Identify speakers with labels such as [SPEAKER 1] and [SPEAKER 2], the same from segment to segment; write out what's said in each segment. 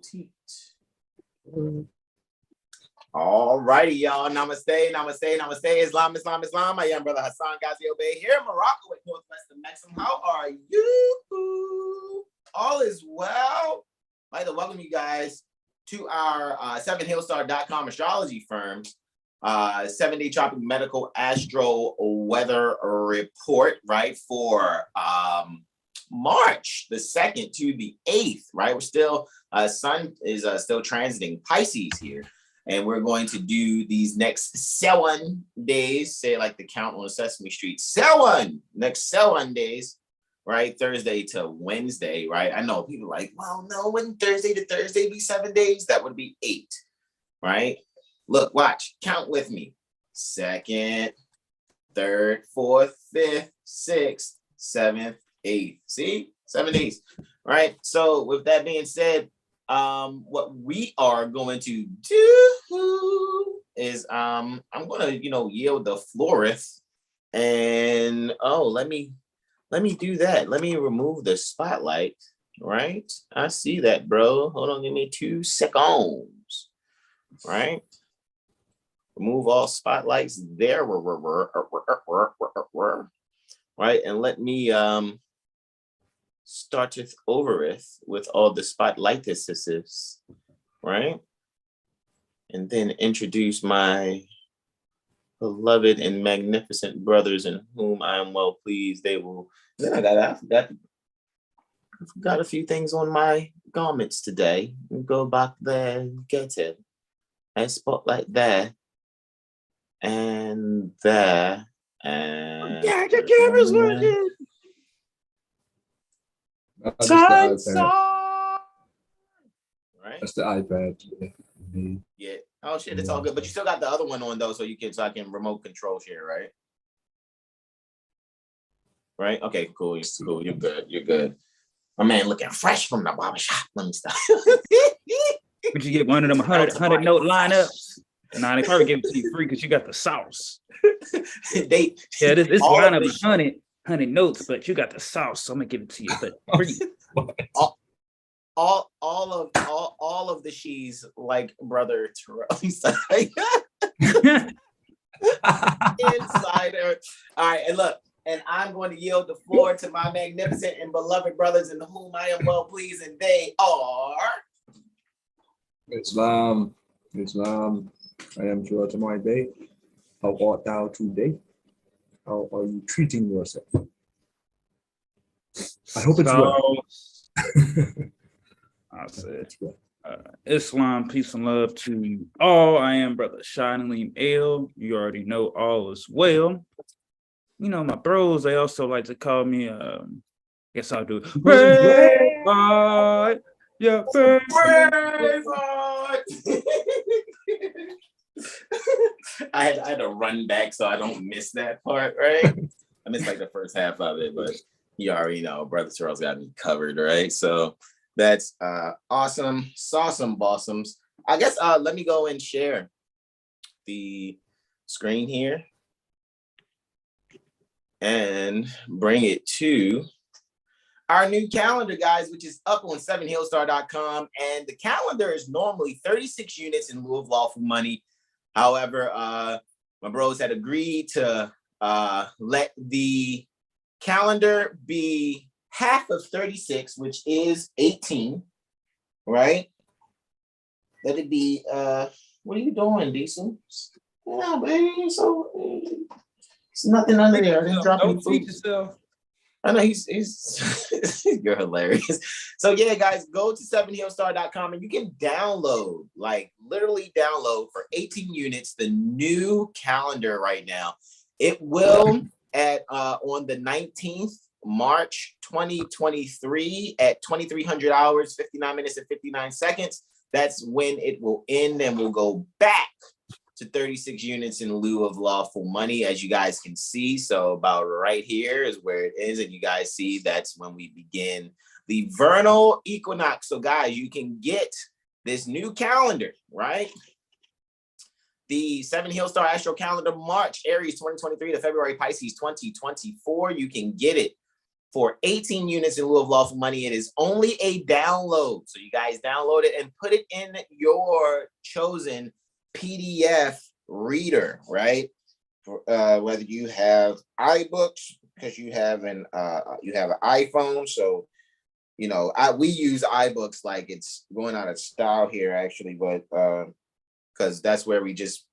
[SPEAKER 1] teat. All righty, y'all. Namaste, namaste, namaste. Islam, Islam, Islam. I am Brother Hassan Ghazi Obey here in Morocco with Northwest of Maxim. How are you? All is well. I'd like to welcome you guys to our 7hillstar.com astrology firm 7-day tropic medical astro weather report, right, for March the 2nd to the 8th, right? We're still sun is still transiting Pisces here, and we're going to do these next 7 days, say like the count on Sesame Street, next 7 days, right? Thursday to Wednesday, right? I know people are like, well, no, wouldn't Thursday to Thursday be 7 days? That would be 8, right? Look, watch, count with me. 2nd, 3rd, 4th, 5th, 6th, 7th, 8th. See? 7 days, right? So with that being said, what we are going to do is I'm gonna, yield the florist, and let me do that. Let me remove the spotlight, right? I see that, bro. Hold on, give me 2 seconds, right? Remove all spotlights there, right? And let me start it over with all the spotlights, right? And then introduce my beloved and magnificent brothers in whom I am well pleased. They will. Then I forgot a few things on my garments today. Go back there and get it. A spotlight there. And there. And
[SPEAKER 2] yeah, your camera's working.
[SPEAKER 1] Time song. Right?
[SPEAKER 2] That's the iPad.
[SPEAKER 1] Yeah. Oh shit, it's all good. But you still got the other one on though, so I can remote control share, right? Right? Okay, cool. Cool. You're good. You're good. My man looking fresh from the barbershop. Let me stop.
[SPEAKER 3] Would you get one of them 100 note lineups? Nah, they probably give it to you free because you got the sauce.
[SPEAKER 1] This
[SPEAKER 3] lineup is 100 notes, but you got the sauce, so I'm gonna give it to you for free.
[SPEAKER 1] all of the she's like brother Terrell. Insider. All right, and look, and I'm going to yield the floor to my magnificent and beloved brothers in whom I am well pleased, and they are
[SPEAKER 2] Islam. I am George my day. How art thou today? How are you treating yourself? I hope it's well.
[SPEAKER 3] I said, Islam, peace and love to all. I am Brother Shining L. You already know all is well. My bros, they also like to call me, guess I'll do it. Braveheart. Yeah,
[SPEAKER 1] Braveheart. I had to run back so I don't miss that part, right? I missed like the first half of it, but you already know Brother Terrell's got me covered, right? So that's awesome. Sawsome bossums. I guess let me go and share the screen here and bring it to our new calendar, guys, which is up on 7hillstar.com. And the calendar is normally 36 units in lieu of lawful money. However, my bros had agreed to let the calendar be half of 36, which is 18, right? Let it be, what are you doing, Diesel? Yeah, baby, so it's nothing under there. I didn't drop any food. I know he's you're hilarious. So yeah, guys, go to 7hillstar.com and you can literally download for 18 units the new calendar right now. It will on the 19th March 2023 at 2300 hours 59 minutes and 59 seconds. That's when it will end, and we'll go back to 36 units in lieu of lawful money, as you guys can see. So about right here is where it is, and you guys see that's when we begin the vernal equinox. So guys, you can get this new calendar, right? The 7Hillstar Astro Calendar, March Aries 2023 to February Pisces 2024. You can get it for 18 units in lieu of lawful money. It is only a download. So you guys download it and put it in your chosen PDF reader, right? Whether you have iBooks, because you have an iPhone. So, you know, we use iBooks like it's going out of style here, actually, but because that's where we just,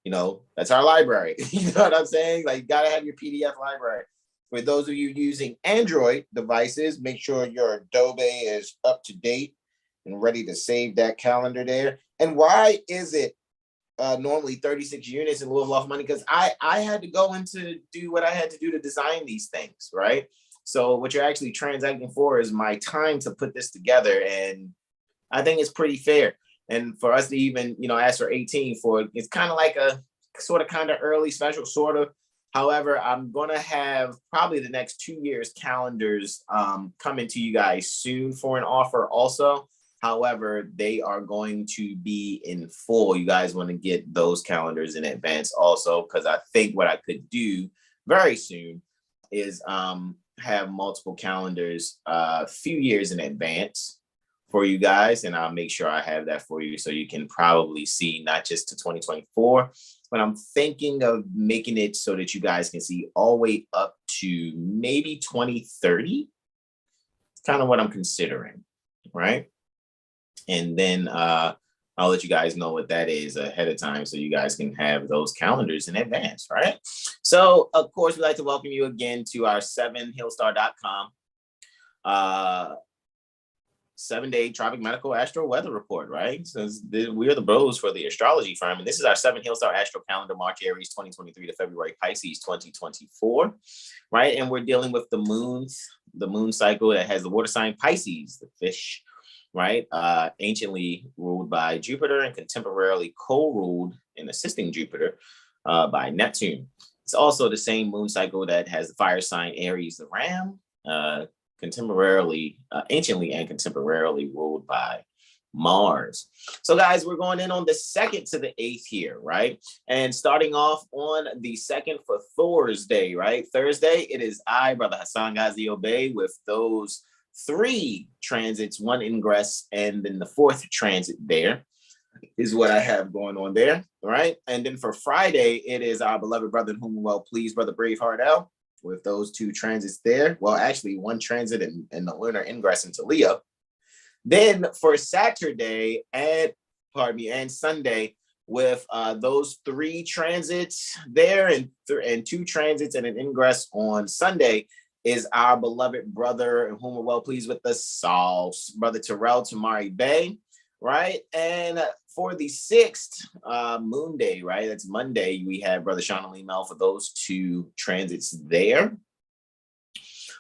[SPEAKER 1] you know, that's our library. You know what I'm saying? Like, you gotta have your PDF library. For those of you using Android devices, make sure your Adobe is up to date and ready to save that calendar there. And why is it normally 36 units in lieu of lawful money? Because I had to go into do what I had to do to design these things, right? So what you're actually transacting for is my time to put this together, and I think it's pretty fair. And for us to even, you know, ask for 18 for, it's kind of like a sort of kind of early special, sort of. However, I'm going to have probably the next 2 years calendars coming to you guys soon for an offer also. However, they are going to be in full. You guys want to get those calendars in advance also, because I think what I could do very soon is have multiple calendars a few years in advance for you guys. And I'll make sure I have that for you so you can probably see not just to 2024, but I'm thinking of making it so that you guys can see all the way up to maybe 2030. It's kind of what I'm considering, right? And then I'll let you guys know what that is ahead of time so you guys can have those calendars in advance, right? So, of course, we'd like to welcome you again to our 7hillstar.com 7-day Tropic Medical Astro Weather Report, right? So we are the bros for the Astrology Firm, and this is our 7 Hillstar Astro Calendar, March Aries 2023 to February Pisces 2024, right? And we're dealing with the moon cycle that has the water sign Pisces, the fish, right? Anciently ruled by Jupiter and contemporarily co-ruled and assisting Jupiter by Neptune. It's also the same moon cycle that has the fire sign Aries, the ram, anciently and contemporarily ruled by Mars. So guys, we're going in on the 2nd to the 8th here, right? And starting off on the 2nd for Thursday, right? Thursday, it is I, Brother Hassan Ghazi Obey, with those 3 transits, 1 ingress, and then the 4th transit there is what I have going on there, right? And then for Friday, it is our beloved brother, whom well pleased, Brother Braveheart L, with those 2 transits there. Well, actually 1 transit and the lunar ingress into Leo. Then for Saturday and Sunday, with those 3 transits there and 2 transits and an ingress on Sunday, is our beloved brother, and whom we're well pleased with the Sauce, Brother Terrell Tamari Bay, right? And for the 6th moon day, right? That's Monday, we have Brother Sean Ali Mel for those 2 transits there.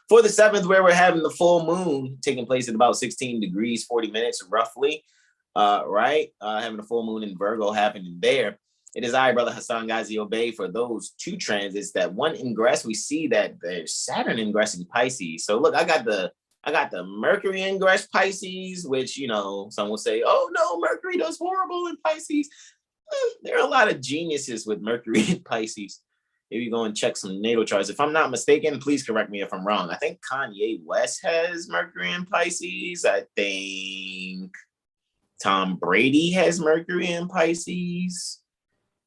[SPEAKER 1] For the 7th, where we're having the full moon taking place at about 16 degrees, 40 minutes roughly, right? Having a full moon in Virgo happening there. It is I, Brother Hassan Ghazi Obey, for those 2 transits. That 1 ingress, we see that there's Saturn ingressing Pisces. So look, I got the Mercury ingress Pisces, which, you know, some will say, oh no, Mercury does horrible in Pisces. There are a lot of geniuses with Mercury in Pisces. If you go and check some natal charts, if I'm not mistaken, please correct me if I'm wrong. I think Kanye West has Mercury in Pisces. I think Tom Brady has Mercury in Pisces.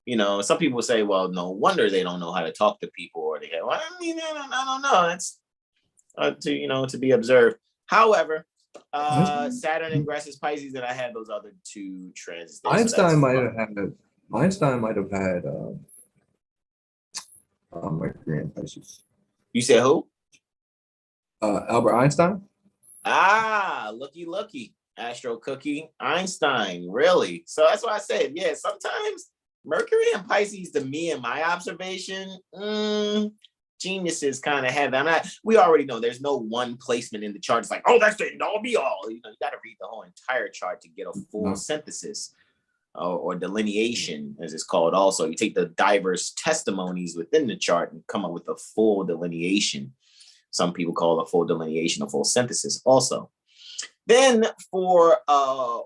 [SPEAKER 1] You know, some people say, well, no wonder they don't know how to talk to people, or they go, well, I mean, I don't know. It's to be observed. However, Saturn ingresses Pisces, and I had those other 2 transits.
[SPEAKER 2] Einstein might have had Mercury in Pisces.
[SPEAKER 1] You said who?
[SPEAKER 2] Albert Einstein.
[SPEAKER 1] Ah, looky, Astro Cookie Einstein. Really? So that's why I said, yeah. Sometimes Mercury and Pisces, to me, in my observation, geniuses kind of have that. We already know there's no one placement in the chart. It's like, oh, that's the all be all. You know, you got to read the whole entire chart to get a full synthesis or delineation, as it's called. Also, you take the diverse testimonies within the chart and come up with a full delineation. Some people call a full delineation a full synthesis also. Then for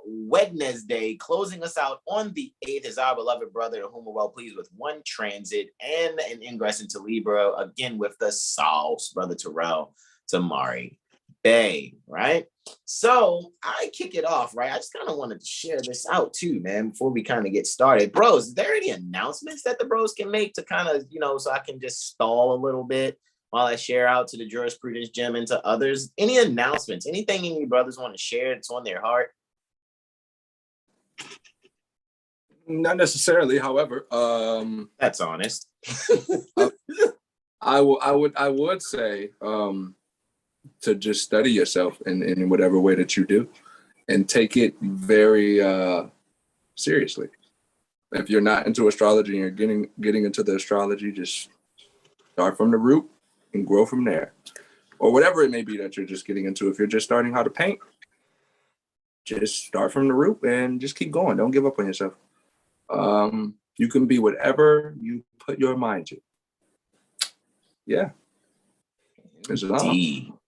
[SPEAKER 1] Wednesday, closing us out on the 8th, is our beloved brother, whom we're well pleased with 1 transit and an ingress into Libra, again with the Sauce, Brother Terrell Tamari Bay, right? So I kick it off, right? I just kind of wanted to share this out too, man, before we kind of get started. Bros, is there any announcements that the bros can make to kind of, so I can just stall a little bit while I share out to the jurisprudence gym and to others? Any announcements, anything any brothers want to share that's on their heart?
[SPEAKER 2] Not necessarily, however.
[SPEAKER 1] That's honest.
[SPEAKER 2] I would say to just study yourself in whatever way that you do, and take it very seriously. If you're not into astrology and you're getting into the astrology, just start from the root and grow from there, or whatever it may be that you're just getting into. If you're just starting how to paint, just start from the root and just keep going. Don't give up on yourself. You can be whatever you put your mind to. Yeah.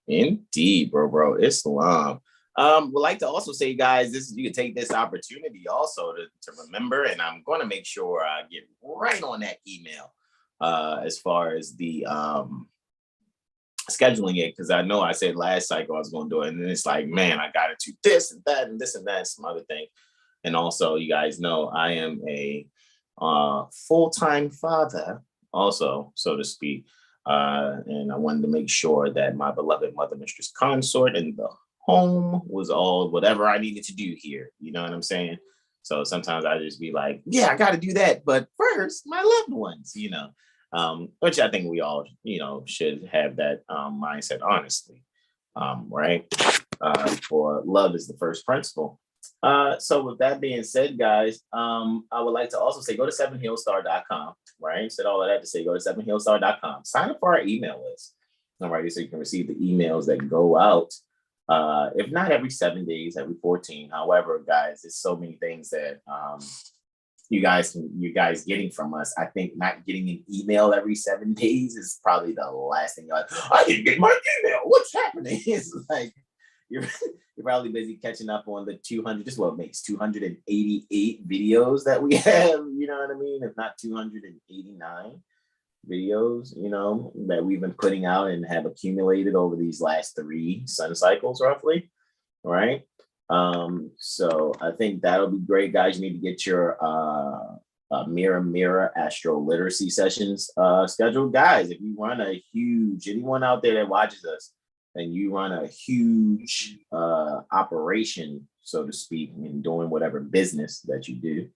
[SPEAKER 1] Indeed, bro. Islam. Would like to also say, guys, you can take this opportunity also to remember, and I'm going to make sure I get right on that email as far as the scheduling it, because I know I said last cycle I was going to do it, and then it's like, man, I got to do this and that and this and that, some other thing. And also, you guys know I am a full-time father, also, so to speak. And I wanted to make sure that my beloved mother, mistress consort, and the home was all whatever I needed to do here. You know what I'm saying? So sometimes I just be like, yeah, I got to do that. But first, my loved ones, which I think we all, should have that mindset, honestly. Right? For love is the first principle. So with that being said, guys, I would like to also say, go to 7hillstar.com, right? Said all of that to say, go to 7hillstar.com, sign up for our email list, all right? So you can receive the emails that go out, if not every 7 days, every 14. However, guys, there's so many things that you guys getting from us. I think not getting an email every 7 days is probably the last thing you're like, I didn't get my email. What's happening? It's like, you're probably busy catching up on the 200, just what makes 288 videos that we have, you know what I mean? If not 289 videos, that we've been putting out and have accumulated over these last 3 sun cycles, roughly, right? So I think that'll be great, guys. You need to get your Mirror AstroLiteracy sessions scheduled. Guys, if you run anyone out there that watches us, and you run a huge operation, so to speak, in doing whatever business that you do,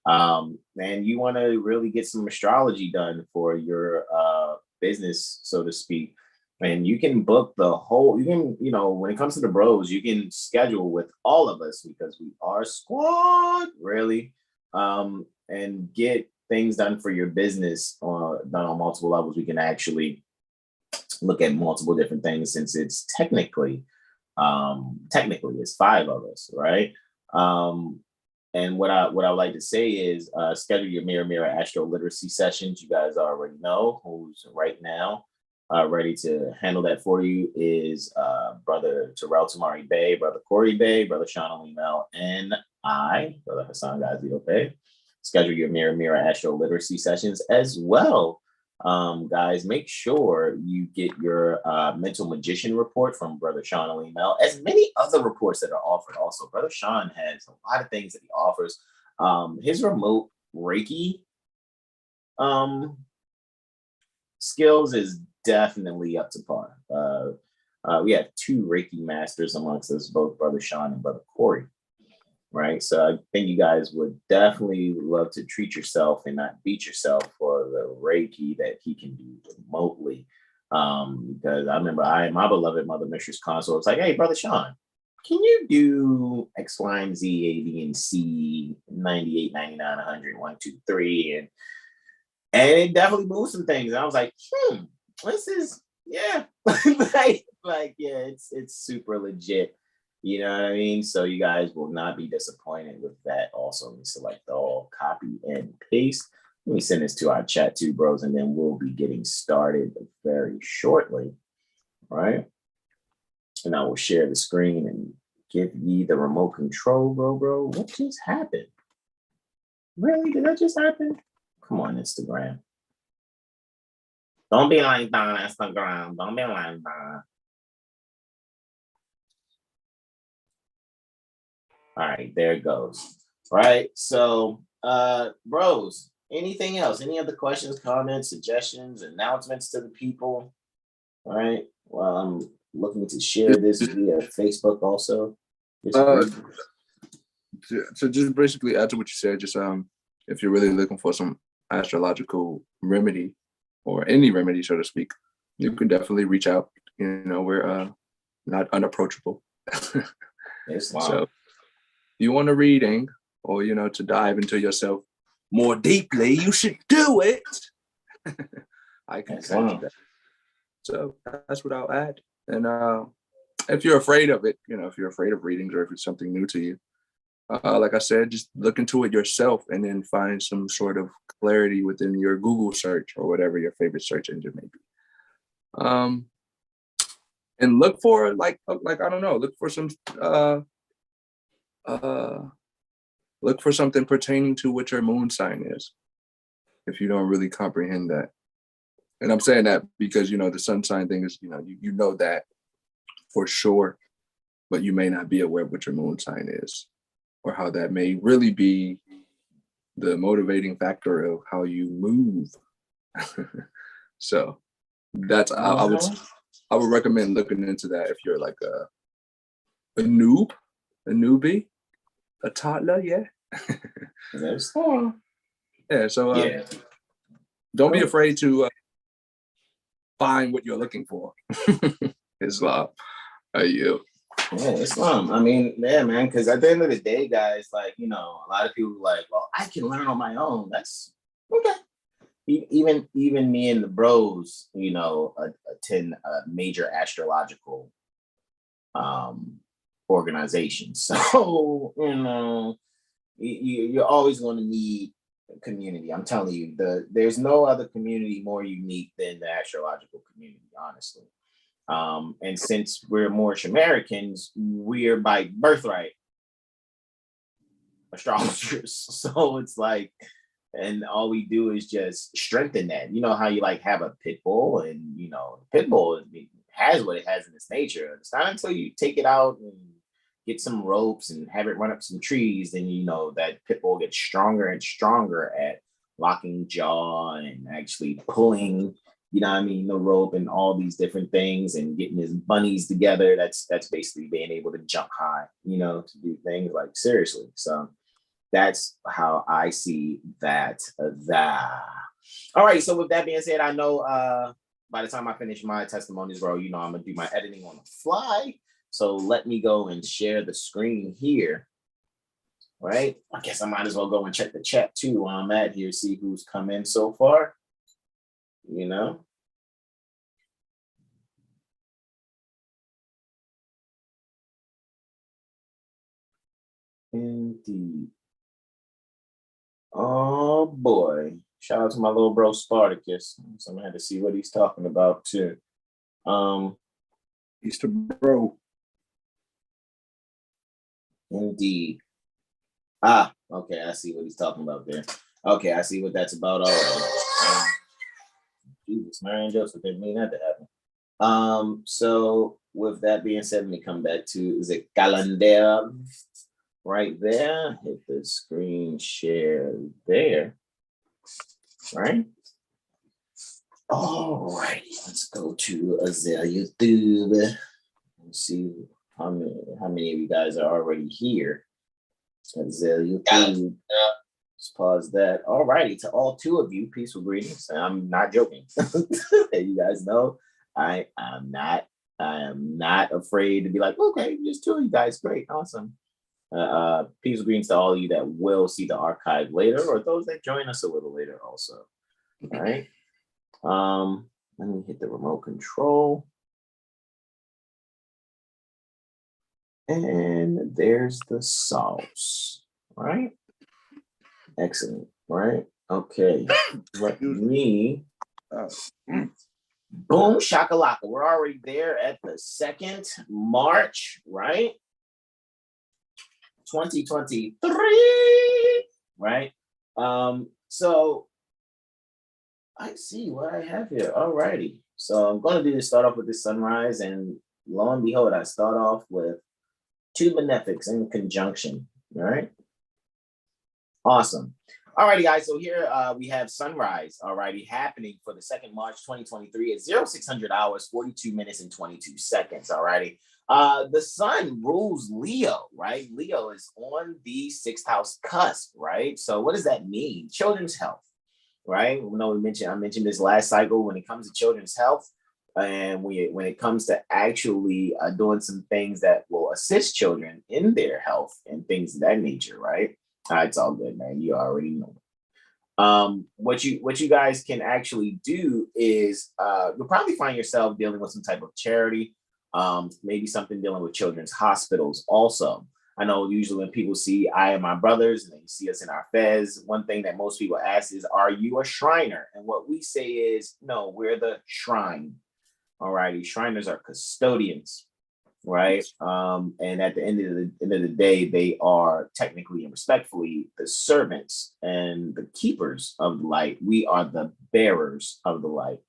[SPEAKER 1] and you want to really get some astrology done for your business, so to speak, and you can book the whole, when it comes to the bros, you can schedule with all of us because we are squad, really, and get things done for your business done on multiple levels. We can actually look at multiple different things, since it's technically it's 5 of us, right? And what I would like to say is schedule your Mirror AstroLiteracy sessions. You guys already know who's right now ready to handle that for you is Brother Terrell Tamari Bay, Brother Corey Bay, Brother Sean Alimel, and I, Brother Hassan Ghazio Bay. Schedule your Mirror AstroLiteracy sessions as well. Guys, make sure you get your mental magician report from Brother Sean Alimel, as many other reports that are offered. Also, Brother Sean has a lot of things that he offers. His remote Reiki skills is definitely up to par. We have 2 Reiki masters amongst us, both Brother Sean and Brother Corey. Right. So I think you guys would definitely love to treat yourself and not beat yourself for the Reiki that he can do remotely. Because I remember my beloved mother, Mistress Console, was like, hey, Brother Sean, can you do X, Y, and Z, A, B, and C, 98, 99, 100, 1, 2, 3. And it definitely moved some things. And I was like, this is, yeah. Yeah, it's super legit. You know what I mean? So you guys will not be disappointed with that. Also, we select all, copy and paste. Let me send this to our chat too, bros, and then we'll be getting started very shortly, right? And I will share the screen and give ye the remote control, bro. What just happened? Really? Did that just happen? Come on, Instagram. Don't be like that, Instagram. Don't be like that. All right, there it goes. Right. So, bros, anything else? Any other questions, comments, suggestions, announcements to the people? All right. Well, I'm looking to share this via Facebook also.
[SPEAKER 2] So just basically add to what you said, just if you're really looking for some astrological remedy or any remedy, so to speak, you can definitely reach out. You know, we're not unapproachable. So if you want a reading or, you know, to dive into yourself more deeply, you should do it. I can catch that. So that's what I'll add. And if you're afraid of it, you know, if you're afraid of readings or if it's something new to you, like I said, just look into it yourself and then find some sort of clarity within your Google search or whatever your favorite search engine may be. And look for like I don't know, look for some look for something pertaining to what your moon sign is, if you don't really comprehend that. And I'm saying that because, you know, the sun sign thing is, you know, you know that for sure, but you may not be aware of what your moon sign is or how that may really be the motivating factor of how you move. So that's, I would recommend looking into that if you're like a newbie, a toddler, yeah. Yeah, so don't be afraid to find what you're looking for. Islam. Are you?
[SPEAKER 1] Yeah, Islam. I mean, yeah, man, because at the end of the day, guys, like, you know, a lot of people are like, well, I can learn on my own. That's okay. Even me and the bros, you know, attend a major astrological organization. So, you know, you're always going to need a community. I'm telling you, there's no other community more unique than the astrological community, honestly. And since we're Moorish Americans, we're by birthright astrologers. So it's like, and all we do is just strengthen that. You know how you like have a pit bull, and you know, the pit bull has what it has in its nature. It's not until you take it out and get some ropes and have it run up some trees, then you know that pit bull gets stronger and stronger at locking jaw and actually pulling, you know what I mean, the rope and all these different things and getting his bunnies together. That's basically being able to jump high, you know, to do things like seriously. So that's how I see that. All right. So with that being said, I know by the time I finish my testimonies, bro, you know, I'm gonna do my editing on the fly. So let me go and share the screen here. Right. I guess I might as well go and check the chat too while I'm at here, see who's come in so far. You know. Indeed. Oh boy. Shout out to my little bro Spartacus. So I'm gonna have to see what he's talking about too.
[SPEAKER 2] He's the bro.
[SPEAKER 1] Indeed. Okay, I see what he's talking about there. Okay, I see what that's about already. Jesus, Mary and Joseph didn't mean that to happen. So with that being said, let me come back to the calendar right there. Hit the screen share there. Right. All right, let's go to YouTube and see how many of you guys are already here. YouTube. Let's pause that. All righty, to all two of you, peaceful greetings. I'm not joking. You guys know I am not afraid to be like, okay, just two of you guys, great, awesome. Peaceful greetings to all of you that will see the archive later, or those that join us a little later also. All right. Let me hit the remote control. And there's the sauce. All right. Excellent. All right. Okay. Let me boom shakalaka. We're already there at the 2nd March, right? 2023. Right. So I see what I have here. All righty. So I'm going to start off with the sunrise, and lo and behold, I start off with Two benefics in conjunction. All right. Awesome. Alrighty, guys. So here we have sunrise already happening for the 2nd March 2023 at 0600 hours, 42 minutes and 22 seconds. Alrighty. The sun rules Leo, right? Leo is on the 6th house cusp, right? So what does that mean? Children's health, right? I mentioned this last cycle when it comes to children's health. And when it comes to actually doing some things that will assist children in their health and things of that nature, right? It's all good, man. You already know. What you guys can actually do is you'll probably find yourself dealing with some type of charity, maybe something dealing with children's hospitals also. I know usually when people see I and my brothers and they see us in our fez, one thing that most people ask is, are you a Shriner? And what we say is, no, we're the shrine. All righty, Shriners are custodians, right? And at the end of the day, they are technically and respectfully the servants and the keepers of the light. We are the bearers of the light.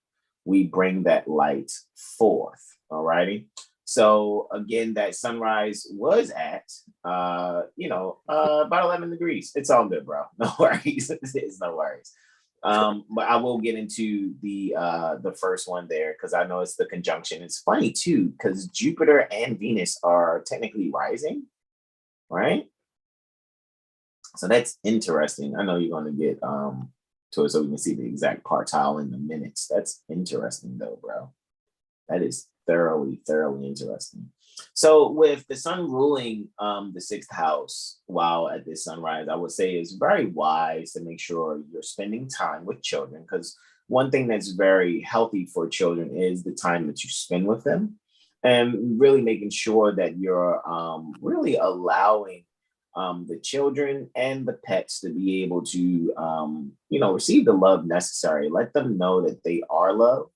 [SPEAKER 1] We bring that light forth. All righty. So again, that sunrise was at about 11 degrees. It's all good, bro. No worries. It's no worries. But I will get into the first one there because I know it's the conjunction. It's funny too because Jupiter and Venus are technically rising, right? So that's interesting. I know you're going to get to it so we can see the exact partile in the minutes. That's interesting though, bro. That is thoroughly interesting. So with the sun ruling the 6th house while at this sunrise, I would say it's very wise to make sure you're spending time with children, because one thing that's very healthy for children is the time that you spend with them, and really making sure that you're really allowing the children and the pets to be able to receive the love necessary. Let them know that they are loved,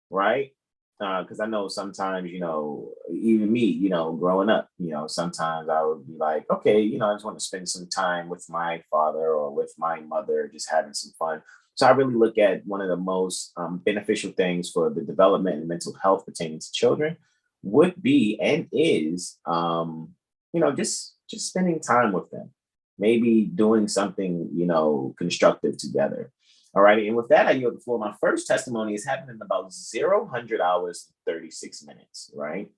[SPEAKER 1] right? Because I know sometimes, even me, growing up, sometimes I would be like, okay, I just want to spend some time with my father or with my mother, just having some fun. So I really look at one of the most beneficial things for the development and mental health pertaining to children would be and is, just spending time with them, maybe doing something, constructive together. All right. And with that, I yield the floor. My first testimony is happening in about 100 hours, 36 minutes, right?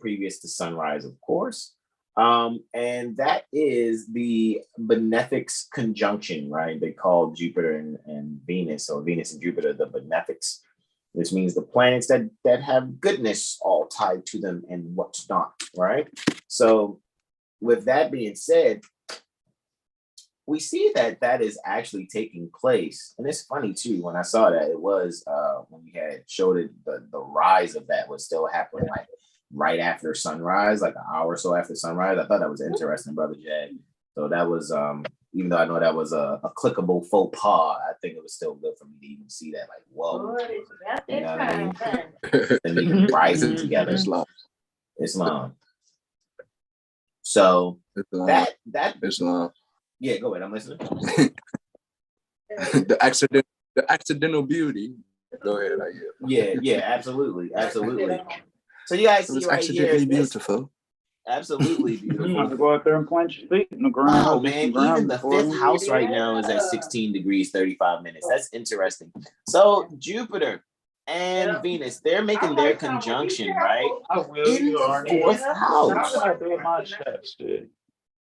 [SPEAKER 1] Previous to sunrise, of course. And that is the benefics conjunction, right? They call Jupiter and Venus, or Venus and Jupiter, the benefics, which means the planets that have goodness all tied to them and what's not, right? So with that being said, we see that is actually taking place. And it's funny too, when I saw that, it was when we had showed it, the rise of that was still happening like right after sunrise, like an hour or so after sunrise. I thought that was interesting, Brother Jag. So that was, even though I know that was a clickable faux pas, I think it was still good for me to even see that, like, whoa. You know what I mean? And even rising together. Islam. So that
[SPEAKER 2] Islam.
[SPEAKER 1] Yeah, go ahead. I'm listening.
[SPEAKER 2] the accidental beauty. Go ahead.
[SPEAKER 1] Yeah, absolutely. So you guys see right here,
[SPEAKER 2] beautiful.
[SPEAKER 1] Absolutely beautiful.
[SPEAKER 3] Go out there and plant your feet in the ground.
[SPEAKER 1] Oh man, even the 5th house right now is at 16 degrees 35 minutes. That's interesting. So Jupiter and Venus, they're making their conjunction, right? In the 4th house.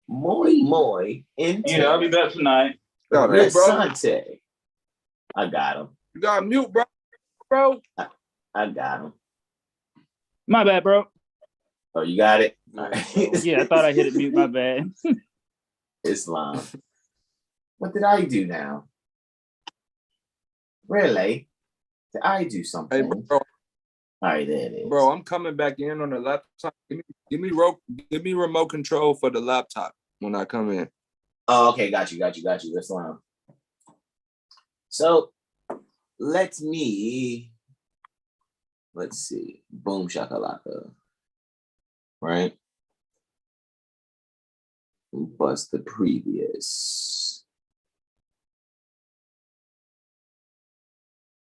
[SPEAKER 1] Muy
[SPEAKER 3] Yeah, I'll be back tonight.
[SPEAKER 1] Asante. I got him.
[SPEAKER 2] You got mute, bro.
[SPEAKER 1] I got him.
[SPEAKER 3] My bad, bro.
[SPEAKER 1] Oh, you got it?
[SPEAKER 3] Yeah, I thought I hit it mute. My bad.
[SPEAKER 1] Islam. What did I do now? Really? Did I do something?
[SPEAKER 2] Hey, bro.
[SPEAKER 1] All right, there it is.
[SPEAKER 2] Bro, I'm coming back in on the laptop. Give me remote control for the laptop when I come in.
[SPEAKER 1] Oh, okay, got you. Islam. So let's see. Boom shakalaka. Right? Bust the previous.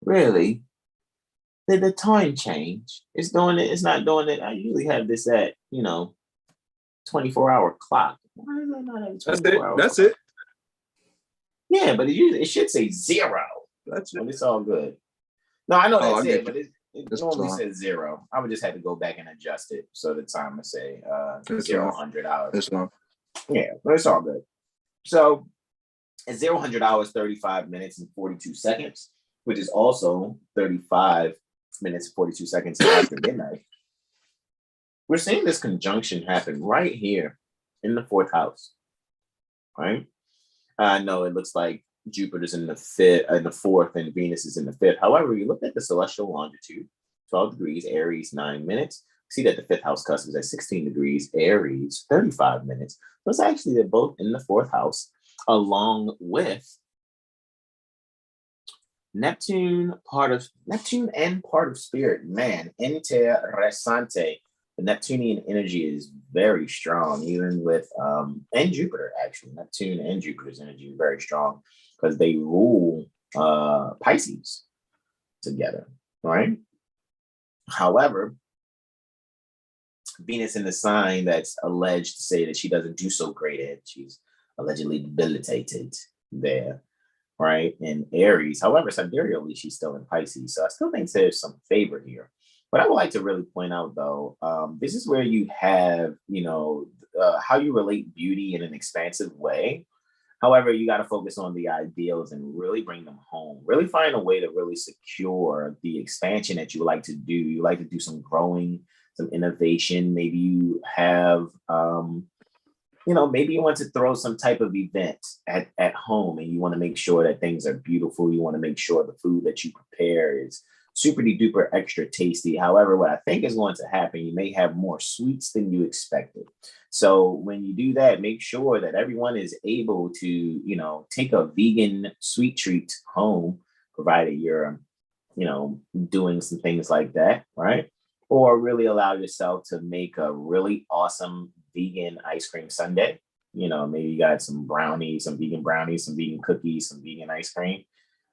[SPEAKER 1] Really? Did the time change? It's doing it. It's not doing it. I usually have this at, 24-hour clock. Why is that not a 24-hour
[SPEAKER 2] That's
[SPEAKER 1] clock?
[SPEAKER 2] it.
[SPEAKER 1] Yeah, but it should say 0.
[SPEAKER 2] That's it.
[SPEAKER 1] But it's all good. No, I know that's it, but it normally
[SPEAKER 2] fine.
[SPEAKER 1] says 0. I would just have to go back and adjust it so the time would say
[SPEAKER 2] 0,
[SPEAKER 1] 100 hours.
[SPEAKER 2] That's fine.
[SPEAKER 1] Yeah, but it's all good. So at 0, 100 hours, 35 minutes and 42 seconds, which is also 35 minutes and 42 seconds after midnight. We're seeing this conjunction happen right here in the 4th house, right? I know it looks like Jupiter's in the 4th, and Venus is in the 5th. However, you look at the celestial longitude, 12 degrees, Aries, 9 minutes. See that the 5th house cusp is at 16 degrees, Aries, 35 minutes. So it's actually they're both in the 4th house, along with Neptune and part of Spirit. Man, interesante. The Neptunian energy is very strong, even with and Jupiter, actually. Neptune and Jupiter's energy is very strong because they rule Pisces together, right? However, Venus in the sign that's alleged to say that she doesn't do so great at, she's allegedly debilitated there, right? In Aries. However, sidereally, she's still in Pisces. So I still think there's some favor here. What I would like to really point out, though, this is where you have, how you relate beauty in an expansive way. However, you got to focus on the ideals and really bring them home. Really find a way to really secure the expansion that you like to do. You like to do some growing, some innovation. Maybe you have, maybe you want to throw some type of event at home and you want to make sure that things are beautiful. You want to make sure the food that you prepare is super duper extra tasty. However, what I think is going to happen, you may have more sweets than you expected. So when you do that, make sure that everyone is able to, take a vegan sweet treat home, provided you're, doing some things like that, right? Or really allow yourself to make a really awesome vegan ice cream sundae. Maybe you got some brownies, some vegan cookies, some vegan ice cream.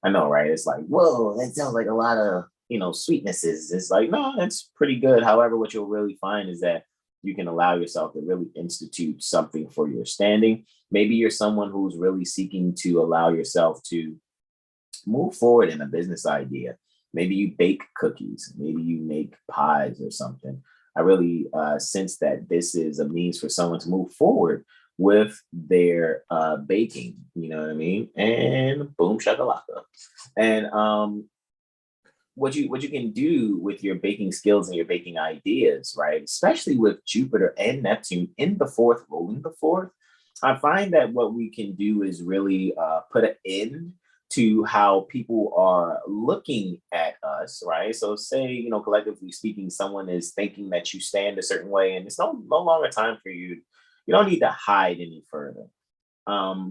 [SPEAKER 1] I know, right? It's like, whoa, that sounds like a lot of, sweetnesses. It's like, no, that's pretty good. However, what you'll really find is that you can allow yourself to really institute something for your standing. Maybe you're someone who's really seeking to allow yourself to move forward in a business idea. Maybe you bake cookies. Maybe you make pies or something. I really sense that this is a means for someone to move forward with their baking, you know what I mean? And boom, shakalaka. And what you can do with your baking skills and your baking ideas, right? Especially with Jupiter and Neptune in the 4th, ruling the 4th, I find that what we can do is really put an end to how people are looking at us, right? So say, collectively speaking, someone is thinking that you stand a certain way and it's no longer time for you. You don't need to hide any further.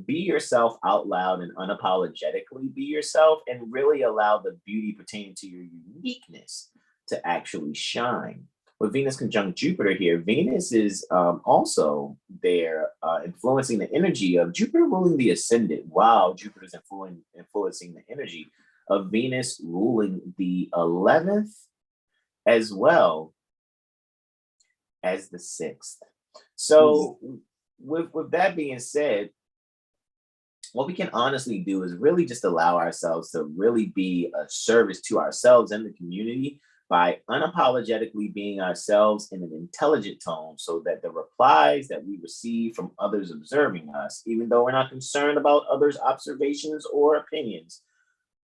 [SPEAKER 1] Be yourself out loud and unapologetically be yourself and really allow the beauty pertaining to your uniqueness to actually shine. With Venus conjunct Jupiter here, Venus is also there influencing the energy of Jupiter ruling the ascendant, while Jupiter is influencing the energy of Venus ruling the 11th as well as the 6th. So with that being said, what we can honestly do is really just allow ourselves to really be a service to ourselves and the community by unapologetically being ourselves in an intelligent tone, so that the replies that we receive from others observing us, even though we're not concerned about others' observations or opinions,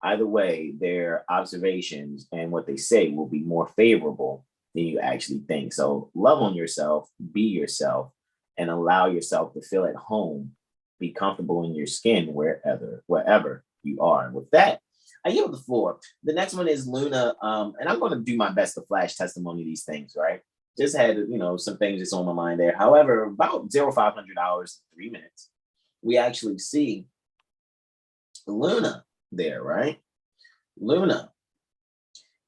[SPEAKER 1] either way, their observations and what they say will be more favorable than you actually think. So love on yourself, be yourself, and allow yourself to feel at home. Be comfortable in your skin wherever you are. And with that, I yield the floor. The next one is Luna, and I'm going to do my best to flash testimony these things, right? Just had, some things that's on my mind there. However, about 0500 hours, 3 minutes, we actually see Luna there, right? Luna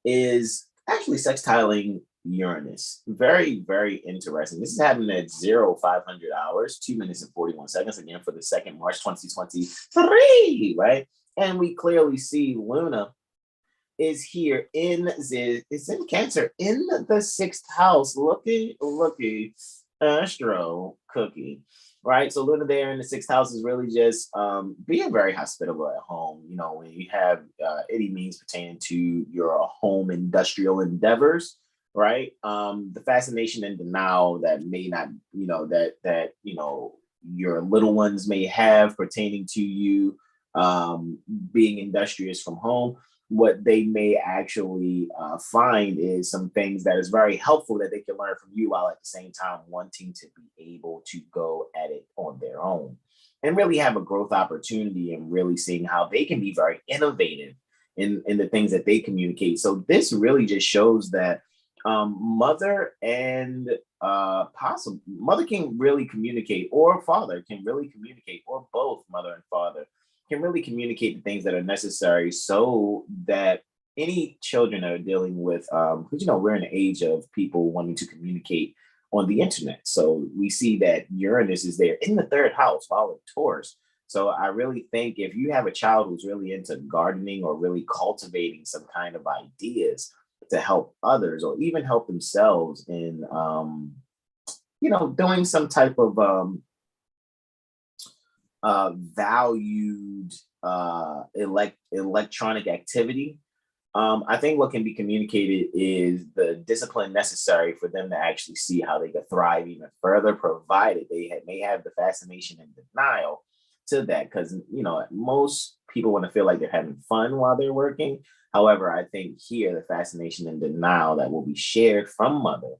[SPEAKER 1] is actually sextiling Uranus. Very, very interesting. This is happening at 0500 hours, 2 minutes and 41 seconds, again for the 2nd March 2023, right? And we clearly see Luna is here it's in Cancer in the 6th house. Looky. Astro cookie, right? So Luna there in the sixth house is really just being very hospitable at home. You know, when you have any means pertaining to your home industrial endeavors, right? The fascination and denial that may not, you know, that you know your little ones may have pertaining to you being industrious from home, what they may actually find is some things that is very helpful that they can learn from you, while at the same time wanting to be able to go at it on their own and really have a growth opportunity, and really seeing how they can be very innovative in the things that they communicate. So this really just shows that mother and possible mother can really communicate, or father can really communicate, or both mother and father can really communicate the things that are necessary, so that any children that are dealing with, because you know we're in an age of people wanting to communicate on the internet. So we see that Uranus is there in the third house, following Taurus. So I really think if you have a child who's really into gardening, or really cultivating some kind of ideas to help others, or even help themselves in, you know, doing some type of valued electronic activity, I think what can be communicated is the discipline necessary for them to actually see how they could thrive even further, provided they may have the fascination and denial to that. Because, you know, most people want to feel like they're having fun while they're working. However, I think here the fascination and denial that will be shared from mother,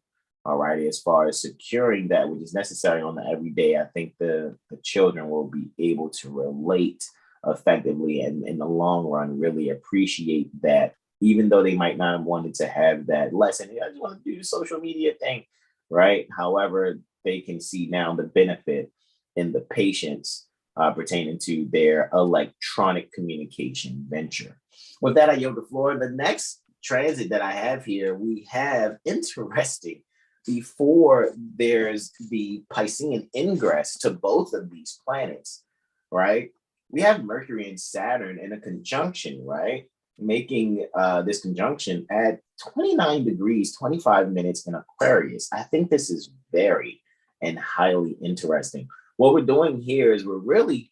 [SPEAKER 1] all right, as far as securing that which is necessary on the everyday, I think the children will be able to relate effectively, and in the long run really appreciate that, even though they might not have wanted to have that lesson. I just want to do the social media thing, right? However, they can see now the benefit in the patience pertaining to their electronic communication venture. With that, I yield the floor. The next transit that I have here, we have interesting. Before there's the Piscean ingress to both of these planets, right? We have Mercury and Saturn in a conjunction, right? Making this conjunction at 29 degrees, 25 minutes in Aquarius. I think this is very and highly interesting. What we're doing here is we're really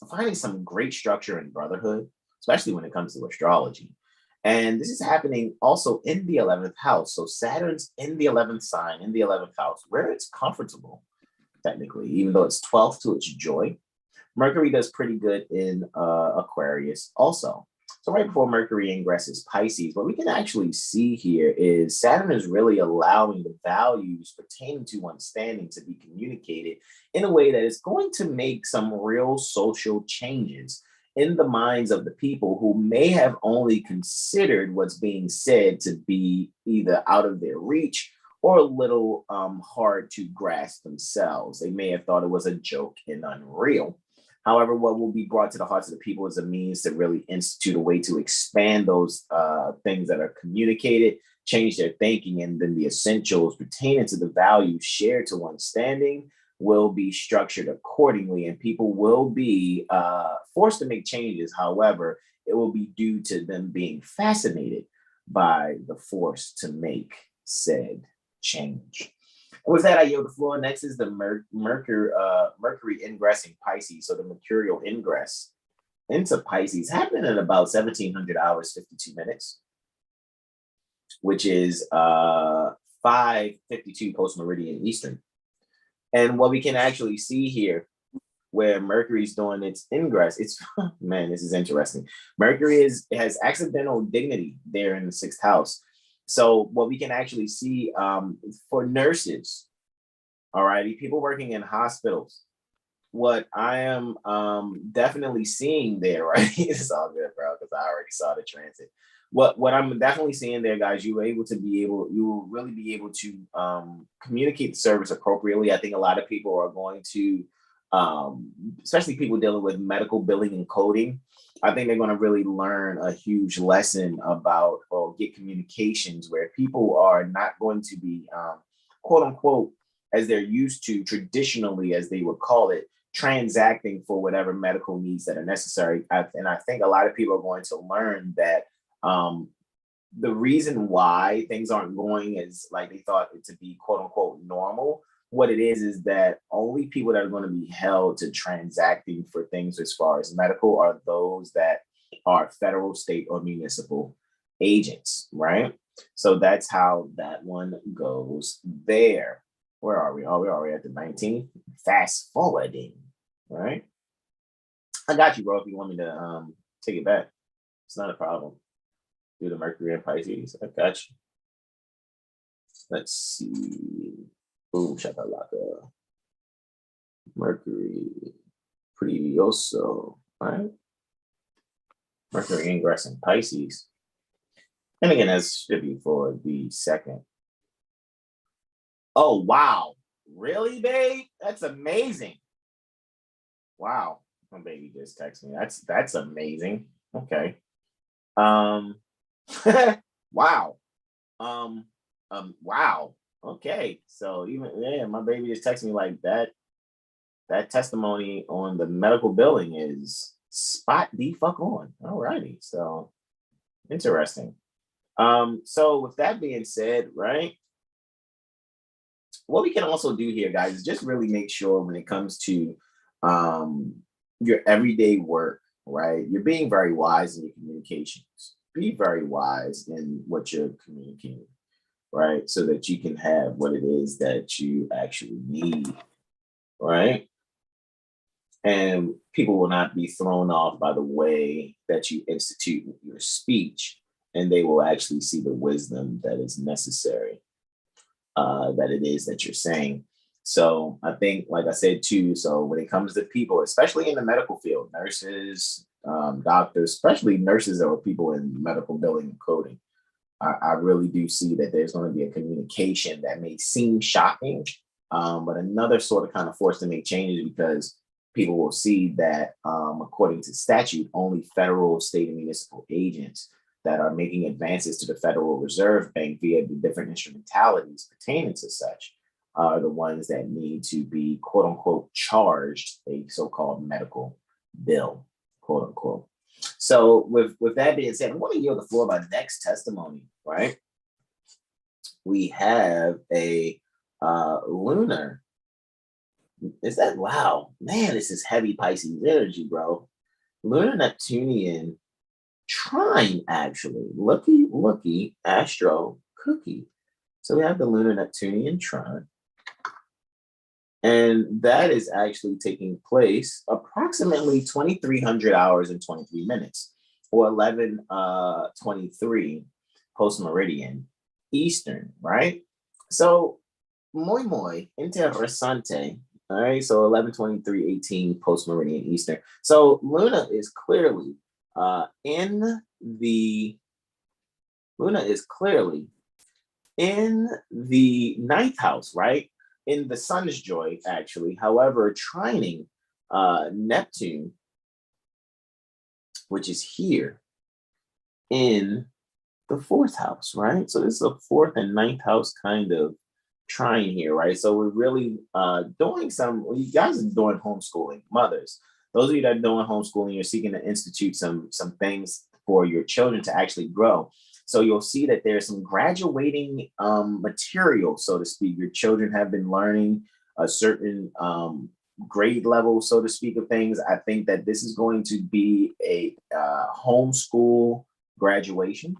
[SPEAKER 1] finding some great structure in brotherhood, especially when it comes to astrology. And this is happening also in the 11th house. So Saturn's in the 11th sign, in the 11th house, where it's comfortable, technically, even though it's 12th to its joy. Mercury does pretty good in Aquarius also. So right before Mercury ingresses Pisces, what we can actually see here is Saturn is really allowing the values pertaining to one's standing to be communicated in a way that is going to make some real social changes in the minds of the people who may have only considered what's being said to be either out of their reach or a little hard to grasp themselves. They may have thought it was a joke and unreal. However, what will be brought to the hearts of the people is a means to really institute a way to expand those things that are communicated, change their thinking, and then the essentials pertaining to the values shared to one's standing will be structured accordingly, and people will be forced to make changes. However, it will be due to them being fascinated by the force to make said change. And with that, I yield the floor. Next is the Mercury ingressing Pisces. So the mercurial ingress into Pisces happened at about 1700 hours, 52 minutes, which is 5:52 post-meridian Eastern. And what we can actually see here, where Mercury's doing its ingress, it's, man, this is interesting. Mercury has accidental dignity there in the sixth house. So what we can actually see for nurses, all righty, people working in hospitals, what I am definitely seeing there, right? It's all good, bro, because I already saw the transit. What I'm definitely seeing there, guys, you will really be able to communicate the service appropriately. I think a lot of people are going to, especially people dealing with medical billing and coding, I think they're going to really learn a huge lesson about, or get communications where people are not going to be, quote unquote, as they're used to traditionally, as they would call it, transacting for whatever medical needs that are necessary. And I think a lot of people are going to learn that the reason why things aren't going as like they thought it to be, quote unquote, normal, what it is that only people that are going to be held to transacting for things as far as medical are those that are federal, state, or municipal agents, right? So that's how that one goes there. Where are we? Oh, we're already at the 19th. Fast forwarding, right? I got you, bro. If you want me to take it back, it's not a problem. Do the Mercury and Pisces. I got you. Let's see. Boom, shakalaka. Mercury, Pridioso, right? Mercury ingress in Pisces. And again, that should be for the 2nd. Oh, wow. Really, babe? That's amazing. Wow. My baby just texted me. That's amazing. Okay. Wow. Wow. Okay. So my baby just texted me like that. That testimony on the medical billing is spot the fuck on. All righty. So interesting. So with that being said, right, what we can also do here, guys, is just really make sure when it comes to your everyday work, right, you're being very wise in your communications. Be very wise in what you're communicating, right, so that you can have what it is that you actually need, right? And people will not be thrown off by the way that you institute your speech, and they will actually see the wisdom that is necessary, that it is that you're saying. So I think, like I said too, so when it comes to people, especially in the medical field, nurses, doctors, especially nurses or people in medical billing and coding, I really do see that there's going to be a communication that may seem shocking, but another sort of kind of force to make changes, because people will see that according to statute, only federal, state, and municipal agents that are making advances to the Federal Reserve Bank via the different instrumentalities pertaining to such are the ones that need to be, quote unquote, charged a so-called medical bill, quote unquote. So with that being said, I want to yield the floor by next testimony, right? We have a lunar. Is that, wow, man, this is heavy Pisces energy, bro. Lunar Neptunian trine, actually. Looky, Astro Cookie. So we have the Lunar Neptunian trine. And that is actually taking place approximately 2,300 hours and 23 minutes, or 11:23 post-meridian Eastern, right? So, muy interesante. All right, so 11:23:18 post-meridian Eastern. So Luna is clearly in the 9th house, right? In the sun's joy, actually. However, trining Neptune, which is here in the 4th house, right? So this is a 4th and 9th house kind of trine here, right? So we're really doing you guys are doing homeschooling, mothers. Those of you that are doing homeschooling, you're seeking to institute some things for your children to actually grow. So you'll see that there's some graduating material, so to speak. Your children have been learning a certain grade level, so to speak, of things. I think that this is going to be a homeschool graduation.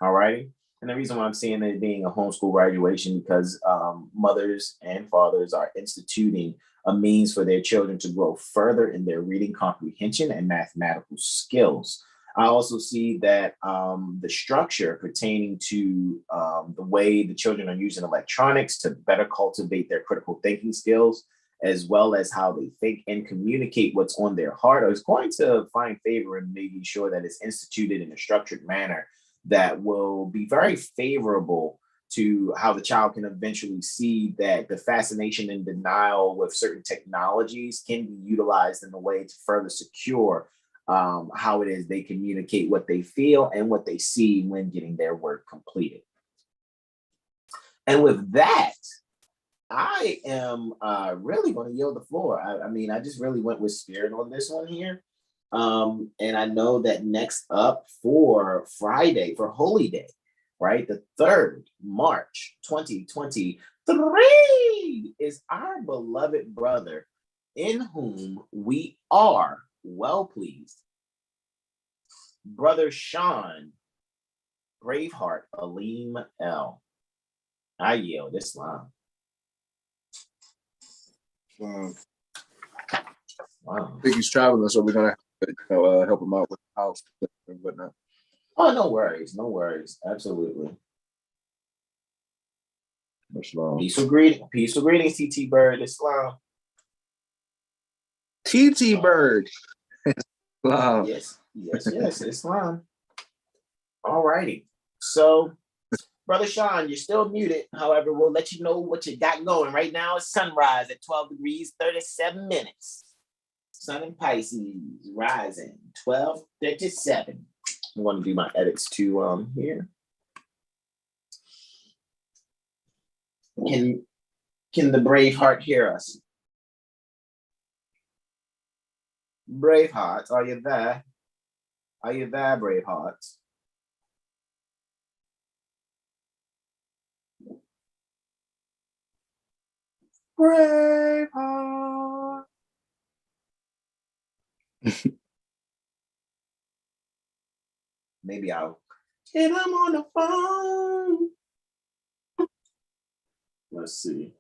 [SPEAKER 1] All righty. And the reason why I'm seeing it being a homeschool graduation, because mothers and fathers are instituting a means for their children to grow further in their reading comprehension and mathematical skills. I also see that the structure pertaining to the way the children are using electronics to better cultivate their critical thinking skills, as well as how they think and communicate what's on their heart, is going to find favor in making sure that it's instituted in a structured manner that will be very favorable to how the child can eventually see that the fascination and denial with certain technologies can be utilized in a way to further secure how it is they communicate what they feel and what they see when getting their work completed. And with that, I am really going to yield the floor. I mean, I just really went with spirit on this one here. And I know that next up for Friday, for Holy Day, right? The 3rd, March 2020, 3 is our beloved brother, in whom we are well pleased. Brother Sean, Braveheart, Aleem L. I yield Islam.
[SPEAKER 2] Wow.
[SPEAKER 1] Wow.
[SPEAKER 2] I think he's traveling, so we're gonna help him out with the house and whatnot.
[SPEAKER 1] Oh, no worries, no worries. Absolutely. Peaceful greetings, TT Bird, Islam.
[SPEAKER 2] TT Bird. Wow.
[SPEAKER 1] Yes, Islam. All righty. So, Brother Sean, you're still muted. However, we'll let you know what you got going. Right now, it's sunrise at 12 degrees, 37 minutes. Sun in Pisces, rising, 12:37. I'm going to do my edits too here. Can the Braveheart hear us? Bravehearts, are you there? Are you there, Bravehearts? Braveheart. Maybe I'll get him on the phone. Let's see.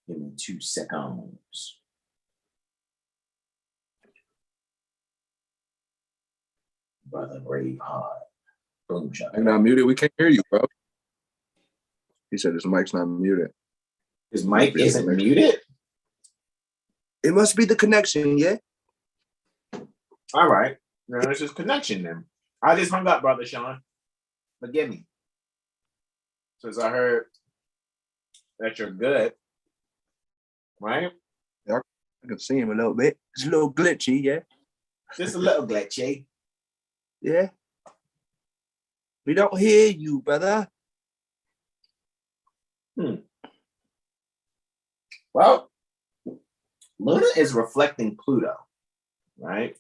[SPEAKER 1] Give me 2 seconds. Brother Braveheart. Boom shot.
[SPEAKER 2] I'm not muted. We can't hear you, bro. He said his mic's not muted.
[SPEAKER 1] His mic isn't muted?
[SPEAKER 2] It must be the connection, yeah?
[SPEAKER 1] All right. Now it's just connection then. I just hung up, Brother Sean. Forgive me. Since I heard that you're good. Right?
[SPEAKER 2] Yeah, I can see him a little bit. It's a little glitchy, yeah?
[SPEAKER 1] Just a little glitchy.
[SPEAKER 2] Yeah. We don't hear you, brother.
[SPEAKER 1] Well, Luna is reflecting Pluto, right?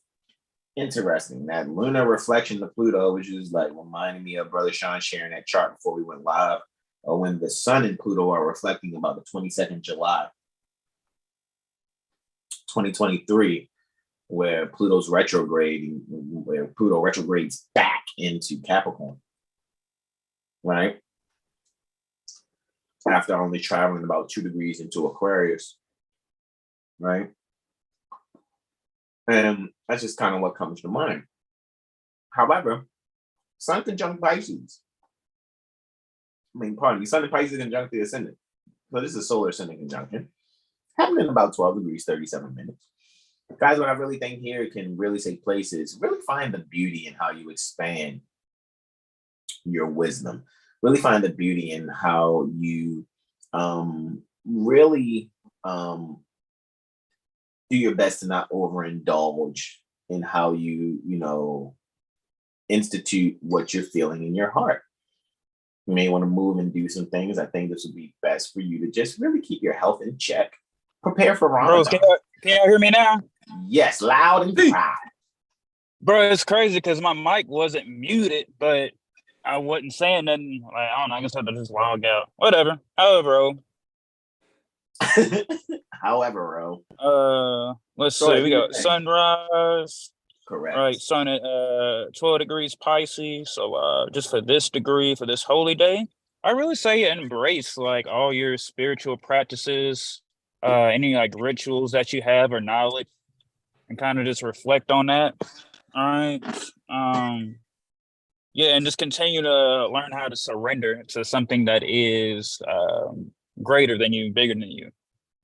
[SPEAKER 1] Interesting. That lunar reflection of Pluto, which is like reminding me of Brother Sean sharing that chart before we went live, or when the Sun and Pluto are reflecting about the 22nd July, 2023, where Pluto's retrograde, where Pluto retrogrades back into Capricorn, right? After only traveling about 2 degrees into Aquarius, right? And that's just kind of what comes to mind. However, Sun conjunct Pisces. Pardon me, Sun and Pisces conjunct the ascendant. So this is a solar ascendant conjunction. Happening about 12 degrees, 37 minutes. Guys, what I really think here can really take place is really find the beauty in how you expand your wisdom. Really find the beauty in how you really do your best to not overindulge in how you institute what you're feeling in your heart. You may want to move and do some things. I think this would be best for you to just really keep your health in check. Prepare for Ramadan.
[SPEAKER 3] Bro, can y'all hear me now?
[SPEAKER 1] Yes, loud and proud.
[SPEAKER 3] Bro, it's crazy because my mic wasn't muted, but I wasn't saying nothing. Like, I don't know, I guess I had to just log out. Whatever. However, let's see. We got sunrise.
[SPEAKER 1] Correct.
[SPEAKER 3] Right, sun at 12 degrees Pisces. So just for this degree, for this holy day, I really say embrace like all your spiritual practices, any like rituals that you have or knowledge, and kind of just reflect on that. All right. Yeah, and just continue to learn how to surrender to something that is greater than you, bigger than you.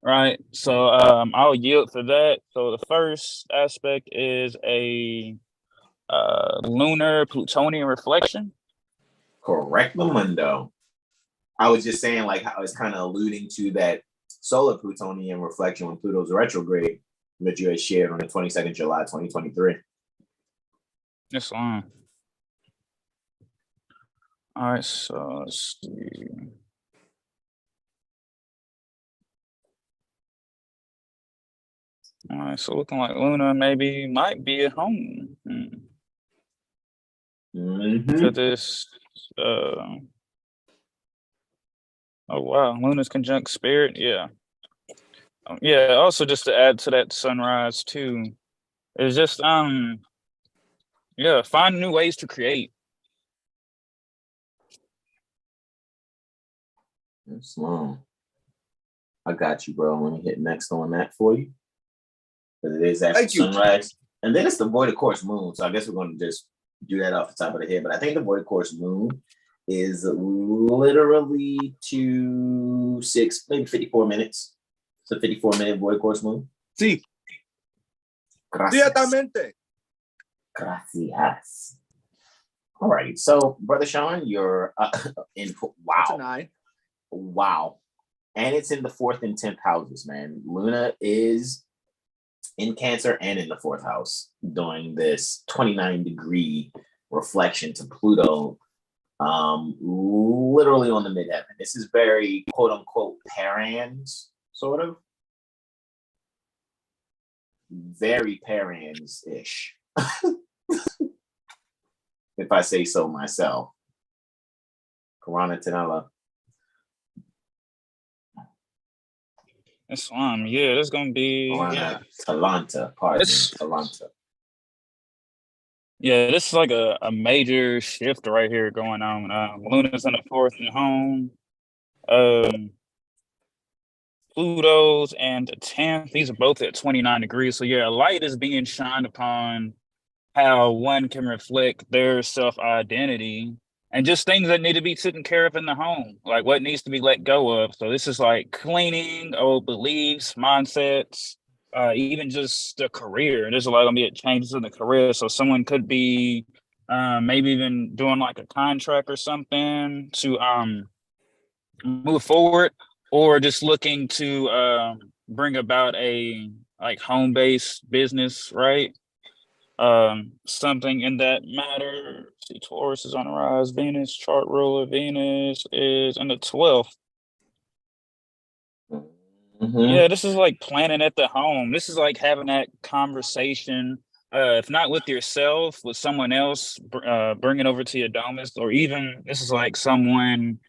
[SPEAKER 3] Right. So I'll yield for that. So the first aspect is a lunar Plutonian reflection.
[SPEAKER 1] Correct, Mundo. I was just saying, like, how it's kind of alluding to that solar Plutonian reflection when Pluto's retrograde that you had shared on the 22nd July, 2023.
[SPEAKER 3] Yes, all right, so let's see. All right, so looking like Luna might be at home for this Oh wow, Luna's conjunct Spirit. Yeah. Yeah. Also, just to add to that sunrise too, is just yeah, find new ways to create.
[SPEAKER 1] That's long. I got you, bro. Let me hit next on that for you. Because it is actually sunrise. And then it's the void of course moon. So I guess we're going to just do that off the top of the head. But I think the void of course moon is literally 6, maybe 54 minutes. It's a 54-minute void of course moon.
[SPEAKER 2] Sí.
[SPEAKER 1] Gracias. Gracias. All right. So, Brother Sean, you're in. Wow. Wow. And it's in the 4th and 10th houses, man. Luna is in Cancer and in the 4th house doing this 29-degree reflection to Pluto, literally on the midheaven. This is very quote unquote parans, sort of. Very parans-ish. If I say so myself. Karana Tanella.
[SPEAKER 3] That's yeah, that's gonna be
[SPEAKER 1] Talanta, pardon. Talanta.
[SPEAKER 3] Yeah, this is like a major shift right here going on. Luna's in the 4th and home. Pluto's and the 10th. These are both at 29 degrees. So yeah, light is being shined upon how one can reflect their self-identity and just things that need to be taken care of in the home, like what needs to be let go of. So this is like cleaning old beliefs, mindsets, even just the career. There's a lot of changes in the career. So someone could be maybe even doing like a contract or something to move forward, or just looking to bring about a like home-based business, right? Something in that matter. See, Taurus is on the rise. Venus, chart ruler, Venus is in the 12th. Mm-hmm. Yeah, this is like planning at the home. This is like having that conversation, if not with yourself, with someone else, bring it over to your domus, or even this is like someone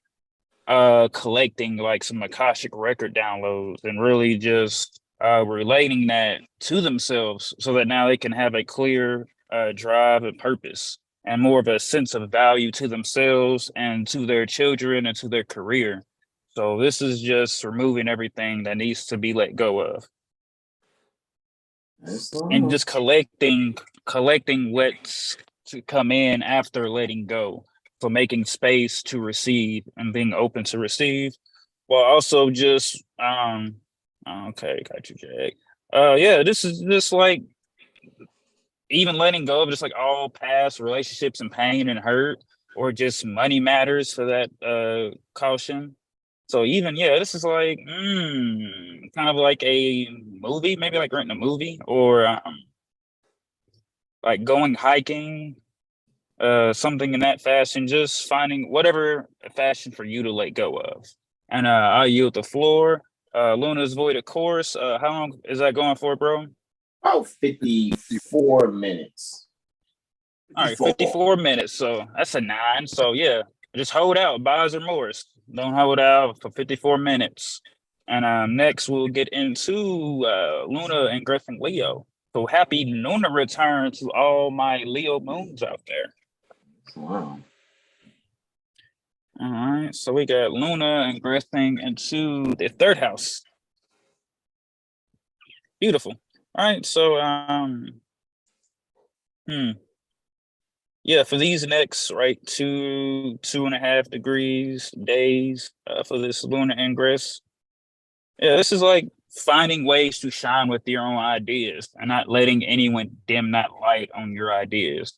[SPEAKER 3] collecting like some Akashic record downloads and really just relating that to themselves so that now they can have a clear drive and purpose and more of a sense of value to themselves and to their children and to their career. So this is just removing everything that needs to be let go of. And just collecting what's to come in after letting go. So making space to receive and being open to receive, while also just okay, got you, Jag. Yeah, this is just like even letting go of just like all past relationships and pain and hurt, or just money matters for that caution. So even this is like kind of like a movie, maybe like renting a movie, or like going hiking. Something in that fashion, just finding whatever fashion for you to let go of. And I'll yield the floor. Luna's void of course. How long is that going for, bro?
[SPEAKER 1] Oh, 54 minutes.
[SPEAKER 3] All right, 54 minutes. So that's a 9. So yeah, just hold out, buyers or remorse. Don't hold out for 54 minutes. And next we'll get into Luna ingressing Leo. So happy Luna return to all my Leo moons out there.
[SPEAKER 1] Wow.
[SPEAKER 3] All right, so we got Luna ingressing into the 3rd house. Beautiful. All right, so yeah, for these next 2.5 degrees days for this Luna ingress. Yeah, this is like finding ways to shine with your own ideas and not letting anyone dim that light on your ideas.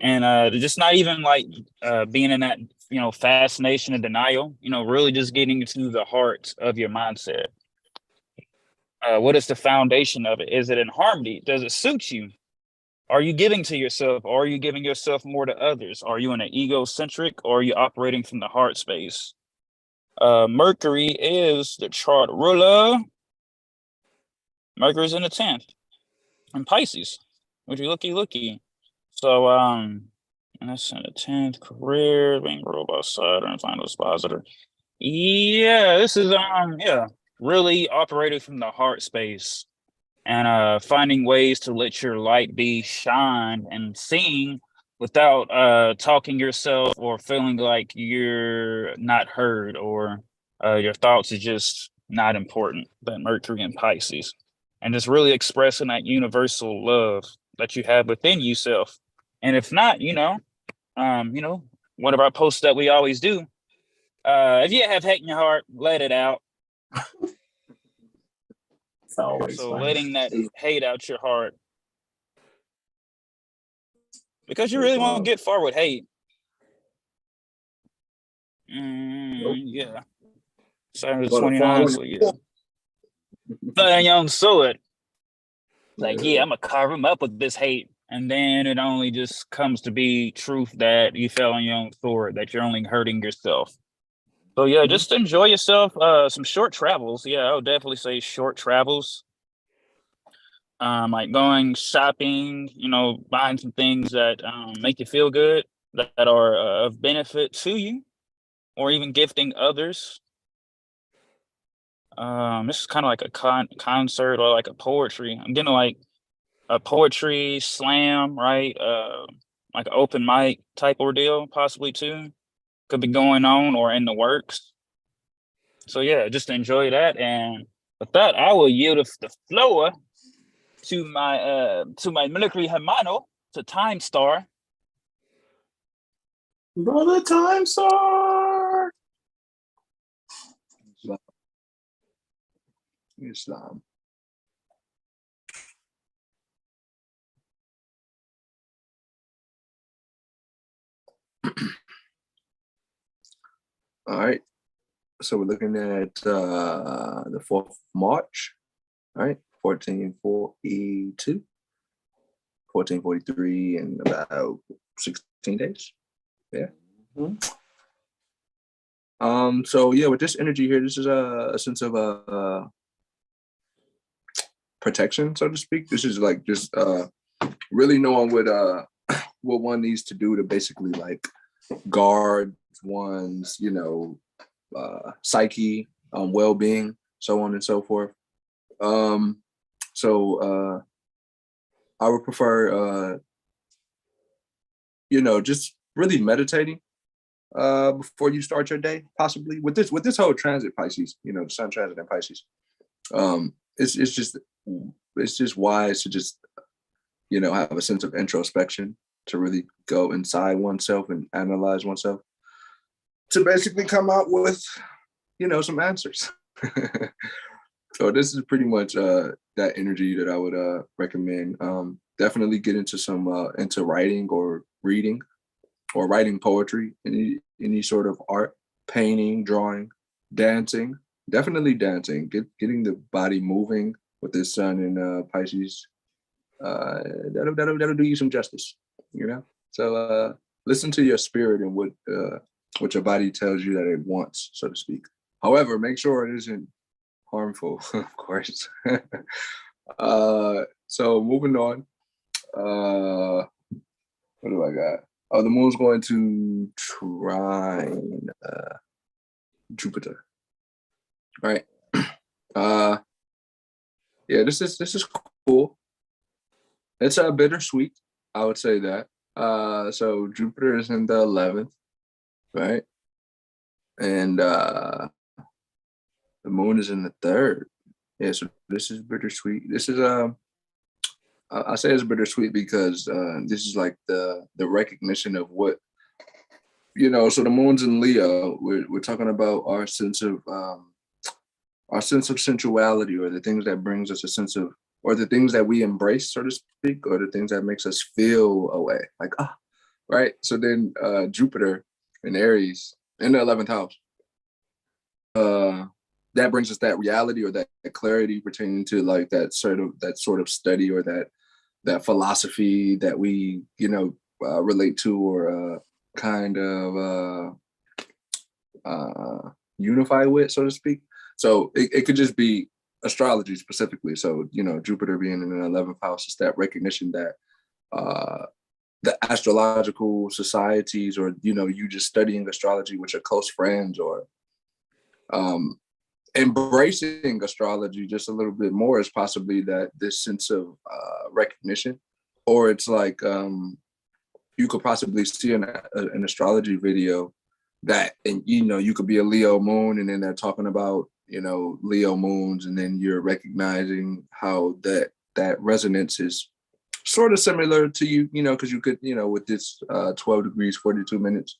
[SPEAKER 3] And just not even like being in that fascination and denial, really just getting into the heart of your mindset. What is the foundation of it? Is it in harmony? Does it suit you? Are you giving to yourself, or are you giving yourself more to others? Are you in an egocentric, or are you operating from the heart space? Mercury is the chart ruler. Mercury's in the 10th, and Pisces, which is looky. So And that's in the 10th. Career, being ruled by Saturn, final expositor. Yeah, this is really operating from the heart space and finding ways to let your light be shined and seen without talking yourself or feeling like you're not heard or your thoughts are just not important. That Mercury in Pisces, and just really expressing that universal love that you have within yourself. And if not, one of our posts that we always do. If you have hate in your heart, let it out.
[SPEAKER 1] It's always
[SPEAKER 3] So
[SPEAKER 1] funny.
[SPEAKER 3] letting that hate out your heart, because you really won't get far with hate. Yeah. Saturday the 29th, so yeah. But young Sword, like, yeah, I'm gonna carve him up with this hate. And then it only just comes to be truth that you fell on your own sword, that you're only hurting yourself. So yeah, just enjoy yourself. Some short travels. Yeah, I would definitely say short travels. Like going shopping, buying some things that make you feel good, that are of benefit to you, or even gifting others. This is kind of like a concert or like a poetry. I'm getting like a poetry slam, right? Like an open mic type ordeal, possibly too. Could be going on or in the works. So yeah, just enjoy that. And with that, I will yield the floor to my military hermano, to Time Star.
[SPEAKER 1] Brother Time Star.
[SPEAKER 2] Islam. All right. So we're looking at the 4th of March, all right, 1442, 1443 in about 16 days. Yeah. So yeah, with this energy here, this is a sense of protection, so to speak. This is like just really knowing what one needs to do to basically like guard one's psyche, well-being, so on and so forth. So I would prefer just really meditating before you start your day, possibly with this whole transit Pisces, the sun transit in Pisces. It's just wise to just have a sense of introspection, to really go inside oneself and analyze oneself, to basically come out with some answers. So this is pretty much that energy that I would recommend. Definitely get into into writing or reading or writing poetry, any sort of art, painting, drawing, dancing. Definitely dancing, getting the body moving with this sun in Pisces. That'll do you some justice, So listen to your spirit and what your body tells you that it wants, so to speak. However, make sure it isn't harmful, of course. So moving on. What do I got? Oh, the moon's going to trine Jupiter. Right. Yeah, this is cool. It's bittersweet, I would say that. So Jupiter is in the 11th, right? And the moon is in the 3rd. Yeah, so this is bittersweet. This is I say it's bittersweet because this is like the recognition of what so the moon's in Leo. We're talking about our sense of sensuality, or the things that brings us a sense of, or the things that we embrace, so to speak, or the things that makes us feel a way, like right. So then Jupiter in Aries in the 11th house, that brings us that reality or that clarity pertaining to like that sort of study or that philosophy that we relate to, or kind of unify with, so to speak. So it could just be astrology specifically. So Jupiter being in the 11th house is that recognition that the astrological societies, or, you know, you just studying astrology with your close friends, or embracing astrology just a little bit more, is possibly that this sense of recognition. Or it's like you could possibly see an astrology video that, and you know, you could be a Leo moon, and then they're talking about, you know, Leo moons, and then you're recognizing how that resonance is sort of similar to you, you know, because you could, you know, with this 12 degrees, 42 minutes,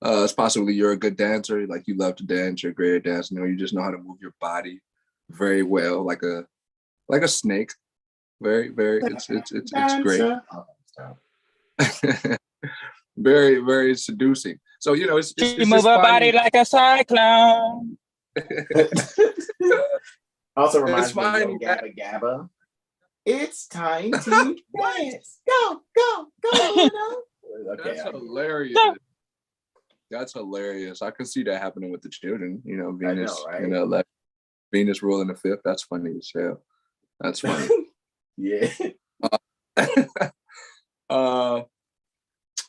[SPEAKER 2] it's possibly you're a good dancer, like you love to dance, you're a great dancer, you know, you just know how to move your body very well, like a snake. Very, very, it's great. Very, very seducing. So, you know, it's
[SPEAKER 3] She
[SPEAKER 2] just
[SPEAKER 3] move her
[SPEAKER 2] finding...
[SPEAKER 3] body like a cyclone.
[SPEAKER 1] Also reminds me of Yo Gabba Gabba. It's time to dance. Go, go, go. Okay,
[SPEAKER 2] that's hilarious. That's hilarious. I can see that happening with the children. You know, Venus, I know, right? You know, Venus ruling the fifth. That's funny as hell. That's funny.
[SPEAKER 1] Yeah.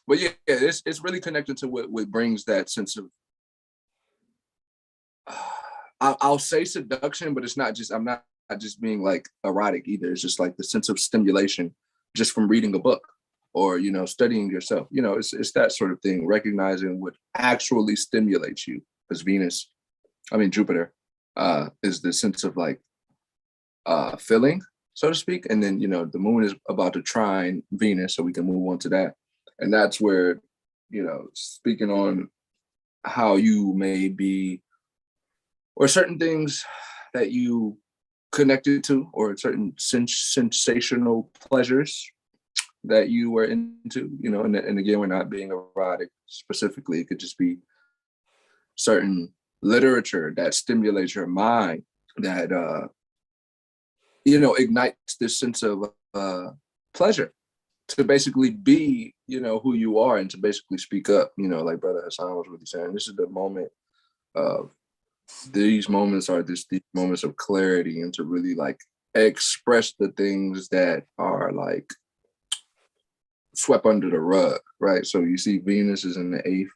[SPEAKER 2] But yeah, it's really connected to what brings that sense of I'll say seduction, but it's not just, I'm not just being like erotic either. It's just like the sense of stimulation just from reading a book, or, you know, studying yourself. You know, it's that sort of thing, recognizing what actually stimulates you. Because Jupiter is the sense of like feeling, so to speak. And then, you know, the moon is about to trine Venus, so we can move on to that. And that's where, you know, speaking on how you may be, or certain things that you connected to, or certain sensational pleasures that you were into, you know, and again, we're not being erotic specifically. It could just be certain literature that stimulates your mind, that, you know, ignites this sense of pleasure to basically be, you know, who you are, and to basically speak up, you know, like Brother Hassan was really saying. This is the moment of, these moments are these moments of clarity, and to really like express the things that are like swept under the rug, right? So you see Venus is in the 8th,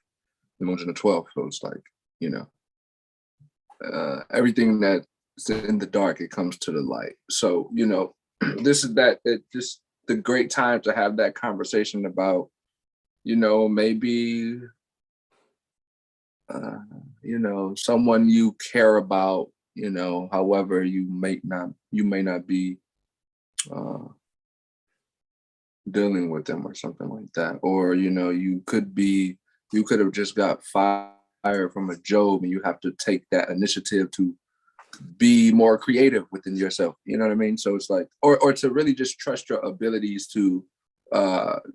[SPEAKER 2] the moon's in the 12th. So it's like, you know, everything that's in the dark, it comes to the light. So, you know, this is just the great time to have that conversation about, you know, maybe, you know, someone you care about, you know, however you may not be dealing with them or something like that. Or, you know, you could have just got fired from a job, and you have to take that initiative to be more creative within yourself. You know what I mean? So it's like, or to really just trust your abilities to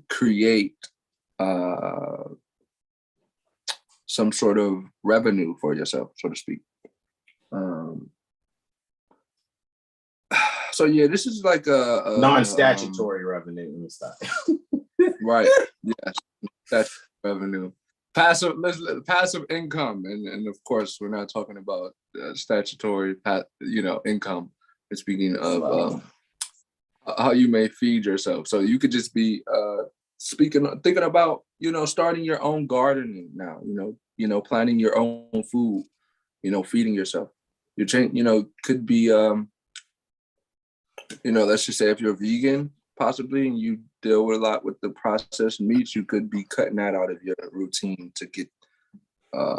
[SPEAKER 2] create some sort of revenue for yourself, so to speak. So yeah, this is like a
[SPEAKER 1] non-statutory revenue and stuff.
[SPEAKER 2] Right. Yes. Statutory revenue. Passive income, and of course we're not talking about statutory income. We're speaking of how you may feed yourself. So you could just be thinking about, you know, starting your own gardening now, you know, planting your own food, you know, feeding yourself. Could be let's just say if you're vegan, possibly, and you deal with a lot with the processed meats, you could be cutting that out of your routine to get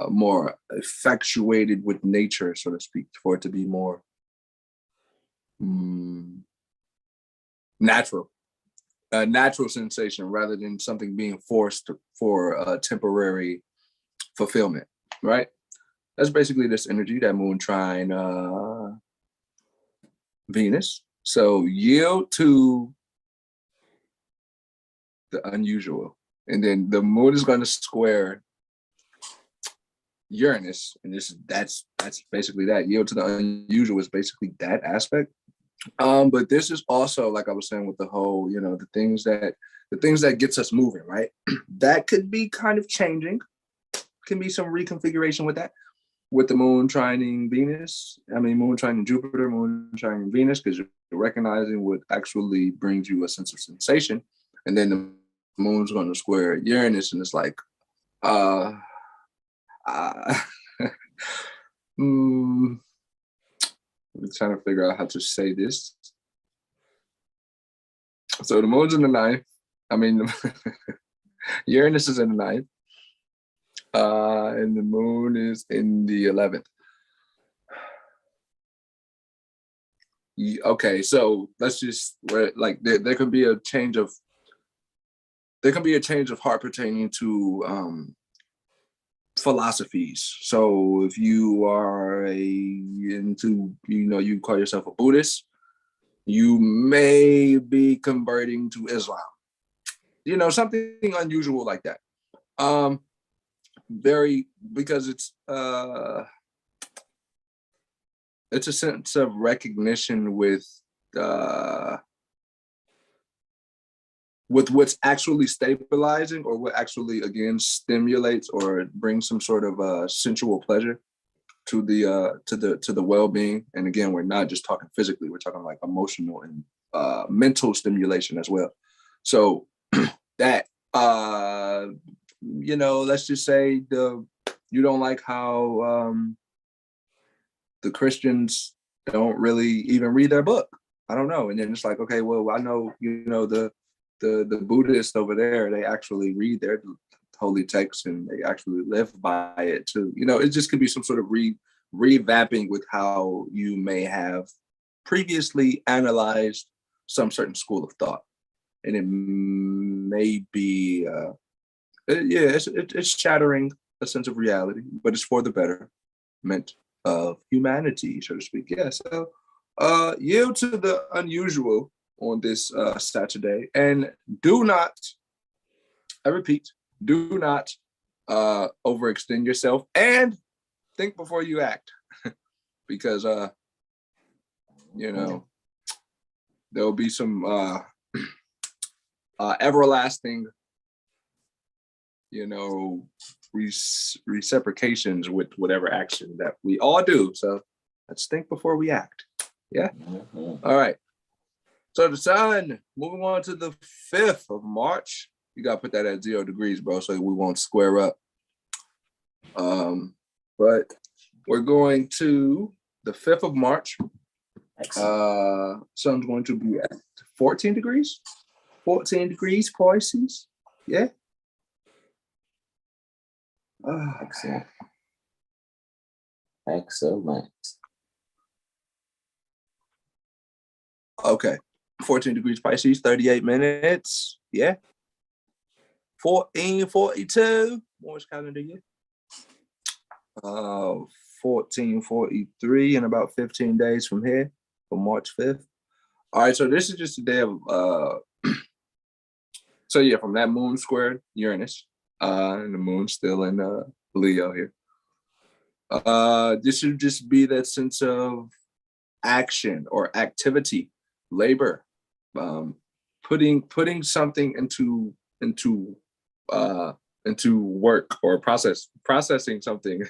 [SPEAKER 2] more effectuated with nature, so to speak, for it to be more natural. A natural sensation rather than something being forced for temporary fulfillment, right? That's basically this energy, that moon trine Venus. So yield to the unusual. And then the moon is going to square Uranus. And that's basically that. Yield to the unusual is basically that aspect. But this is also, like I was saying, with the whole, you know, the things that gets us moving, right? That could be kind of changing. Can be some reconfiguration with that. With the moon trining Venus, moon trining Jupiter, moon trining Venus, because you're recognizing what actually brings you a sense of sensation. And then the Moon's going to square Uranus, and it's like, I'm trying to figure out how to say this. So the moon's in the ninth. I mean, Uranus is in the ninth, and the moon is in the 11th. Okay, so let's just like there can be a change of heart pertaining to philosophies. So if you are you call yourself a Buddhist, you may be converting to Islam. Something unusual like that. Because it's a sense of recognition with what's actually stabilizing, or what actually again stimulates or brings some sort of sensual pleasure to the well-being. And again, we're not just talking physically, we're talking like emotional and mental stimulation as well. So that let's just say you don't like how the Christians don't really even read their book. I don't know. And then it's like, okay, well, I know, the Buddhists over there, they actually read their holy texts and they actually live by it too. It just could be some sort of revamping with how you may have previously analyzed some certain school of thought. And it may be, it's shattering a sense of reality, but it's for the betterment of humanity, so to speak. Yeah, so yield to the unusual on this Saturday, and do not, I repeat, do not overextend yourself, and think before you act, because there'll be some everlasting reciprocations with whatever action that we all do. So let's think before we act. Yeah. Mm-hmm. All right. So the sun, moving on to the 5th of March. You got to put that at 0 degrees, bro, so we won't square up. But we're going to the 5th of March. Sun's going to be at 14 degrees. 14 degrees, Pisces. Yeah.
[SPEAKER 4] Excellent. Excellent.
[SPEAKER 2] Okay. 14 degrees Pisces, 38 minutes. Yeah. 1442. Moore's calendar year. 1443 in about 15 days from here, for March 5th. All right, so this is just a day of so yeah, from that moon squared Uranus. And the moon's still in Leo here. This should just be that sense of action or activity, labor, putting something into work, or processing something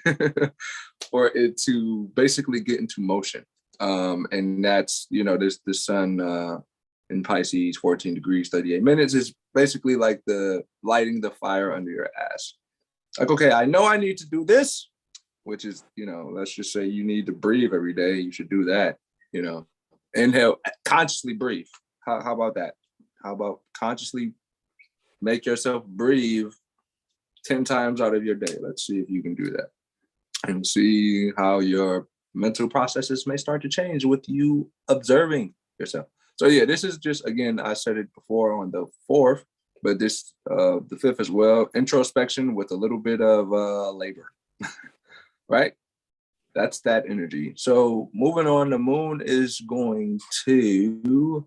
[SPEAKER 2] for it to basically get into motion. And that's, there's the sun in Pisces, 14 degrees, 38 minutes is basically like the lighting the fire under your ass. Like, okay, I know I need to do this, which is, let's just say you need to breathe every day. You should do that, inhale, consciously breathe. How about that? How about consciously make yourself breathe 10 times out of your day? Let's see if you can do that and see how your mental processes may start to change with you observing yourself. So yeah, this is just, again, I said it before on the 4th, but this, the 5th as well, introspection with a little bit of labor, right? That's that energy. So moving on, the moon is going to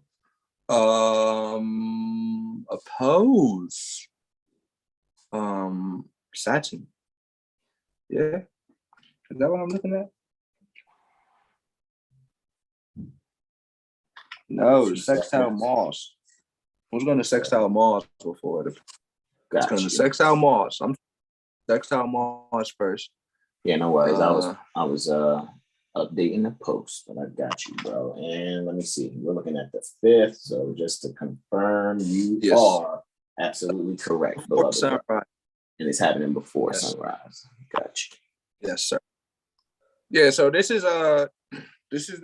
[SPEAKER 2] oppose Saturn. Yeah, is that what I'm looking at? No, sextile Mars. I was going to sextile Mars before. It's going to sextile Mars. I'm sextile Mars first.
[SPEAKER 4] Yeah, no worries. I was updating the post, but I got you, bro. And let me see. We're looking at the 5th. So just to confirm, you are Absolutely correct,
[SPEAKER 2] Before
[SPEAKER 4] beloved.
[SPEAKER 2] sunrise.
[SPEAKER 4] And it's happening before
[SPEAKER 2] Yes.
[SPEAKER 4] sunrise. Gotcha.
[SPEAKER 2] Yes, sir. Yeah, so this is the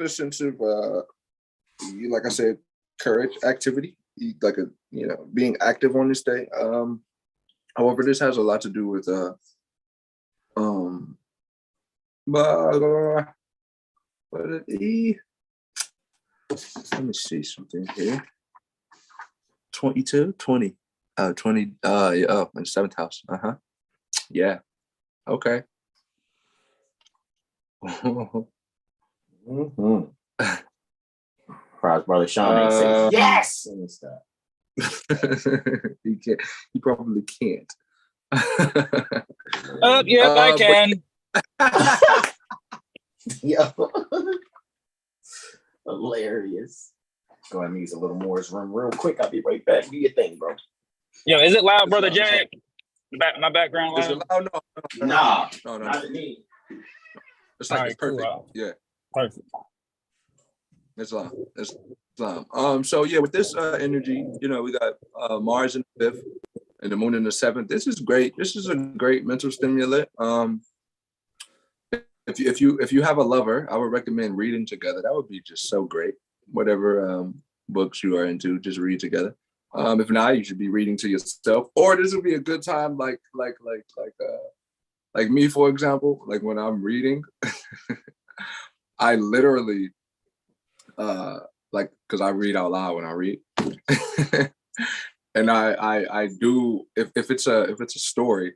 [SPEAKER 2] sense of like I said, courage, activity, like being active on this day. However, this has a lot to do with let me see something here. 22, 20. 20, in the 7th house. Yeah. Okay.
[SPEAKER 4] Mm-hmm. Prize brother Sean ain't say yes and stuff.
[SPEAKER 2] He can't. He probably can't.
[SPEAKER 3] Yep, I can.
[SPEAKER 4] Yo. Hilarious. Go ahead and use a little Moor's room real quick. I'll be right back. Do your thing, bro.
[SPEAKER 3] Yo, is it loud, brother Jack? My background
[SPEAKER 2] Is it
[SPEAKER 3] loud?
[SPEAKER 2] loud? No.
[SPEAKER 4] Not to me.
[SPEAKER 2] It's like it's perfect.
[SPEAKER 3] Cool.
[SPEAKER 2] Yeah.
[SPEAKER 3] Perfect.
[SPEAKER 2] It's loud. It's loud. So yeah, with this energy, we got Mars in the 5th and the moon in the 7th. This is great. This is a great mental stimulant. If you have a lover, I would recommend reading together. That would be just so great. Whatever books you are into, just read together. If not, you should be reading to yourself. Or this would be a good time, like me, for example. Like when I'm reading, I literally because I read out loud when I read, and I do if it's a story,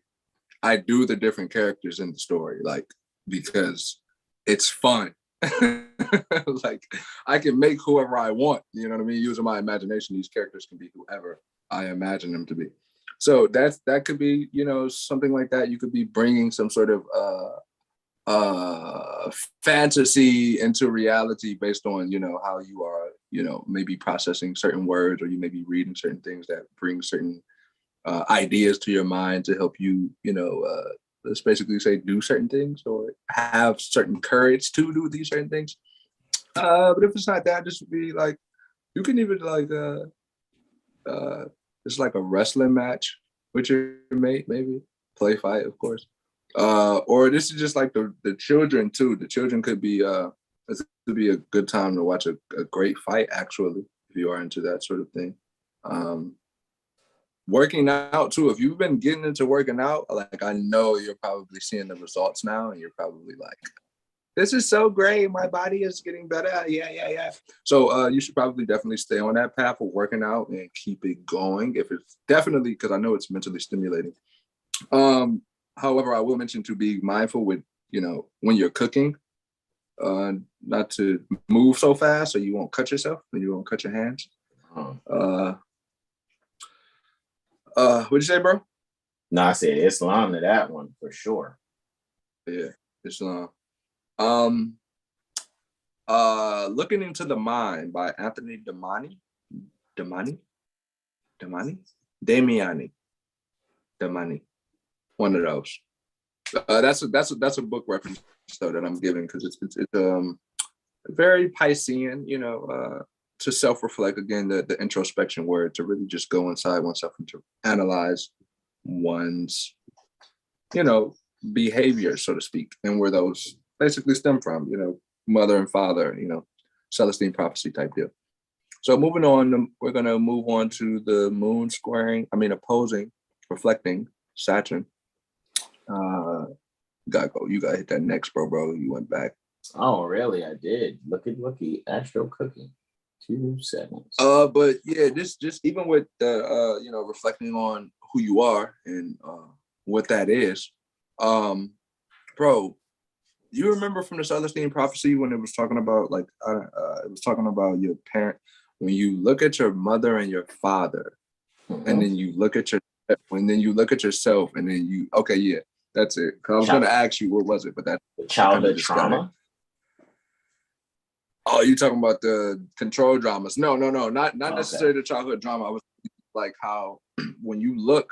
[SPEAKER 2] I do the different characters in the story, like, because it's fun. Like I can make whoever I want, you know what I mean? Using my imagination, these characters can be whoever I imagine them to be. So that could be, something like that. You could be bringing some sort of fantasy into reality based on, how you are, maybe processing certain words, or you may be reading certain things that bring certain ideas to your mind to help you, let's basically say do certain things or have certain courage to do these certain things. But if it's not that, this would be like, you can even like, it's like a wrestling match with your mate, maybe play fight, of course. Or this is just like the children too. The children could be, this would be a good time to watch a great fight, actually, if you are into that sort of thing. Working out too. If you've been getting into working out, like I know you're probably seeing the results now, and you're probably like, "This is so great. My body is getting better." Yeah. So you should probably definitely stay on that path of working out and keep it going. If it's definitely, because I know it's mentally stimulating. However, I will mention to be mindful with, when you're cooking, not to move so fast so you won't cut yourself and you won't cut your hands. What'd you say, bro?
[SPEAKER 4] No, I said Islam to that one for sure.
[SPEAKER 2] Yeah, Islam. Looking into the Mind by Anthony Damiani. One of those. That's a book reference though that I'm giving, because it's very Piscean, to self-reflect, again, the introspection word, to really just go inside oneself and to analyze one's, behavior, so to speak, and where those basically stem from, mother and father, Celestine prophecy type deal. So moving on, we're going to move on to the moon opposing, reflecting Saturn. You got to hit that next, bro. You went back.
[SPEAKER 4] Oh, really? I did. Looky, Astro Cookie. 2 seconds.
[SPEAKER 2] But yeah, this just even with the reflecting on who you are and what that is, bro. You remember from the Celestine prophecy when it was talking about it was talking about your parent, when you look at your mother and your father, and then you look at yourself, and then that's it. I was gonna ask you what was it, but that
[SPEAKER 4] childhood trauma.
[SPEAKER 2] Oh, you talking about the control dramas? No, not necessarily the childhood drama. I was like how when you look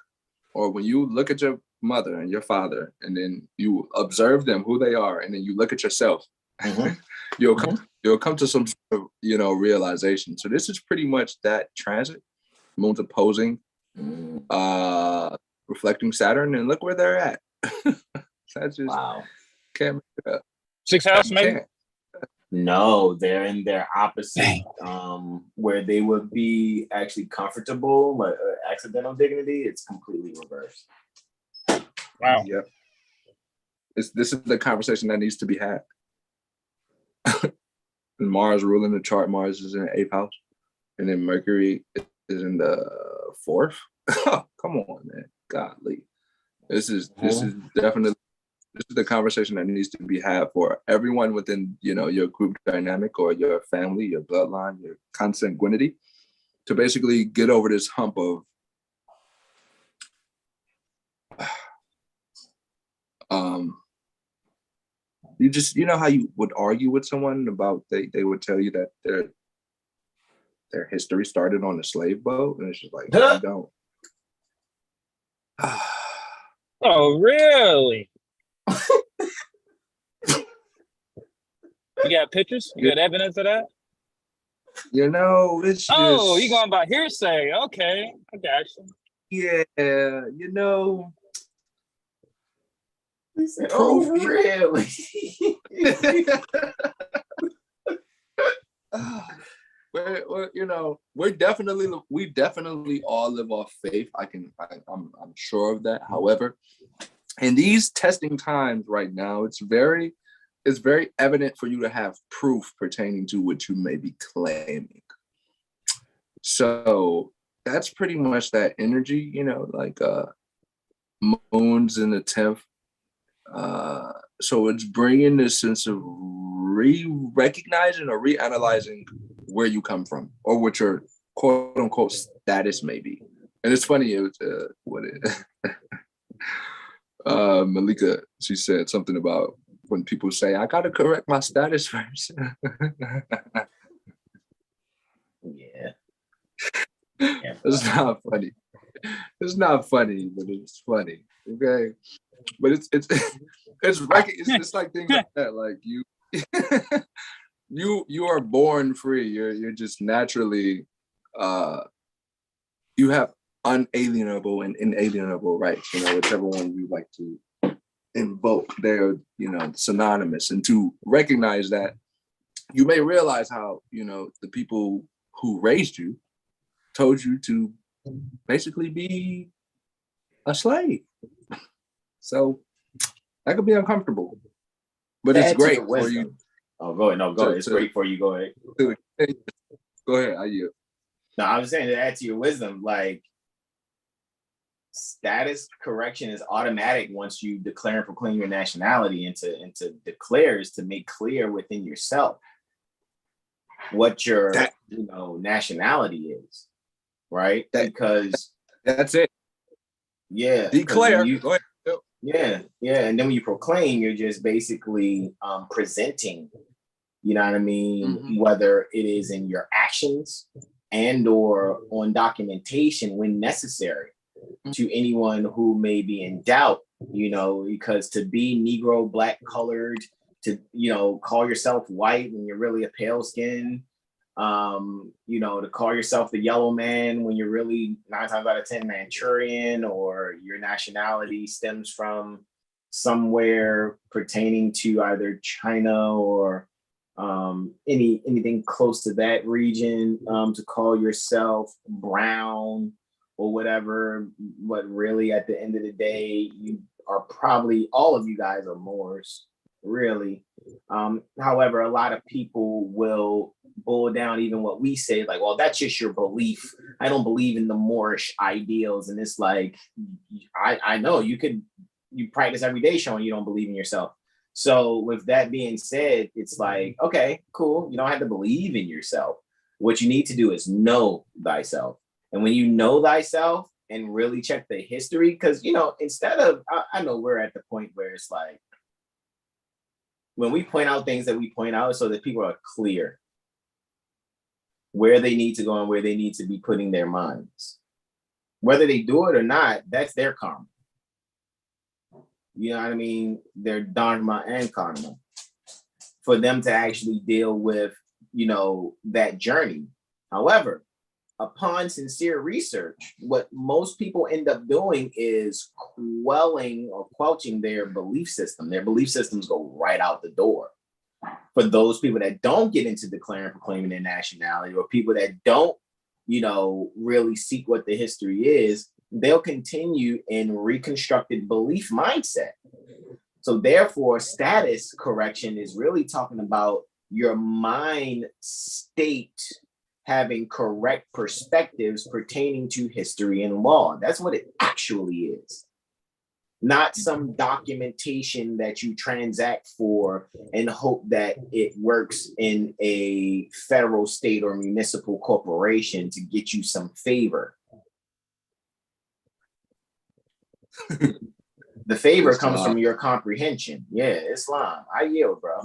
[SPEAKER 2] at your mother and your father, and then you observe them, who they are, and then you look at yourself, you'll come to some sort of, realization. So this is pretty much that transit. Moon's opposing reflecting Saturn, and look where they're at. That's just can't make it up.
[SPEAKER 3] 6th house, maybe?
[SPEAKER 2] Can't.
[SPEAKER 4] No, they're in their opposite, where they would be actually comfortable, like accidental dignity. It's completely reversed.
[SPEAKER 3] Wow.
[SPEAKER 2] Yep. This is the conversation that needs to be had. Mars ruling the chart. Mars is in the 8th house, and then Mercury is in the 4th. Come on, man. Godly. This is definitely the conversation that needs to be had for everyone within, your group dynamic or your family, your bloodline, your consanguinity, to basically get over this hump of you know how you would argue with someone about they would tell you that their history started on a slave boat, and it's just like, you don't.
[SPEAKER 3] Oh, really? You got pictures? You got evidence of that?
[SPEAKER 2] It's
[SPEAKER 3] just... you going by hearsay. Okay, I got
[SPEAKER 2] you. Yeah,
[SPEAKER 4] He said, oh, really?
[SPEAKER 2] Well, we definitely all live off faith. I'm sure of that. However, in these testing times right now, it's very evident for you to have proof pertaining to what you may be claiming. So that's pretty much that energy, like moon's in the 10th. So it's bringing this sense of recognizing or reanalyzing where you come from or what your quote unquote status may be. And it's funny, it was Malika, she said something about when people say, I gotta correct my status first.
[SPEAKER 4] Yeah.
[SPEAKER 2] It's not funny. It's not funny, but it's funny. Okay. But it's like things like that. Like you are born free. You're just naturally you have unalienable and inalienable rights, whichever one you like to invoke. They're, synonymous. And to recognize that, you may realize how, the people who raised you told you to basically be a slave. So that could be uncomfortable, but it's great for you.
[SPEAKER 4] Oh, go ahead. No, go ahead. It's great for you. Go ahead.
[SPEAKER 2] Go ahead. I yield.
[SPEAKER 4] No, I was saying to add to your wisdom, like status correction is automatic once you declare and proclaim your nationality, and to declare is to make clear within yourself what your nationality is, right? Because
[SPEAKER 2] that's it.
[SPEAKER 4] Yeah.
[SPEAKER 2] Declare. Go ahead.
[SPEAKER 4] Yeah. And then when you proclaim, you're just basically presenting, you know what I mean? Mm-hmm. Whether it is in your actions and or on documentation when necessary to anyone who may be in doubt, because to be Negro, Black, colored, to, call yourself white when you're really a pale skin, to call yourself the yellow man when you're really 9 times out of 10 Manchurian, or your nationality stems from somewhere pertaining to either China or anything close to that region, to call yourself brown or whatever, but really at the end of the day, you are probably, all of you guys are Moors, really. However, a lot of people will boil down even what we say, like, well, that's just your belief. I don't believe in the Moorish ideals. And it's like, I know you practice every day showing you don't believe in yourself. So with that being said, it's like, okay, cool. You don't have to believe in yourself. What you need to do is know thyself. And when you know thyself and really check the history, because, instead of, I know we're at the point where it's like, when we point out things that we point out so that people are clear where they need to go and where they need to be putting their minds. Whether they do it or not, that's their karma. You know what I mean? Their dharma and karma. For them to actually deal with, that journey. However, upon sincere research, what most people end up doing is quelling or quelching their belief system. Their belief systems go right out the door. For those people that don't get into declaring, proclaiming their nationality, or people that don't, really seek what the history is, they'll continue in reconstructed belief mindset. So therefore, status correction is really talking about your mind state having correct perspectives pertaining to history and law. That's what it actually is. Not some documentation that you transact for and hope that it works in a federal, state, or municipal corporation to get you some favor. The favor comes from your comprehension. Yeah, Islam. I yield, bro.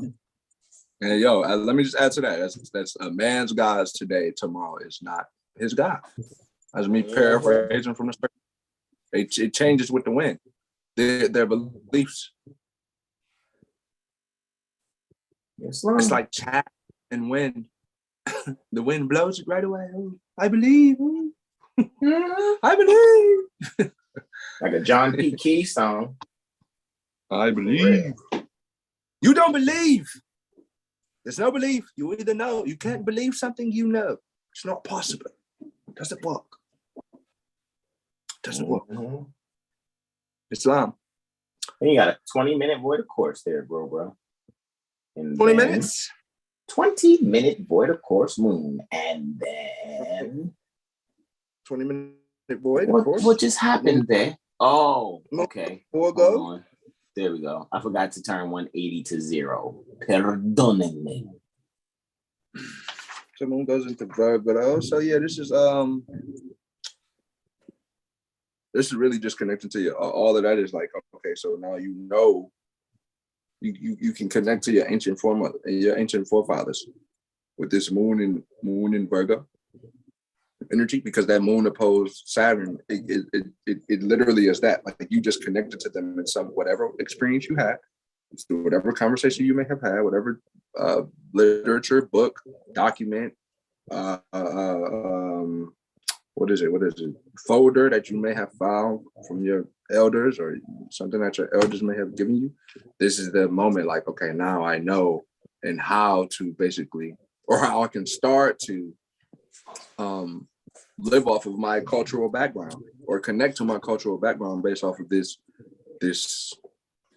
[SPEAKER 2] And yo, let me just add to that. That's a man's God's today. Tomorrow is not his God. That's me paraphrasing from the start. It changes with the wind. Their beliefs.
[SPEAKER 4] Islam.
[SPEAKER 2] It's like chaff and wind. The wind blows it right away. I believe. I believe.
[SPEAKER 4] Like a John P. Key song.
[SPEAKER 2] I believe. You don't believe. There's no belief. You either know. You can't believe something you know. It's not possible. It doesn't work. It doesn't work. Islam.
[SPEAKER 4] And you got a 20-minute void of course there, bro. And
[SPEAKER 2] 20 minutes?
[SPEAKER 4] 20-minute void of course moon. And then
[SPEAKER 2] 20-minute void,
[SPEAKER 4] what,
[SPEAKER 2] of course.
[SPEAKER 4] What just happened there? Oh, okay.
[SPEAKER 2] Four go.
[SPEAKER 4] There we go. I forgot to turn 180 to 0. Perdónenme.
[SPEAKER 2] So moon goes into Virgo. So yeah, this is really just connecting to you. All of that is like, okay, so now you can connect to your ancient forefathers with this moon in Virgo energy, because that moon opposed Saturn, it literally is that. Like you just connected to them in some whatever experience you had, whatever conversation you may have had, whatever literature, book, document, what is it? Folder that you may have found from your elders or something that your elders may have given you. This is the moment, like, okay, now I know and how to basically, or how I can start to live off of my cultural background or connect to my cultural background based off of this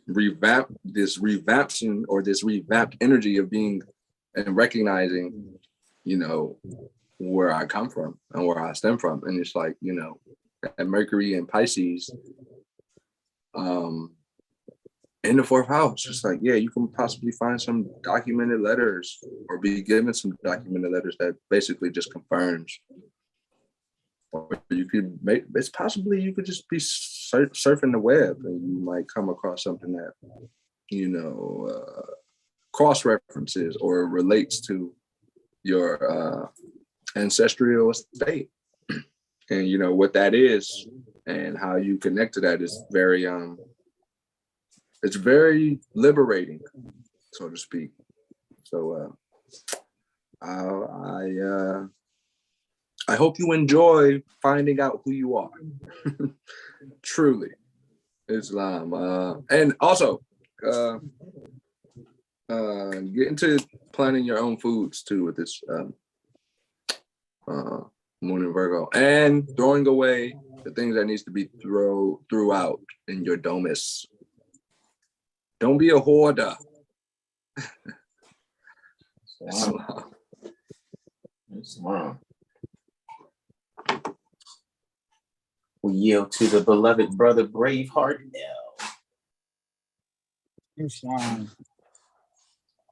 [SPEAKER 2] revamped energy of being and recognizing, where I come from and where I stem from. And it's like, that Mercury and Pisces in the fourth house, it's like, yeah, you can possibly find some documented letters or be given some documented letters that basically just confirms. Or you could it's possibly you could just be surfing the web and you might come across something that, cross references or relates to your ancestral estate. And what that is and how you connect to that is very it's very liberating, so to speak. So I hope you enjoy finding out who you are. Truly. Islam. And also get into planning your own foods too with this moon in Virgo, and throwing away the things that needs to be threw out in your domus. Don't be a hoarder.
[SPEAKER 4] Wow. We yield to the beloved brother Braveheart L.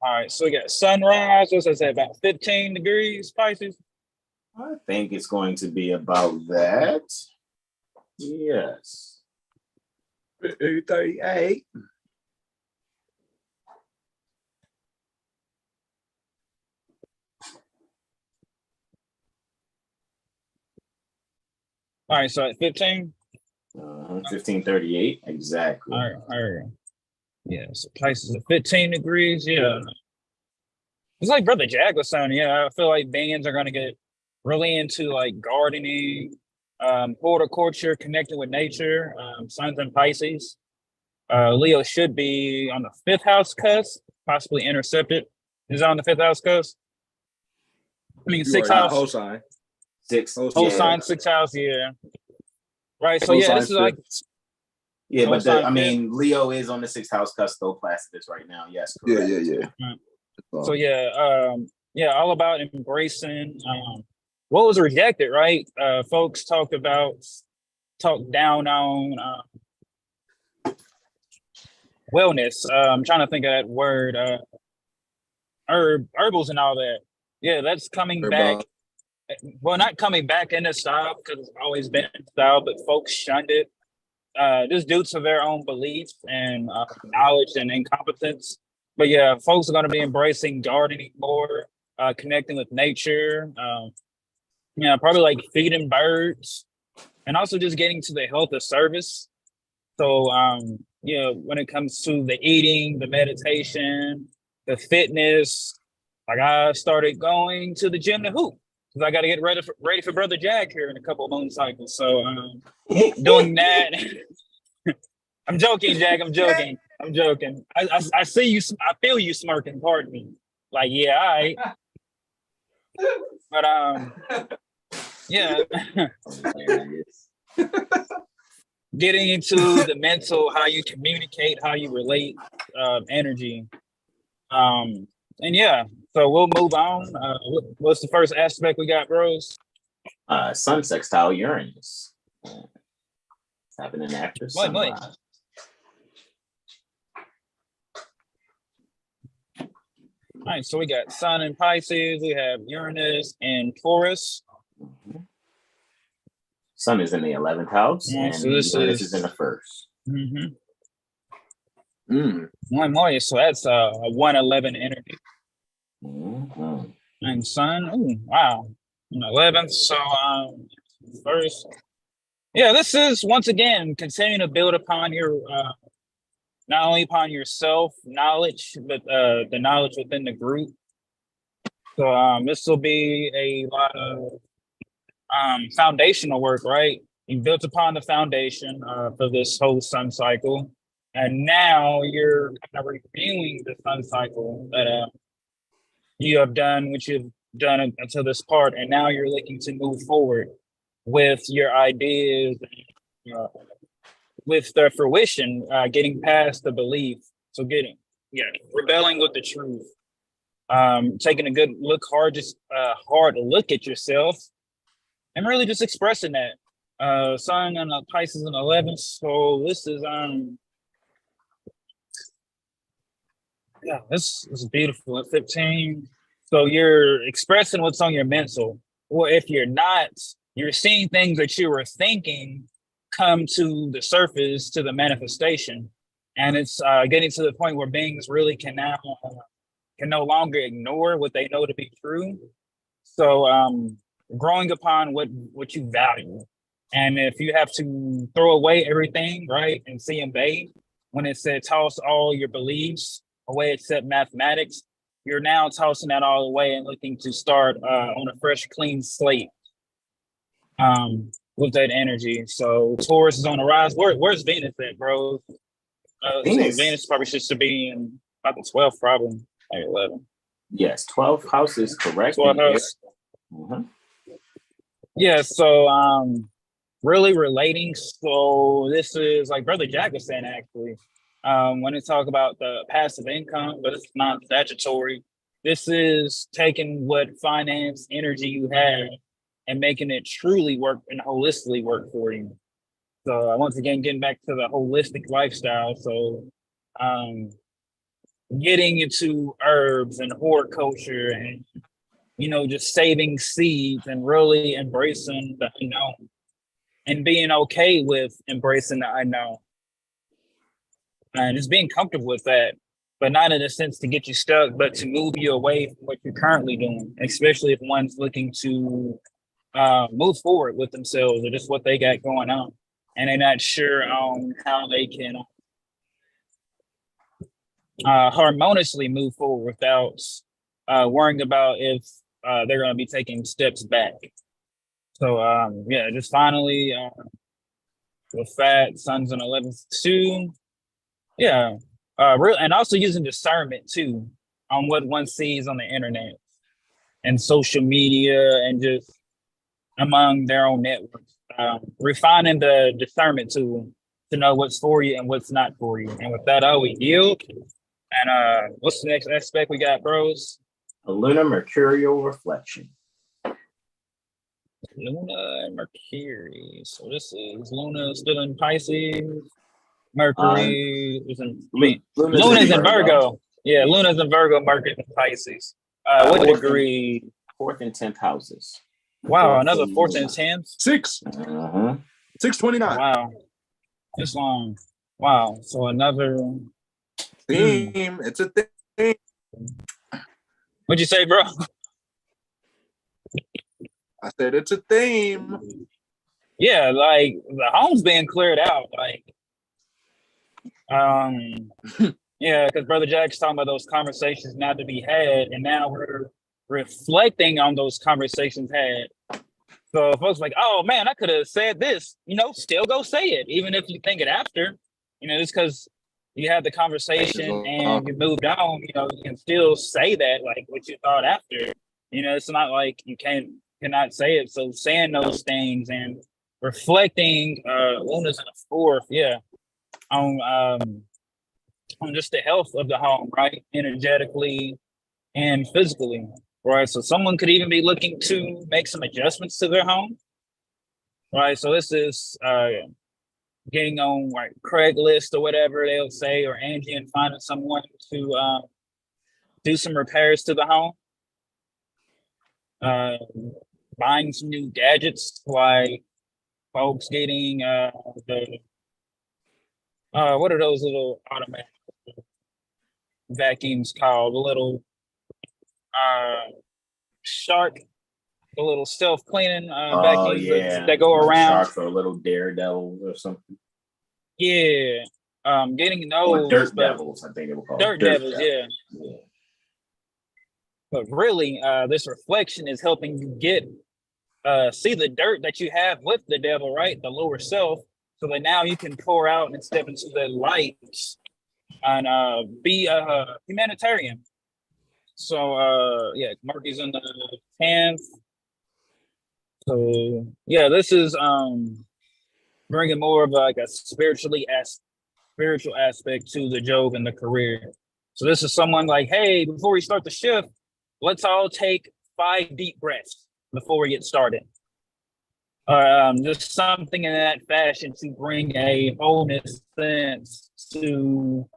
[SPEAKER 3] All right, so we got sunrise. What's that say? About 15 degrees, Pisces?
[SPEAKER 4] I think it's going to be about that. Yes.
[SPEAKER 2] 38.
[SPEAKER 3] All right, so at 15?
[SPEAKER 4] 1538, exactly.
[SPEAKER 3] All right. Yeah, so Pisces at 15 degrees. Yeah. It's like Brother Jag was saying, I feel like bands are going to get really into like gardening, horticulture, connecting with nature, Suns in Pisces. Leo should be on the 5th house cusp, possibly intercepted. Is it on the 5th house cusp? I mean, 6th house.
[SPEAKER 2] Whole sign.
[SPEAKER 3] Whole sign, 6th house, yeah. Right. So
[SPEAKER 2] Whole
[SPEAKER 3] yeah, this is like
[SPEAKER 4] but I mean, Leo is on the 6th house cusp, though Placidus right now. Yes, correct.
[SPEAKER 2] Yeah.
[SPEAKER 3] So yeah, all about embracing what was rejected, right? Folks talked down on wellness. I'm trying to think of that word, herbals and all that. Yeah, that's coming back. Well, not coming back into style because it's always been in style, but folks shunned it. Just due to their own beliefs and knowledge and incompetence. But yeah, folks are going to be embracing gardening more, connecting with nature. Probably like feeding birds, and also just getting to the health of service. So, when it comes to the eating, the meditation, the fitness, like I started going to the gym to hoop because I got to get ready for Brother Jag here in a couple of moon cycles. So, doing that. I'm joking, Jag. I'm joking. I see you. I feel you smirking. Pardon me. Like, yeah, all right. But yeah. Getting into the mental, how you communicate, how you relate, energy. And yeah, so we'll move on. What's the first aspect we got, bros?
[SPEAKER 4] Sun sextile Uranus. It's happening after sunrise.
[SPEAKER 3] All right, so we got Sun in Pisces, we have Uranus in Taurus.
[SPEAKER 4] Mm-hmm. Sun is in the 11th house, and so this is in the 1st.
[SPEAKER 3] One more, so that's a 111 energy.
[SPEAKER 4] Mm-hmm.
[SPEAKER 3] And Sun, wow, 11th. So first, yeah, this is once again continuing to build upon your not only upon your self knowledge, but the knowledge within the group. So this will be a lot of foundational work, right? You built upon the foundation for this whole sun cycle, and now you're kind of reviewing the sun cycle that you have done, which you've done until this part, and now you're looking to move forward with your ideas, with their fruition, getting past the belief. So rebelling with the truth, taking a good look, hard look at yourself, and really just expressing that. Sun on Pisces in 11th. So this is this is beautiful at 15. So you're expressing what's on your mental, or if you're not, you're seeing things that you were thinking come to the surface, to the manifestation, and it's getting to the point where beings really can no longer ignore what they know to be true. So growing upon what you value, and if you have to throw away everything, right, and see and bathe, when it said toss all your beliefs away except mathematics, you're now tossing that all away and looking to start on a fresh, clean slate. With that energy. So Taurus is on the rise. Where's Venus at, bro? Venus probably should be in about the 12th, probably, maybe 11.
[SPEAKER 4] Yes, 12th house is correct.
[SPEAKER 3] 12th house.
[SPEAKER 4] Mm-hmm.
[SPEAKER 3] Yeah, so really relating. So this is like Brother Jack was saying, actually, when they talk about the passive income, but it's not statutory. This is taking what finance energy you have and making it truly work and holistically work for you. So once again, getting back to the holistic lifestyle. So getting into herbs and horticulture and, just saving seeds and really embracing the unknown and being okay with embracing the unknown. And just being comfortable with that, but not in a sense to get you stuck, but to move you away from what you're currently doing, especially if one's looking to move forward with themselves or just what they got going on, and they're not sure on how they can harmoniously move forward without worrying about if they're going to be taking steps back. So yeah, just finally with that, Sun's in 11th too. Yeah, real, and also using discernment too on what one sees on the internet and social media and just among their own networks. Refining the discernment tool to know what's for you and what's not for you. And with that, we yield. And what's the next aspect we got, bros?
[SPEAKER 4] A lunar mercurial reflection.
[SPEAKER 3] Luna and Mercury. So this is Luna still in Pisces. Mercury is in Luna's in Virgo. Yeah, Luna's in Virgo, Mercury's in Pisces. What degree?
[SPEAKER 4] 4th and 10th houses.
[SPEAKER 3] Wow, another 4th and 10th?
[SPEAKER 2] 629.
[SPEAKER 3] Wow. This long. Wow. So another
[SPEAKER 2] theme. It's a theme.
[SPEAKER 3] What'd you say, bro?
[SPEAKER 2] I said it's a theme.
[SPEAKER 3] Yeah, like the home's being cleared out. Like, yeah, because Brother Jack's talking about those conversations not to be had, and now we're reflecting on those conversations had. So folks like, oh man, I could have said this, still go say it, even if you think it after, just because you had the conversation and you moved on, you can still say that, like what you thought after. It's not like you cannot say it. So saying those things and reflecting, Luna's in the 4th, yeah, on just the health of the home, right, energetically and physically. Right, so someone could even be looking to make some adjustments to their home. Right, so this is getting on like Craigslist or whatever they'll say, or Angie, and finding someone to do some repairs to the home. Buying some new gadgets, like folks getting the what are those little automatic vacuums called? The little shark, the little self-cleaning vacuums that go around.
[SPEAKER 4] Shark or a little daredevil or something.
[SPEAKER 3] Yeah. Getting those.
[SPEAKER 4] Or dirt devils, I think it was called.
[SPEAKER 3] Dirt devils, yeah. But really, this reflection is helping you get see the dirt that you have with the devil, right? The lower self. So that now you can pour out and step into the light and be a humanitarian. So yeah, Mercury's in the 10th. So yeah, this is bringing more of like a spiritual aspect to the Jove and the career. So this is someone like, hey, before we start the shift, let's all take 5 deep breaths before we get started. Just something in that fashion to bring a wholeness sense to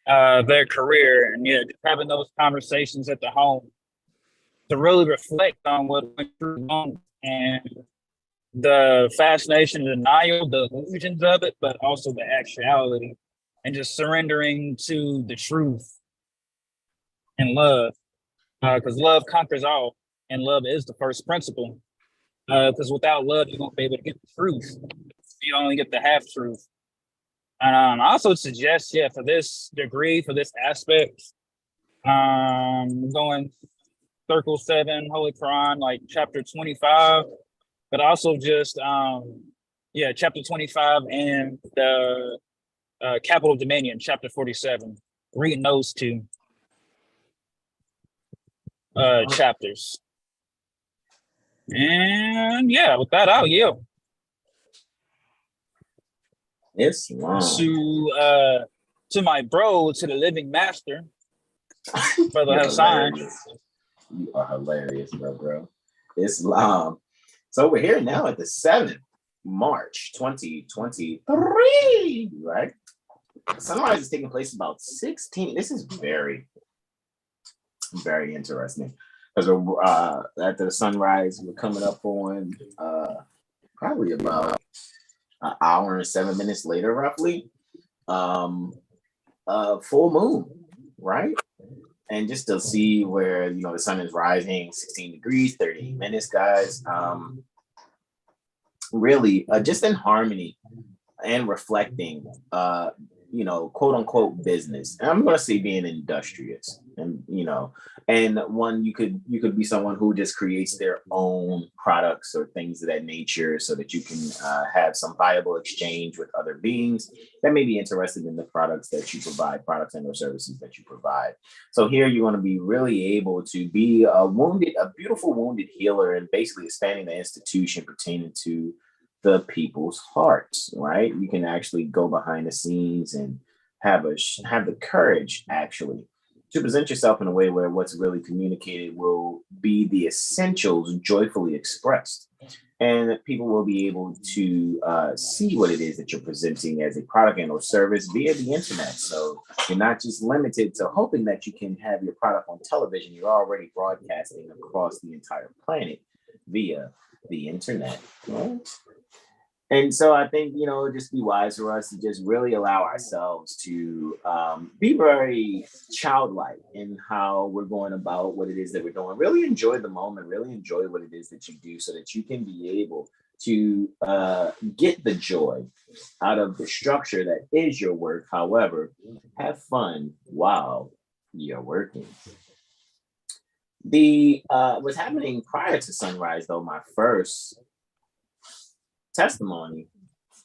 [SPEAKER 3] their career, and just having those conversations at the home to really reflect on what went through and the fascination and denial, the illusions of it, but also the actuality, and just surrendering to the truth and love, because love conquers all, and love is the first principle. Because without love, you won't be able to get the truth. You only get the half truth. And I also suggest, for this degree, for this aspect, going Circle 7, Holy Quran, like chapter 25, but also just, chapter 25 and the Capital Dominion, chapter 47. Reading those 2 chapters. And with that, I'll yield.
[SPEAKER 4] It's long.
[SPEAKER 3] To my bro, to the living master, Brother Hassan.
[SPEAKER 4] You are hilarious, bro. Islam. So we're here now at the 7th March 2023, right? Sunrise is taking place about 16. This is very, very interesting. Because after the sunrise, we're coming up on probably about an hour and 7 minutes later, roughly, full moon, right? And just to see where, the sun is rising, 16 degrees, 38 minutes, guys. Really, just in harmony and reflecting quote unquote business. And I'm going to say being industrious, and and one you could be someone who just creates their own products or things of that nature, so that you can have some viable exchange with other beings that may be interested in the products that you provide, products and or services that you provide. So here you're going to be really able to be a beautiful wounded healer, and basically expanding the institution pertaining to the people's hearts, right? You can actually go behind the scenes and have the courage actually to present yourself in a way where what's really communicated will be the essentials joyfully expressed, and that people will be able to see what it is that you're presenting as a product and or service via the internet. So you're not just limited to hoping that you can have your product on television. You're already broadcasting across the entire planet via the internet, right? And so I think, just be wise for us to just really allow ourselves to be very childlike in how we're going about what it is that we're doing. Really enjoy the moment, really enjoy what it is that you do, so that you can be able to get the joy out of the structure that is your work. However, have fun while you're working. What's happening prior to sunrise, though, my first testimony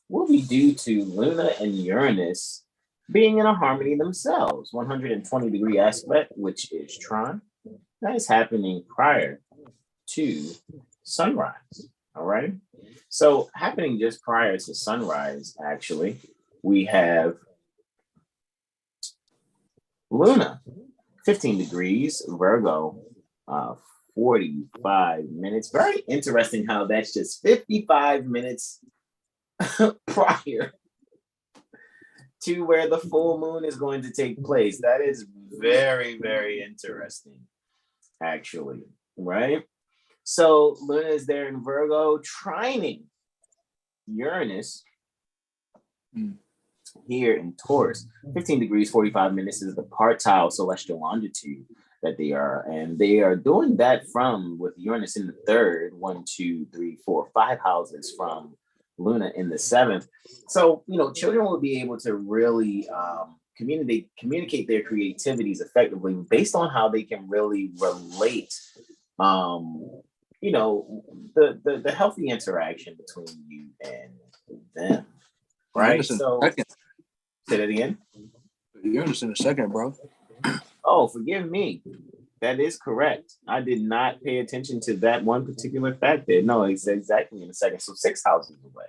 [SPEAKER 4] will be due to Luna and Uranus being in a harmony themselves, 120-degree aspect, which is Tron. That is happening prior to sunrise. All right. So happening just prior to sunrise, actually, we have Luna, 15 degrees, Virgo, 45 minutes. Very interesting how that's just 55 minutes prior to where the full moon is going to take place. That is very, very interesting, actually, right? So Luna is there in Virgo, trining Uranus here in Taurus. 15 degrees, 45 minutes is the partile celestial longitude that they are. And they are doing that with Uranus in the third, 1, 2, 3, 4, 5 houses from Luna in the seventh. So, children will be able to really communicate their creativities effectively based on how they can really relate, the healthy interaction between you and them. Right. So say that again.
[SPEAKER 2] Uranus in a second, bro.
[SPEAKER 4] Oh, forgive me. That is correct. I did not pay attention to that one particular fact there. No, it's exactly in a second. So 6 houses away.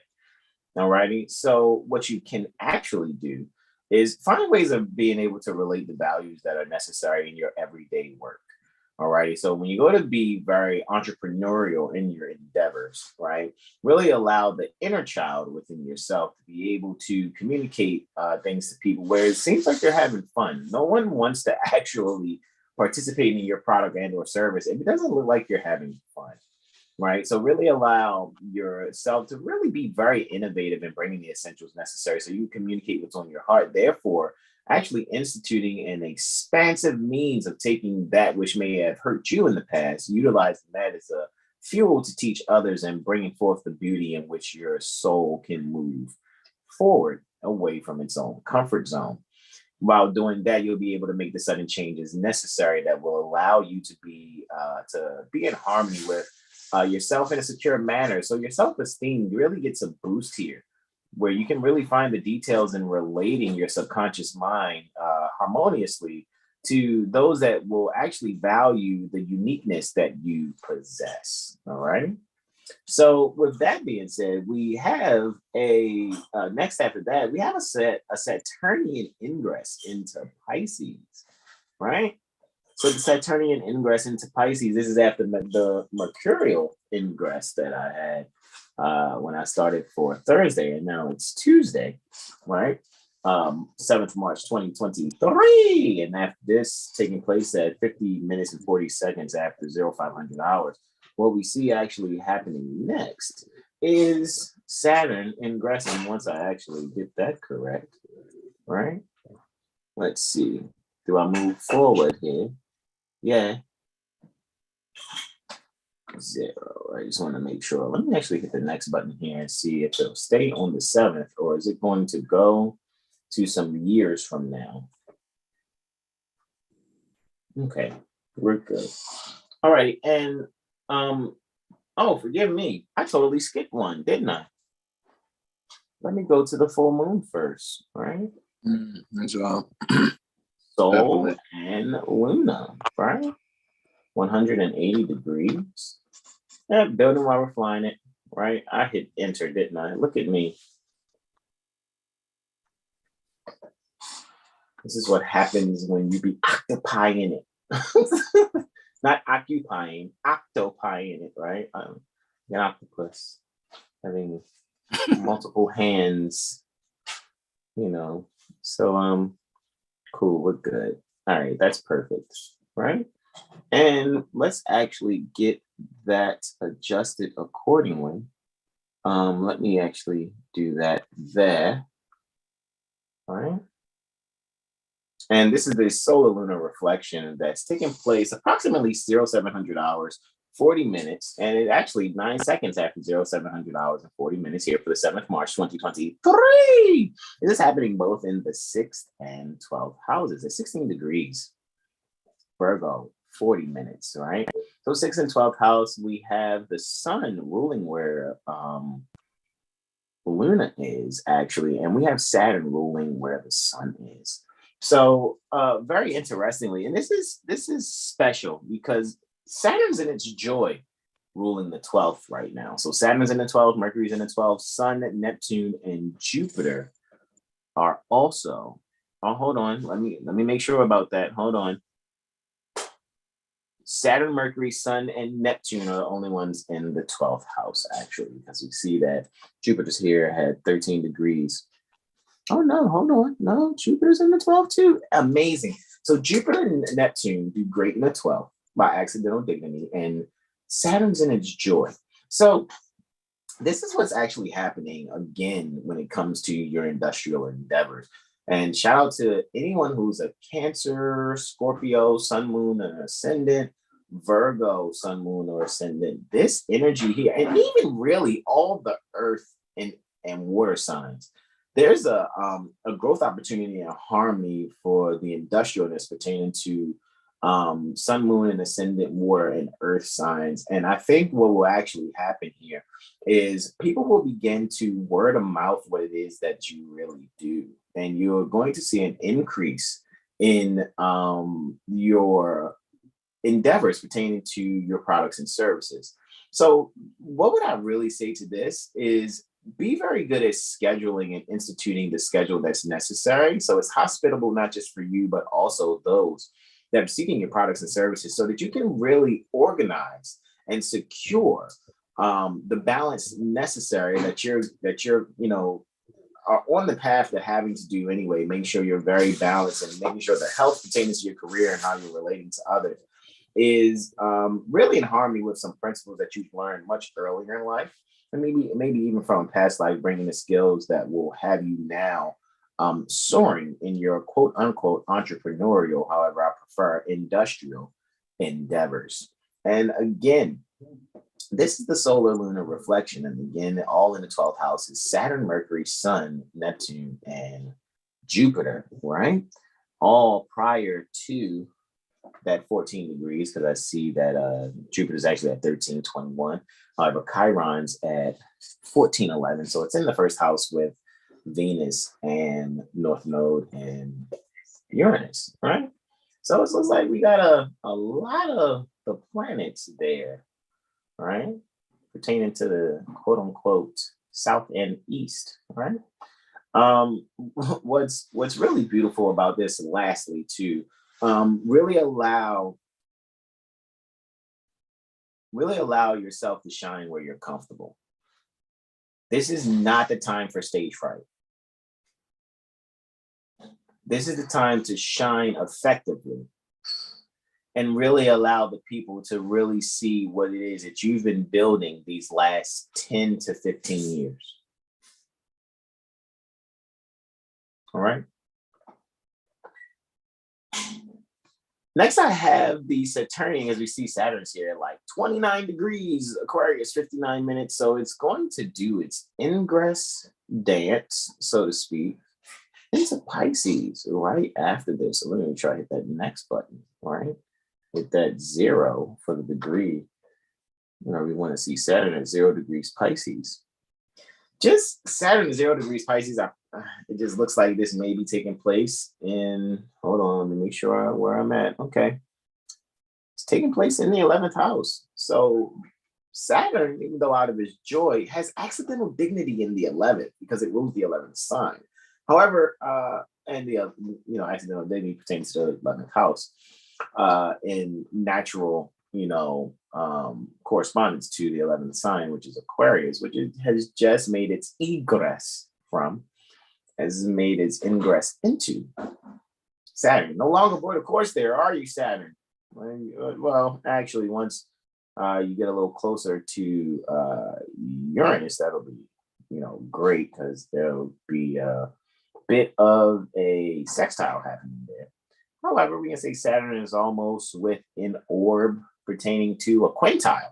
[SPEAKER 4] All righty. So what you can actually do is find ways of being able to relate the values that are necessary in your everyday work. All righty. So when you go to be very entrepreneurial in your endeavors, right, really allow the inner child within yourself to be able to communicate things to people where it seems like they're having fun. No one wants to actually participate in your product and or service if it doesn't look like you're having fun, right? So really allow yourself to really be very innovative in bringing the essentials necessary so you communicate what's on your heart. Therefore, actually instituting an expansive means of taking that which may have hurt you in the past, utilizing that as a fuel to teach others and bringing forth the beauty in which your soul can move forward away from its own comfort zone. While doing that, you'll be able to make the sudden changes necessary that will allow you to be in harmony with yourself in a secure manner. So your self-esteem really gets a boost here, where you can really find the details in relating your subconscious mind harmoniously to those that will actually value the uniqueness that you possess. All right. So with that being said, we have a next after that, we have a Saturnian ingress into Pisces, right? So the Saturnian ingress into Pisces, this is after the Mercurial ingress that I had when I started for Thursday, and now it's Tuesday, right? 7th March 2023. And after this taking place at 50 minutes and 40 seconds after 0500 hours, what we see actually happening next is Saturn ingressing, once I actually get that correct, right? Let's see. Do I move forward here? Yeah. 0. I just want to make sure. Let me actually hit the next button here and see if it'll stay on the 7th, or is it going to go to some years from now. Okay, we're good. All right, and oh, forgive me. I totally skipped one, didn't I? Let me go to the full moon first, right?
[SPEAKER 2] That's all.
[SPEAKER 4] Sol
[SPEAKER 2] Definitely.
[SPEAKER 4] and Luna, right? 180 degrees. Yeah, building while we're flying it, right? I hit enter, didn't I? Look at me. This is what happens when you be occupying it. Not occupying, octopying it, right? An octopus having multiple hands, you know. So cool, we're good. All right, that's perfect, right? And let's actually get that adjusted accordingly. Let me actually do that there. All right. And this is the solar lunar reflection that's taking place approximately 0700 hours, 40 minutes, and it actually 9 seconds after 0700 hours and 40 minutes here for the 7th March 2023. This is happening both in the 6th and 12th houses at 16 degrees. Virgo, 40 minutes, right? So 6th and 12th house, we have the sun ruling where Luna is actually, and we have Saturn ruling where the sun is. So very interestingly, and this is special because Saturn's in its joy ruling the 12th right now. So Saturn's in the 12th, Mercury's in the 12th, Sun, Neptune, and Jupiter are also. Oh, hold on. Let me make sure about that. Hold on. Saturn, Mercury, Sun, and Neptune are the only ones in the 12th house, actually, because we see that Jupiter's here had 13 degrees. Oh, no, hold on. No, Jupiter's in the 12th too. Amazing. So Jupiter and Neptune do great in the 12th by accidental dignity, and Saturn's in its joy. So this is what's actually happening again when it comes to your industrial endeavors. And shout out to anyone who's a Cancer, Scorpio, Sun, Moon, and Ascendant, Virgo, Sun, Moon, or Ascendant. This energy here, and even really all the Earth and water signs. There's a growth opportunity and harmony for the industrialness pertaining to Sun, Moon, and Ascendant, water, and Earth signs. And I think what will actually happen here is people will begin to word of mouth what it is that you really do. And you're going to see an increase in your endeavors pertaining to your products and services. So what would I really say to this is be very good at scheduling and instituting the schedule that's necessary. So it's hospitable, not just for you, but also those that are seeking your products and services so that you can really organize and secure the balance necessary that you're, are on the path to having to do anyway, making sure you're very balanced and making sure the health pertaining to your career and how you're relating to others is really in harmony with some principles that you've learned much earlier in life. And maybe even from past life, bringing the skills that will have you now soaring in your quote unquote entrepreneurial, however I prefer, industrial endeavors. And again, this is the solar lunar reflection. And again, all in the 12th house is Saturn, Mercury, Sun, Neptune, and Jupiter, right? All prior to that 14 degrees, because I see that Jupiter's actually at 1321. However, Chiron's at 1411. So it's in the first house with Venus and North Node and Uranus, right? So it looks like we got a lot of the planets there, right? Pertaining to the quote unquote South and East, right? What's really beautiful about this, lastly, too, really allow yourself to shine where you're comfortable. This is not the time for stage fright. This is the time to shine effectively and really allow the people to really see what it is that you've been building these last 10 to 15 years. All right. Next, I have the Saturnian, as we see Saturn's here, like 29 degrees, Aquarius, 59 minutes. So it's going to do its ingress dance, so to speak. into Pisces right after this. So let me try to hit that next button, right? Hit that 0 for the degree. You know, we want to see Saturn at 0 degrees Pisces. Just Saturn at 0 degrees Pisces, it just looks like this may be taking place in, hold on, let me make sure where I'm at. Okay. It's taking place in the 11th house. So Saturn, even though out of his joy, has accidental dignity in the 11th because it rules the 11th sign. However, and the accidental dignity pertains to the 11th house in natural, correspondence to the 11th sign, which is Aquarius, which it has just made its egress from, has made its ingress into Saturn. No longer bored, of course, there are you, Saturn. Well, actually, once you get a little closer to Uranus, that'll be, great, because there'll be a bit of a sextile happening there. However, we can say Saturn is almost with an orb pertaining to a quintile,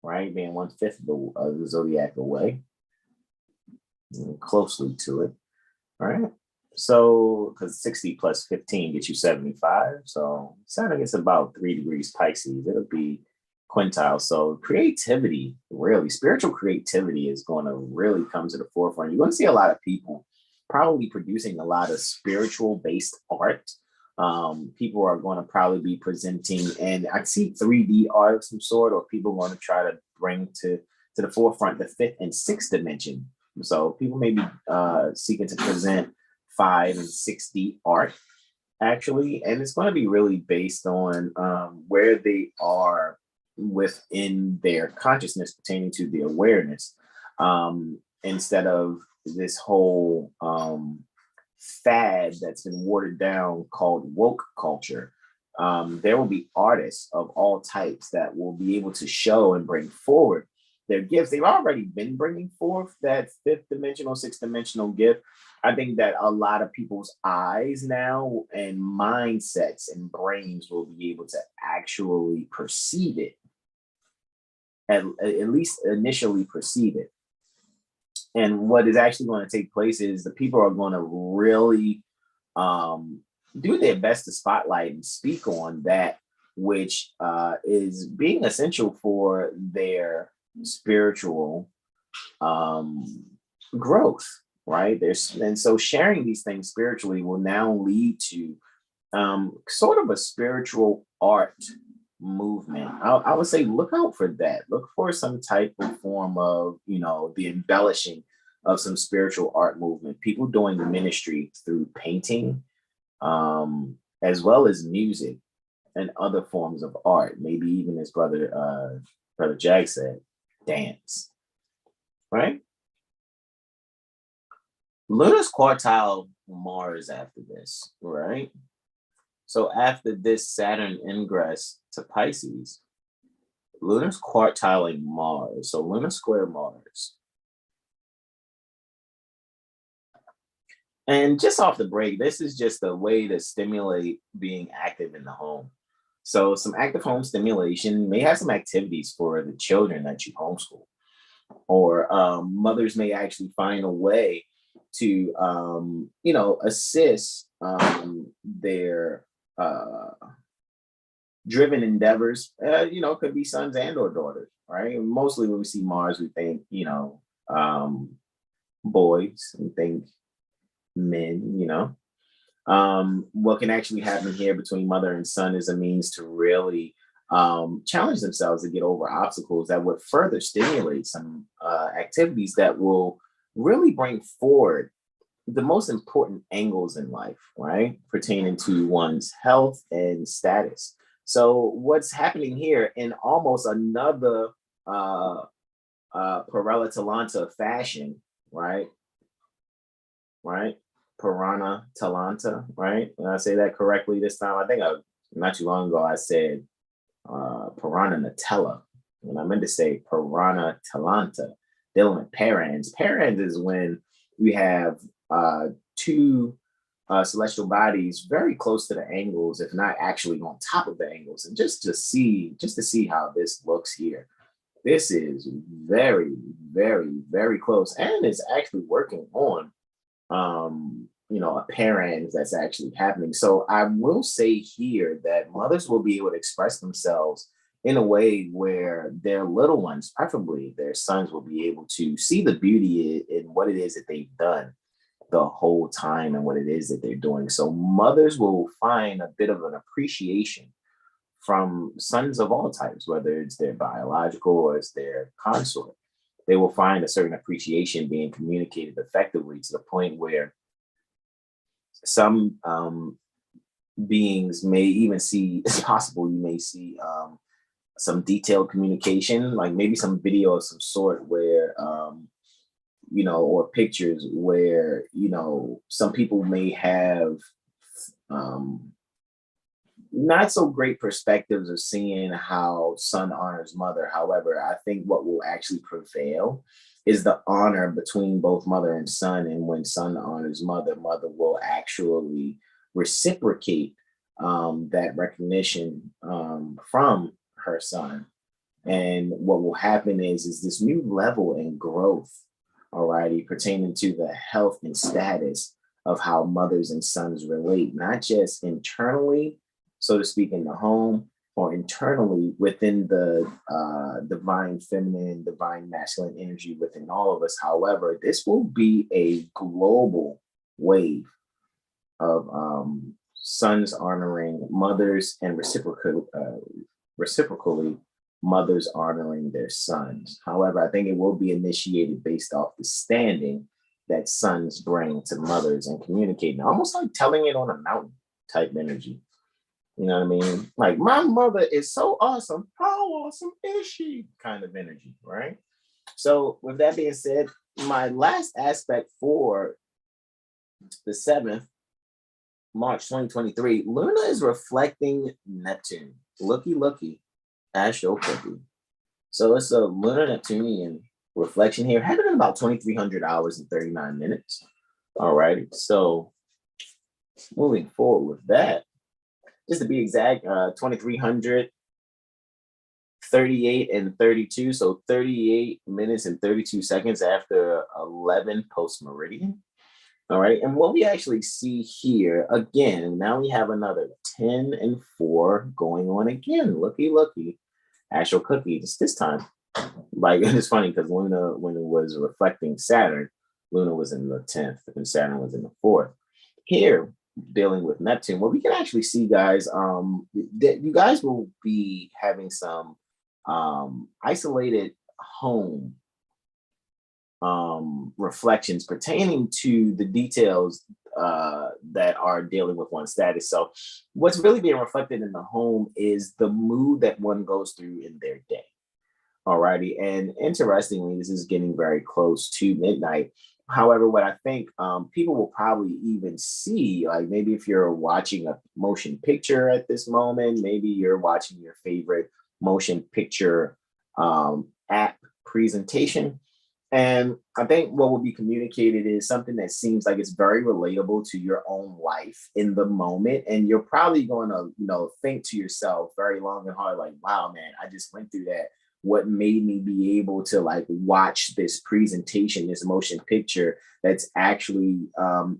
[SPEAKER 4] right? Being 1/5 of the zodiac away, closely to it, right? So, because 60 plus 15 gets you 75. So Saturn gets about 3 degrees Pisces. It'll be quintile. So creativity, really, spiritual creativity is going to really come to the forefront. You're going to see a lot of people probably producing a lot of spiritual based art. People are going to probably be presenting, and I see 3D art of some sort, or people want to try to bring to the forefront the 5th and 6th dimension. So people may be seeking to present 5 and 6D art, actually, and it's going to be really based on where they are within their consciousness pertaining to the awareness, instead of this whole fad that's been watered down called woke culture. There will be artists of all types that will be able to show and bring forward their gifts. They've already been bringing forth that 5th dimensional, 6th dimensional gift. I think that a lot of people's eyes now and mindsets and brains will be able to actually perceive it, at least initially perceive it. And what is actually going to take place is the people are going to really do their best to spotlight and speak on that which is being essential for their spiritual growth, right? And so sharing these things spiritually will now lead to sort of a spiritual art movement. I would say look out for that. Look for some type of form of, the embellishing of some spiritual art movement. People doing ministry through painting, as well as music and other forms of art. Maybe even as brother Jag said, dance, right? Lunar's quartile Mars after this, right? So after this Saturn ingress to Pisces, Lunar's quartiling Mars. So Lunar square Mars. And just off the break, this is just a way to stimulate being active in the home. So some active home stimulation may have some activities for the children that you homeschool. Or mothers may actually find a way to, assist their driven endeavors. Could be sons and or daughters, right? Mostly when we see Mars, we think, boys, we think men, what can actually happen here between mother and son is a means to really challenge themselves to get over obstacles that would further stimulate some activities that will really bring forward the most important angles in life, right? Pertaining to one's health and status. So what's happening here in almost another Parella Talanta fashion, right? Piranha Talanta, right? Did I say that correctly this time? I think not too long ago I said Piranha Nutella, and I meant to say Piranha Talanta, dealing with parans. Parans is when we have two celestial bodies very close to the angles, if not actually on top of the angles, and just to see how this looks here. This is very, very, very close, and it's actually working on apparent that's actually happening. So I will say here that mothers will be able to express themselves in a way where their little ones, preferably their sons, will be able to see the beauty in what it is that they've done the whole time and what it is that they're doing. So mothers will find a bit of an appreciation from sons of all types, whether it's their biological or it's their consort. They will find a certain appreciation being communicated effectively to the point where some beings may even see, it's possible you may see some detailed communication, like maybe some video of some sort where, or pictures where, some people may have not so great perspectives of seeing how son honors mother. However, I think what will actually prevail is the honor between both mother and son. And when son honors mother, mother will actually reciprocate that recognition from her son. And what will happen is this new level in growth, alrighty, pertaining to the health and status of how mothers and sons relate, not just internally, so to speak, in the home, or internally within the divine feminine, divine masculine energy within all of us. However, this will be a global wave of sons honoring mothers and reciprocally mothers honoring their sons. However, I think it will be initiated based off the standing that sons bring to mothers and communicating, almost like telling it on a mountain type energy. You know what I mean? Like, my mother is so awesome. How awesome is she? Kind of energy, right? So with that being said, my last aspect for the 7th, March 2023, Luna is reflecting Neptune. Looky, Astro Cookie. So it's a lunar Neptunian reflection here, happening in about 2,300 hours and 39 minutes. All righty. So moving forward with that, just to be exact, 2,300, 38 and 32. So 38 minutes and 32 seconds after 11 post meridian. All right. And what we actually see here, again, now we have another 10 and 4 going on again. Looky, Astro Cookie. Just this time. Like, it's funny because Luna, when it was reflecting Saturn, Luna was in the 10th and Saturn was in the 4th. Here, dealing with Neptune, what we can actually see, guys, that you guys will be having some isolated home reflections pertaining to the details that are dealing with one's status. So what's really being reflected in the home is the mood that one goes through in their day. Alrighty. And interestingly, this is getting very close to midnight. However, what I think people will probably even see, like maybe if you're watching a motion picture at this moment, maybe you're watching your favorite motion picture app presentation. And I think what will be communicated is something that seems like it's very relatable to your own life in the moment. And you're probably going to, think to yourself very long and hard, like, wow, man, I just went through that. What made me be able to watch this presentation, this motion picture that's actually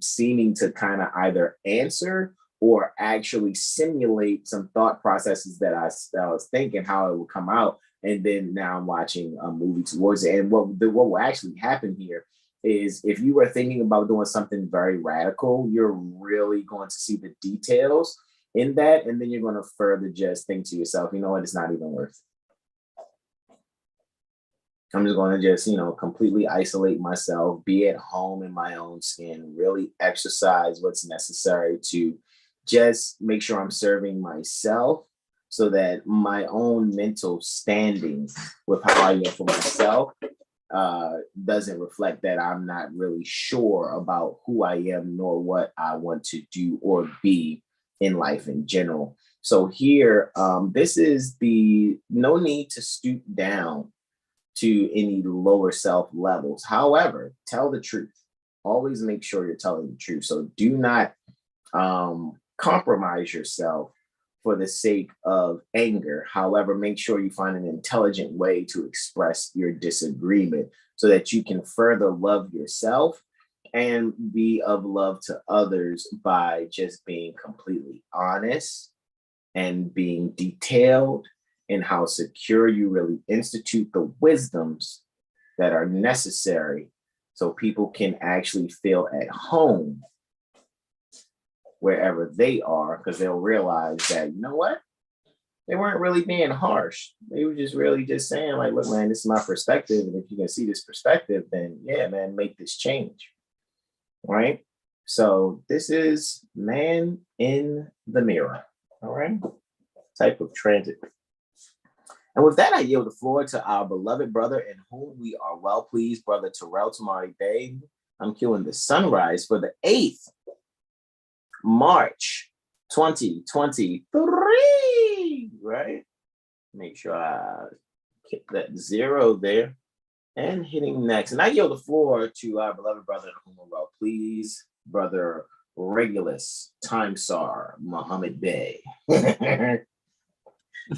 [SPEAKER 4] seeming to kind of either answer or actually simulate some thought processes that I was thinking how it would come out. And then now I'm watching a movie towards it. And what will actually happen here is if you are thinking about doing something very radical, you're really going to see the details in that. And then you're going to further just think to yourself, you know what, it's not even worth it. I'm just going to just, completely isolate myself, be at home in my own skin, really exercise what's necessary to just make sure I'm serving myself so that my own mental standing with how I am for myself doesn't reflect that I'm not really sure about who I am nor what I want to do or be in life in general. So here, this is the no need to stoop down to any lower self levels. However, tell the truth. Always make sure you're telling the truth. So do not compromise yourself for the sake of anger. However, make sure you find an intelligent way to express your disagreement so that you can further love yourself and be of love to others by just being completely honest and being detailed in how secure you really institute the wisdoms that are necessary so people can actually feel at home wherever they are, because they'll realize that, you know what? They weren't really being harsh. They were just really just saying, like, look, man, this is my perspective. And if you can see this perspective, then yeah, man, make this change. Right? So this is man in the mirror. All right. Type of transit. And with that, I yield the floor to our beloved brother in whom we are well pleased, Brother Terrell Tamari Bay. I'm cueing the sunrise for the 8th March 2023, right? Make sure I keep that 0 there and hitting next. And I yield the floor to our beloved brother in whom we're well pleased, Brother Regulus Timesar Muhammad Bey.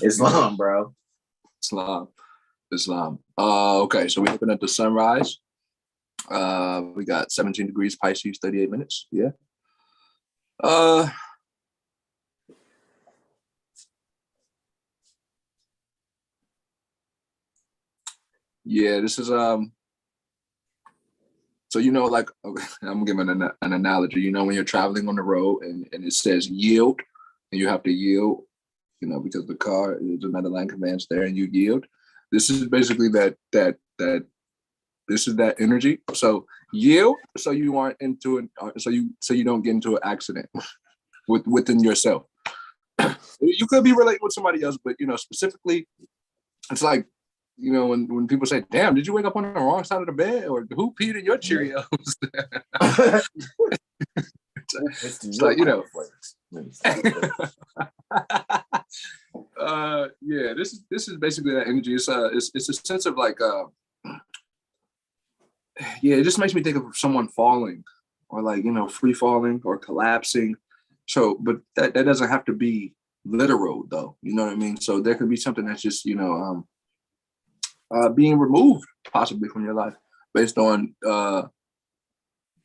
[SPEAKER 4] Islam, bro.
[SPEAKER 2] Islam. Okay, so we're looking at the sunrise. We got 17 degrees Pisces, 38 minutes. Yeah. Yeah, this is so like, okay, I'm giving an analogy. When you're traveling on the road and it says yield, and you have to yield, because the car is another line conveyance there, and you yield. This is basically that this is that energy. So yield, so you aren't into it, so you don't get into an accident within yourself. You could be relating with somebody else, but specifically, it's like, when people say, damn, did you wake up on the wrong side of the bed? Or who peed in your Cheerios? It's like, yeah, this is basically that energy. It's a sense of like, yeah, it just makes me think of someone falling or like, free falling or collapsing. So, but that doesn't have to be literal though. You know what I mean? So there could be something that's just, being removed possibly from your life based on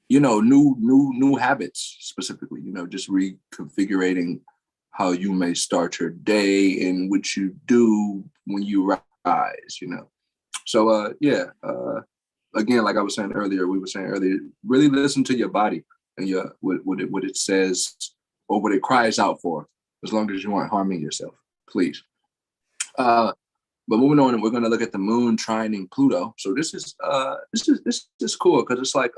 [SPEAKER 2] new habits specifically, just reconfiguring how you may start your day and what you do when you rise, So again, like we were saying earlier, really listen to your body and what it says or what it cries out for, as long as you aren't harming yourself, please. But moving on, we're going to look at the moon trining Pluto. So this is cool because it's like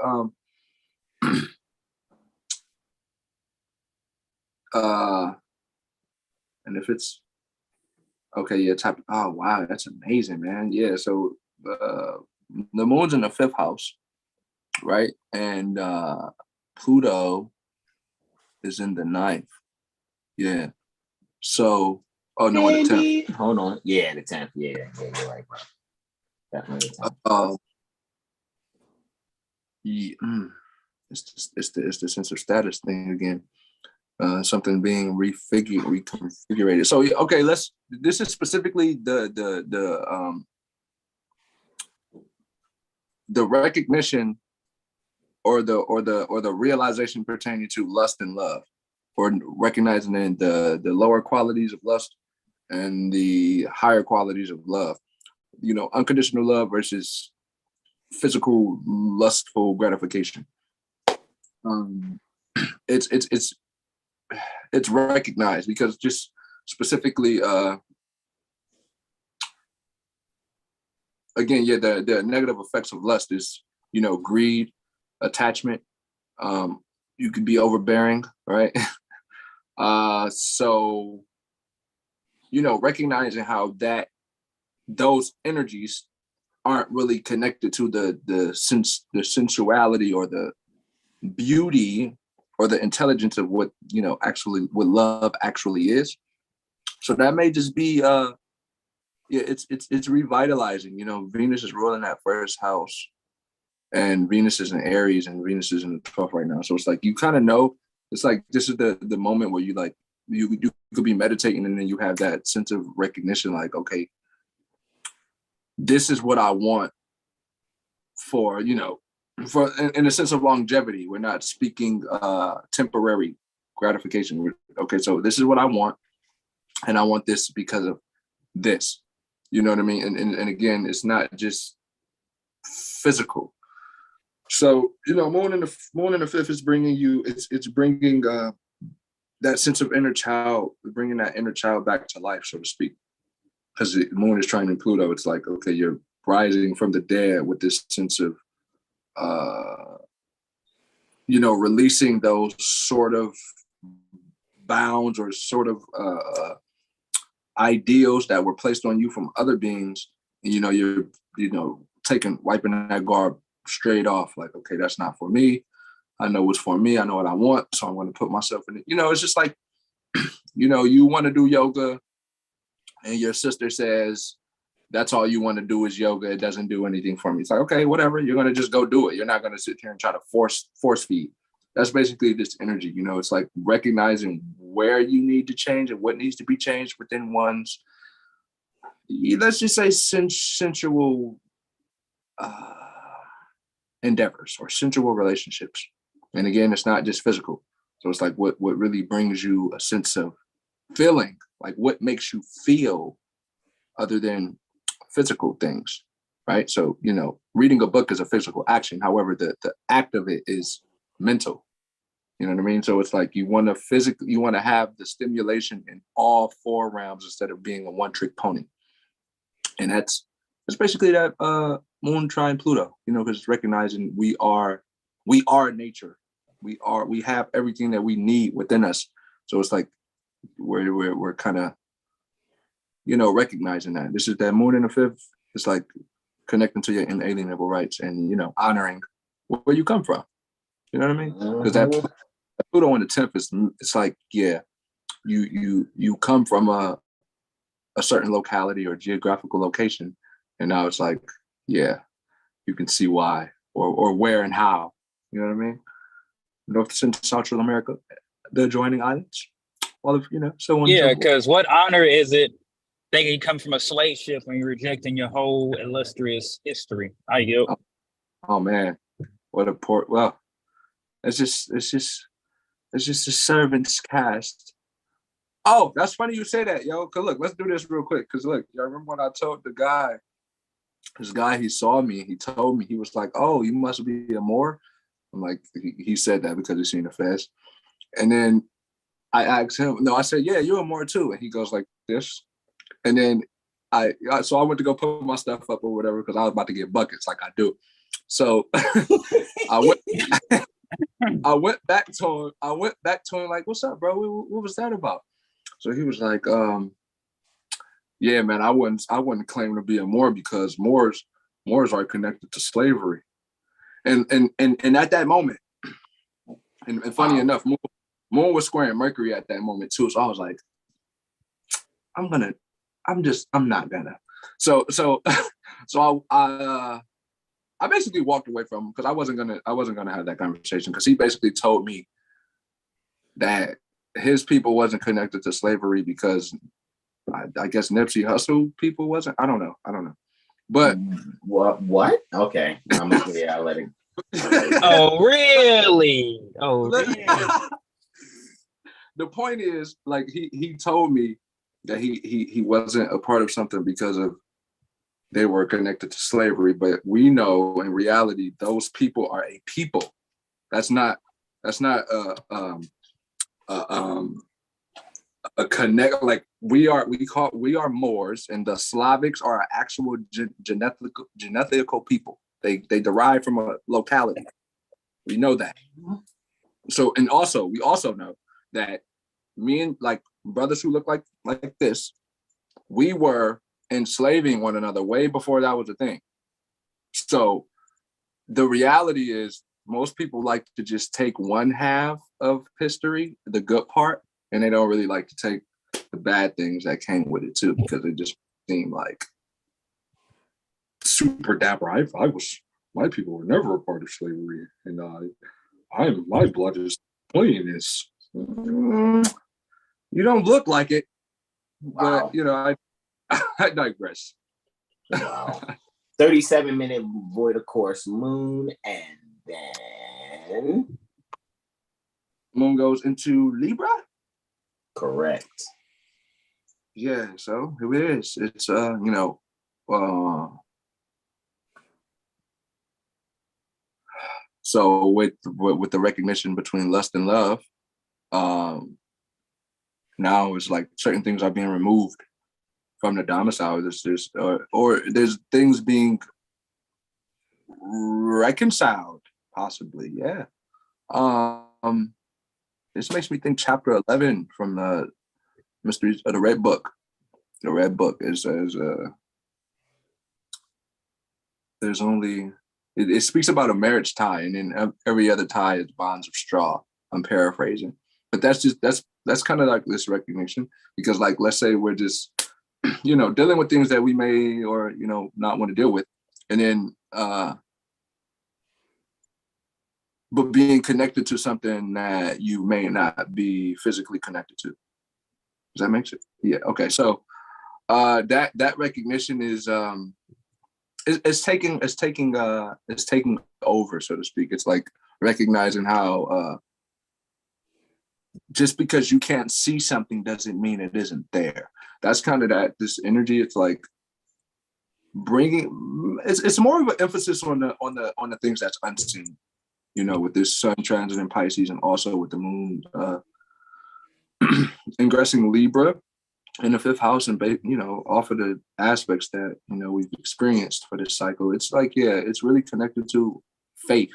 [SPEAKER 2] and if it's okay, yeah, oh wow, that's amazing, man. Yeah, so the moon's in the 5th house, right? And Pluto is in the 9th. Yeah. So no, the 10th.
[SPEAKER 4] Hold on. Yeah, the 10th. Yeah, you're right, bro. Definitely the 10th.
[SPEAKER 2] It's the sense of status thing again. Something being reconfigured. So okay, this is specifically the recognition or the realization pertaining to lust and love, or recognizing the lower qualities of lust and the higher qualities of love. Unconditional love versus physical lustful gratification. It's recognized because just specifically again, yeah, the negative effects of lust is greed, attachment. You could be overbearing, right? So recognizing how those energies aren't really connected to the sensuality or the beauty or the intelligence of what what love actually is. So that may just be it's revitalizing. Venus is ruling that 1st house, and Venus is in Aries, and Venus is in the 12th right now. So it's like you kind of know. It's like this is the moment where you like you could be meditating, and then you have that sense of recognition, like, okay, this is what I want for in a sense of longevity. We're not speaking temporary gratification. Okay, so this is what I want, and I want this because of this. You know what I mean? And again, it's not just physical. So, you know, Moon in the fifth is bringing you, it's bringing that sense of inner child, bringing that inner child back to life, so to speak. Because the Moon is trying to Pluto, it's like, okay, you're rising from the dead with this sense of, you know, releasing those sort of bounds or sort of ideals that were placed on you from other beings. And, you know, you're, you know, wiping that garb straight off, like, okay, that's not for me. I know what's for me. I know what I want. So I'm going to put myself in it. You know, it's just like, you know, you want to do yoga and your sister says, that's all you want to do is yoga. It doesn't do anything for me. It's like, okay, whatever. You're going to just go do it. You're not going to sit here and try to force feed. That's basically this energy. You know, it's like recognizing where you need to change and what needs to be changed within one's, let's just say, sensual endeavors or sensual relationships. And again, it's not just physical. So it's like what really brings you a sense of feeling, like what makes you feel other than physical things, right? So, you know, reading a book is a physical action. However, the act of it is mental. You know what I mean? So it's like you want to have the stimulation in all four realms instead of being a one-trick pony. And that's basically that Moon trine Pluto, you know, because it's recognizing we are nature. We have everything that we need within us. So it's like we're kind of, you know, recognizing that. This is that Moon in the fifth. It's like connecting to your inalienable rights and, you know, honoring where you come from. You know what I mean? Because that Pluto on the 10th is, it's like, yeah, you come from a certain locality or geographical location, and now it's like, yeah, you can see why or where and how. You know what I mean? North and Central America, the adjoining islands, all of, you know, so on.
[SPEAKER 3] Yeah, because what honor is it thinking you come from a slave ship when you're rejecting your whole illustrious history? I yield.
[SPEAKER 2] Oh man, what a port. Well, it's just a servant's cast. Oh, that's funny you say that, yo. Cause look, let's do this real quick. Cause look, y'all remember when I told this guy, he saw me, he told me, he was like, oh, you must be a Moor. I'm like, he said that because he's seen the fest. And then I asked him, no, I said, yeah, you're a Moor too. And he goes like this. And then so I went to go put my stuff up or whatever, because I was about to get buckets like I do. So I went back to him like, what's up, bro? What was that about? So he was like, yeah, man, I wouldn't claim to be a Moor because Moors are connected to slavery. And at that moment, and funny enough, Moon was squaring Mercury at that moment too. So I was like, I'm not gonna. So I basically walked away from him because I wasn't gonna have that conversation, because he basically told me that his people wasn't connected to slavery because I guess Nipsey Hussle people wasn't. I don't know. But
[SPEAKER 4] what? Okay, I'll let it.
[SPEAKER 3] Oh really? Oh really?
[SPEAKER 2] The point is, like, he told me that he wasn't a part of something because of they were connected to slavery, but we know in reality those people are a people. That's not a connect, like we are Moors, and the Slavics are an actual genetical people. They derive from a locality. We know that. So, and also we also know that me and like brothers who look like this, we were enslaving one another way before that was a thing. So the reality is most people like to just take one half of history, the good part, and they don't really like to take the bad things that came with it too, because it just seemed like super dapper. My people were never a part of slavery, and my blood is clean. Is you don't look like it, but you know, I digress.
[SPEAKER 4] Wow. 37-minute void of course, Moon and then
[SPEAKER 2] Moon goes into Libra.
[SPEAKER 4] correct.
[SPEAKER 2] Yeah, so here it is. It's so with the recognition between lust and love, now it's like certain things are being removed from the domicile. There's or there's things being reconciled, possibly. Yeah. This makes me think chapter 11 from the Mysteries of the Red Book. The Red Book, it says there's only it speaks about a marriage tie, and then every other tie is bonds of straw. I'm paraphrasing, but that's kind of like this recognition, because like, let's say we're just dealing with things that we may or not want to deal with, and then but being connected to something that you may not be physically connected to. Does that make sense? Yeah. Okay. So that recognition is it's taking over, so to speak. It's like recognizing how just because you can't see something doesn't mean it isn't there. That's kind of this energy. It's like bringing. It's more of an emphasis on the things that's unseen. With this sun transit in Pisces, and also with the moon ingressing Libra in the 5th house, and off of the aspects that we've experienced for this cycle. It's like, yeah, it's really connected to faith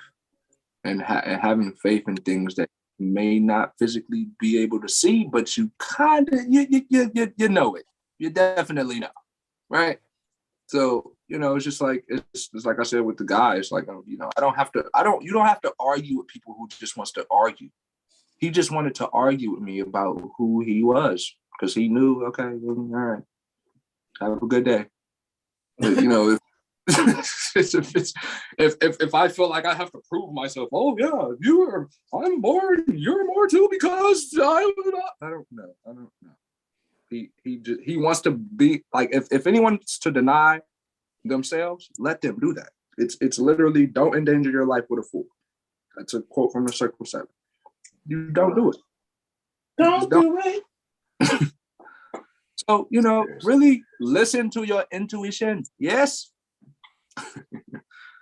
[SPEAKER 2] and having faith in things that you may not physically be able to see, but you kind of you know it. You definitely know, right? So it's just like it's like I said with the guy. It's like you don't have to argue with people who just wants to argue. He just wanted to argue with me about who he was, because he knew, okay, all right, have a good day. But, if I feel like I have to prove myself, oh yeah, I'm more, you're more too, because I don't know. He wants to be like, if anyone's to deny themselves, let them do that. It's literally, don't endanger your life with a fool. That's a quote from the Circle 7. You don't do it.
[SPEAKER 4] Don't do it.
[SPEAKER 2] So, really listen to your intuition. Yes.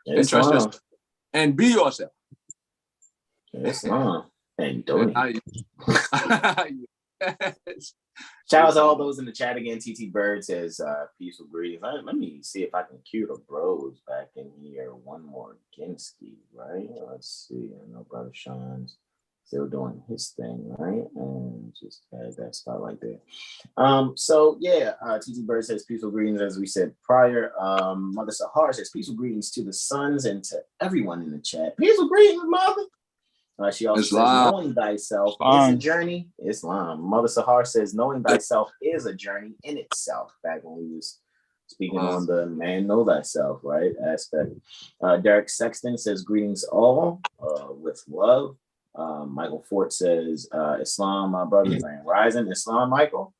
[SPEAKER 2] And trust yourself. And be yourself.
[SPEAKER 4] Islam. And don't
[SPEAKER 2] Yes.
[SPEAKER 4] Shout out to all those in the chat again. TT Bird says, peaceful greetings. Let me see if I can cue the bros back in here. One more Ginsky, right? Let's see. I know Brother Sean's still doing his thing, right? And just add that spotlight there. So yeah, TT Bird says peaceful greetings, as we said prior. Mother Sahar says peaceful greetings to the sons and to everyone in the chat. Peaceful greetings, mother. She also
[SPEAKER 2] Islam.
[SPEAKER 4] says, knowing thyself is a journey. Islam. Mother Sahar says, knowing thyself is a journey in itself. Back when we was speaking on the man know thyself, right, aspect. Derek Sexton says, greetings all with love. Michael Fort says, Islam, my brother, Grand Rising. Islam, Michael.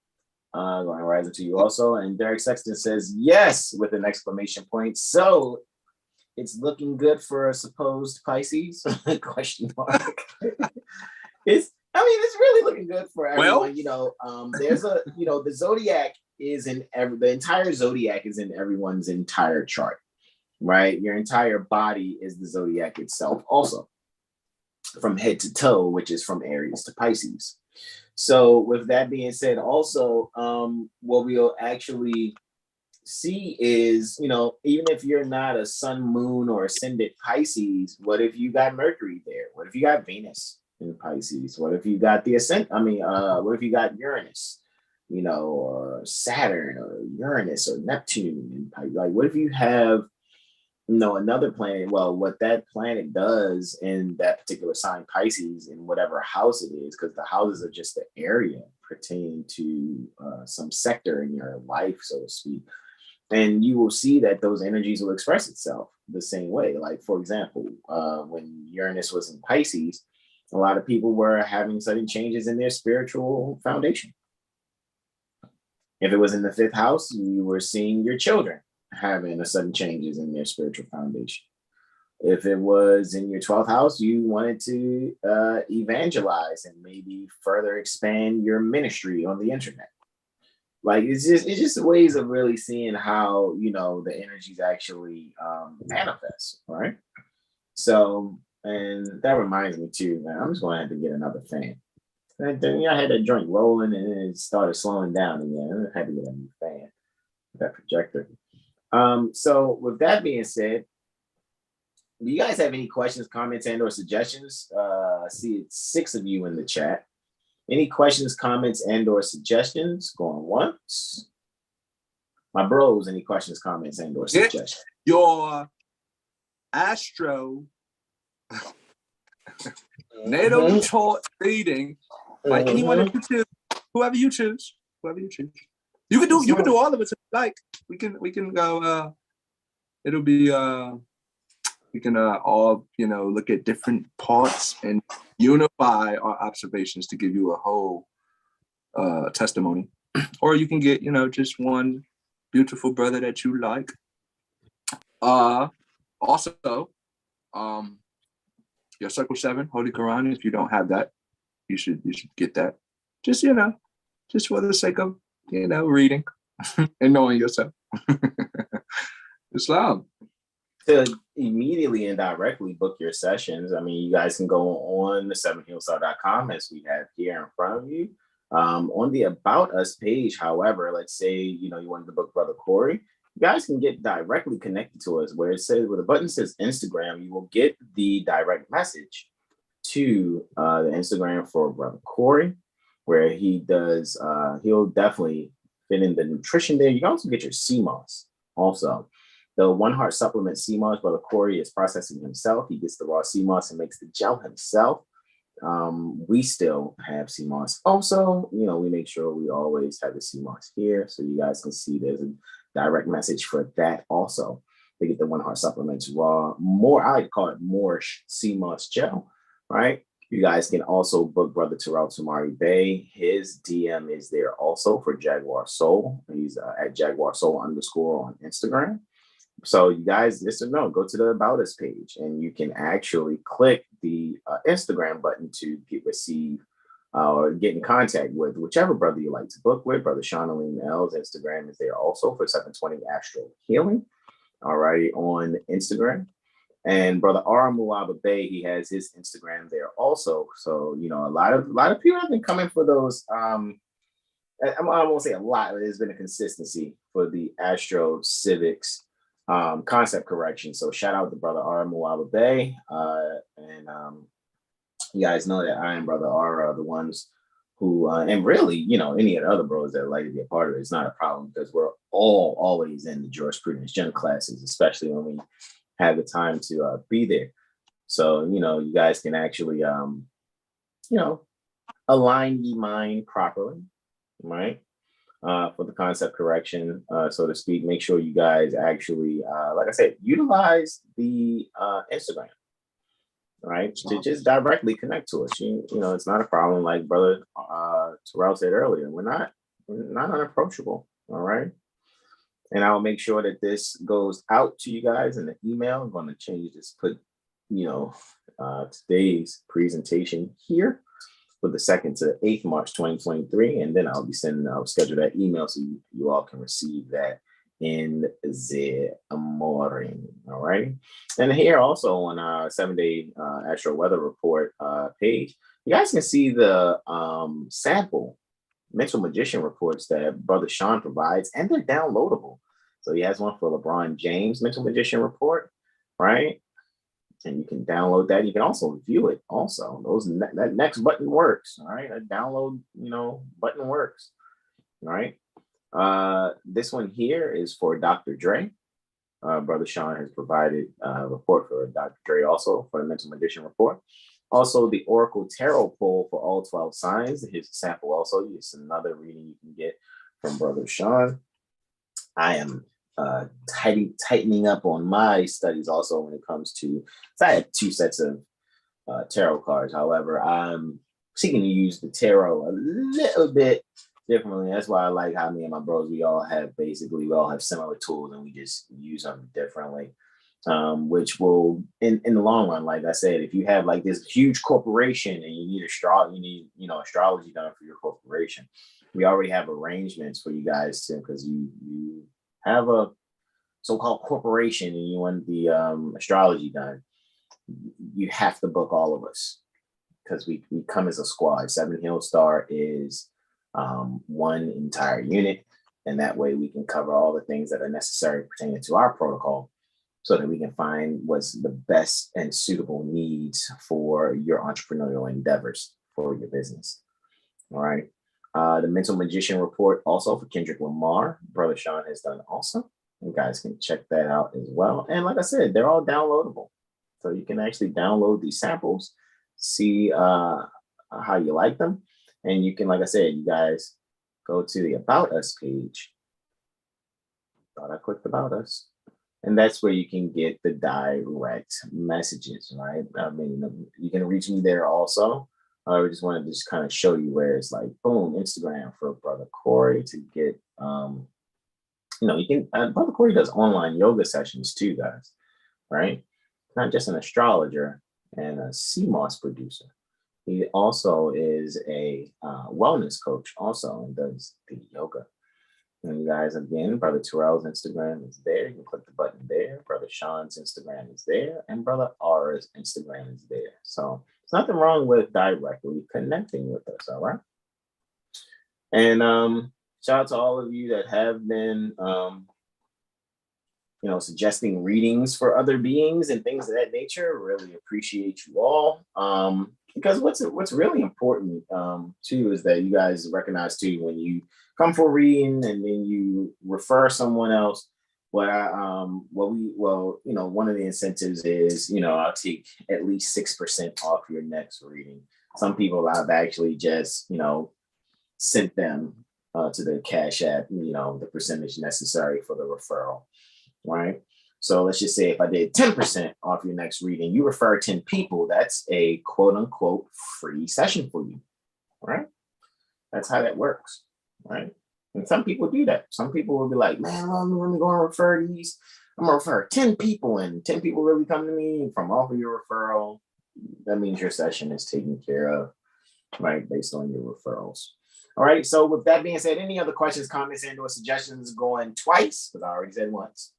[SPEAKER 4] Grand Rising to you also. And Derek Sexton says, yes, with an exclamation point. So it's looking good for a supposed Pisces? Question mark. It's really looking good for everyone. There's the zodiac is the entire zodiac is in everyone's entire chart, right? Your entire body is the zodiac itself, also from head to toe, which is from Aries to Pisces. So with that being said, also what we'll actually see is, even if you're not a sun, moon, or ascendant Pisces, what if you got Mercury there? What if you got Venus in Pisces? What if you got what if you got Uranus, or Saturn, or Uranus, or Neptune in Pisces? Like, what if you have, another planet? Well, what that planet does in that particular sign, Pisces, in whatever house it is, because the houses are just the area pertaining to some sector in your life, so to speak. And you will see that those energies will express itself the same way. Like, for example, when Uranus was in Pisces, a lot of people were having sudden changes in their spiritual foundation. If it was in the 5th house, you were seeing your children having a sudden changes in their spiritual foundation. If it was in your 12th house, you wanted to evangelize and maybe further expand your ministry on the internet. Like it's just ways of really seeing how, you know, the energies actually manifest, right? So, and that reminds me too, man, I'm just going to have to get another fan. And then, I had that joint rolling and then it started slowing down again. I had to get a new fan, that projector. So with that being said, do you guys have any questions, comments, and or suggestions? I see it's 6 of you in the chat. Any questions, comments, and or suggestions? Going once. My bros, any questions, comments, and or suggestions?
[SPEAKER 2] Your Astro natal chart reading by anyone that you choose, whoever you choose. You can do all of it if you like. We can go. It'll be we can all, you know, look at different parts and unify our observations to give you a whole testimony. Or you can get, you know, just one beautiful brother that you like. Also, your Circle 7 Holy Quran, if you don't have that, you should get that. Just, you know, just for the sake of, you know, reading and knowing yourself. Islam.
[SPEAKER 4] To immediately and directly book your sessions, I mean, you guys can go on the 7healstar.com as we have here in front of you. On the About Us page, however, let's say, you know, you wanted to book Brother Corey, you guys can get directly connected to us where it says, where the button says Instagram, you will get the direct message to the Instagram for Brother Corey, where he does, he'll definitely fit in the nutrition there. You can also get your CMOS also. The One Heart Supplement CMOS, Brother Corey is processing himself. He gets the raw CMOS and makes the gel himself. We still have CMOS. Also, you know, we make sure we always have the CMOS here so you guys can see there's a direct message for that also. They get the One Heart Supplements raw, more, I like to call it Moor CMOS gel, right? You guys can also book Brother Terrell Tamari Bay. His DM is there also for JaguarSolar. He's at JaguarSolar _ on Instagram. So you guys, just to know, go to the About Us page and you can actually click the Instagram button to receive or get in contact with whichever brother you like to book with. Brother Sean Aline L's Instagram is there also for 720 Astro Healing, alrighty, on Instagram. And Brother R. Muaba Bay, he has his Instagram there also. So, you know, a lot of people have been coming for those. I won't say a lot, but there's been a consistency for the AstroCivics concept correction. So shout out to Brother R. Muaba Bay. And you guys know that I and Brother R are the ones who, and really, you know, any of the other bros that like to be a part of it, it's not a problem because we're all always in the jurisprudence gym classes, especially when we have the time to be there. So, you know, you guys can actually, you know, align your mind properly, right? For the concept correction, so to speak. Make sure you guys actually, like I said, utilize the Instagram, right? To just directly connect to us. You know, it's not a problem. Like Brother Terrell said earlier, we're not unapproachable, all right? And I'll make sure that this goes out to you guys in the email. I'm going to change this, put, you know, today's presentation here for the 2nd to 8th March 2023, and then I'll schedule that email so you all can receive that in the morning. All right. And here also on our 7-day Astro Weather Report page, you guys can see the sample mental magician reports that Brother Sean provides, and they're downloadable. So he has one for LeBron James mental magician report, right? And you can download that. You can also view it also. That next button works, all right? That download, you know, button works, all right? This one here is for Dr. Dre. Brother Sean has provided a report for Dr. Dre also for the mental magician report. Also, the Oracle Tarot pull for all 12 signs. Here's a sample also. It's another reading you can get from Brother Sean. I am tightening up on my studies also when it comes to, so I have 2 sets of tarot cards. However, I'm seeking to use the tarot a little bit differently. That's why I like how me and my bros, we all have similar tools and we just use them differently. which will, in the long run, like I said, if you have like this huge corporation and you need astrology done for your corporation, we already have arrangements for you guys to, because you have a so-called corporation and you want the astrology done, you have to book all of us because we come as a squad. 7 Hill Star is one entire unit, and that way we can cover all the things that are necessary pertaining to our protocol so that we can find what's the best and suitable needs for your entrepreneurial endeavors for your business. All right. The Mental Magician report also for Kendrick Lamar, Brother Sean has done also. You guys can check that out as well. And like I said, they're all downloadable. So you can actually download these samples, see how you like them. And you can, like I said, you guys go to the About Us page. Thought I clicked About Us. And that's where you can get the direct messages, right? I mean, you can reach me there also. I just wanted to just kind of show you where it's like, boom, Instagram for Brother Corey to get, you can, Brother Corey does online yoga sessions too, guys, right? Not just an astrologer and a CMOS producer. He also is a wellness coach also and does the yoga. And you guys, again, Brother Terrell's Instagram is there. You can click the button there. Brother Sean's Instagram is there. And Brother R's Instagram is there. So there's nothing wrong with directly connecting with us, all right? And shout out to all of you that have been, suggesting readings for other beings and things of that nature. Really appreciate you all. Because what's really important too is that you guys recognize too when you come for a reading and then you refer someone else. One of the incentives is, I'll take at least 6% off your next reading. Some people I've actually just, sent them to the Cash App, the percentage necessary for the referral, right? So let's just say if I did 10% off your next reading, you refer 10 people, that's a quote unquote free session for you, right? That's how that works, right? And some people do that. Some people will be like, man, let me go and refer these. I'm gonna refer 10 people and 10 people really come to me from off of your referral. That means your session is taken care of, right? Based on your referrals. All right. So with that being said, any other questions, comments, and or suggestions going twice? Because I already said once.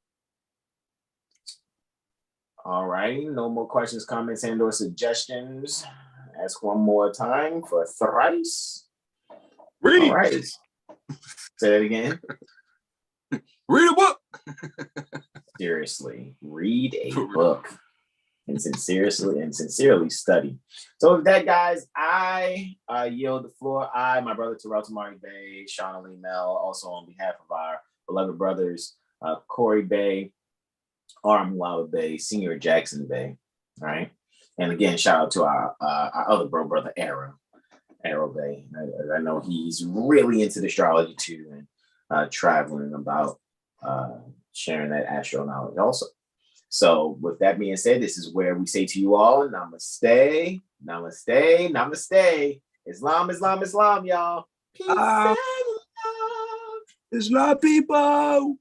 [SPEAKER 4] All right. No more questions, comments, and or suggestions. Ask one more time for thrice.
[SPEAKER 2] Read.
[SPEAKER 4] All right. Say it again.
[SPEAKER 2] Read a book.
[SPEAKER 4] Seriously, read a book and sincerely study. So with that, guys, I yield the floor. My brother Terrell Tamari Bay, Sean Ali Mel, also on behalf of our beloved brothers, Corey Bay, Wild Bay, Senior Jackson Bay. All right. And again, shout out to our other brother Arrow Bay. I know he's really into the astrology too, and traveling about sharing that astro knowledge also. So with that being said, this is where we say to you all, namaste, namaste, namaste. Islam, Islam, Islam, y'all. Peace and love.
[SPEAKER 2] Islam people.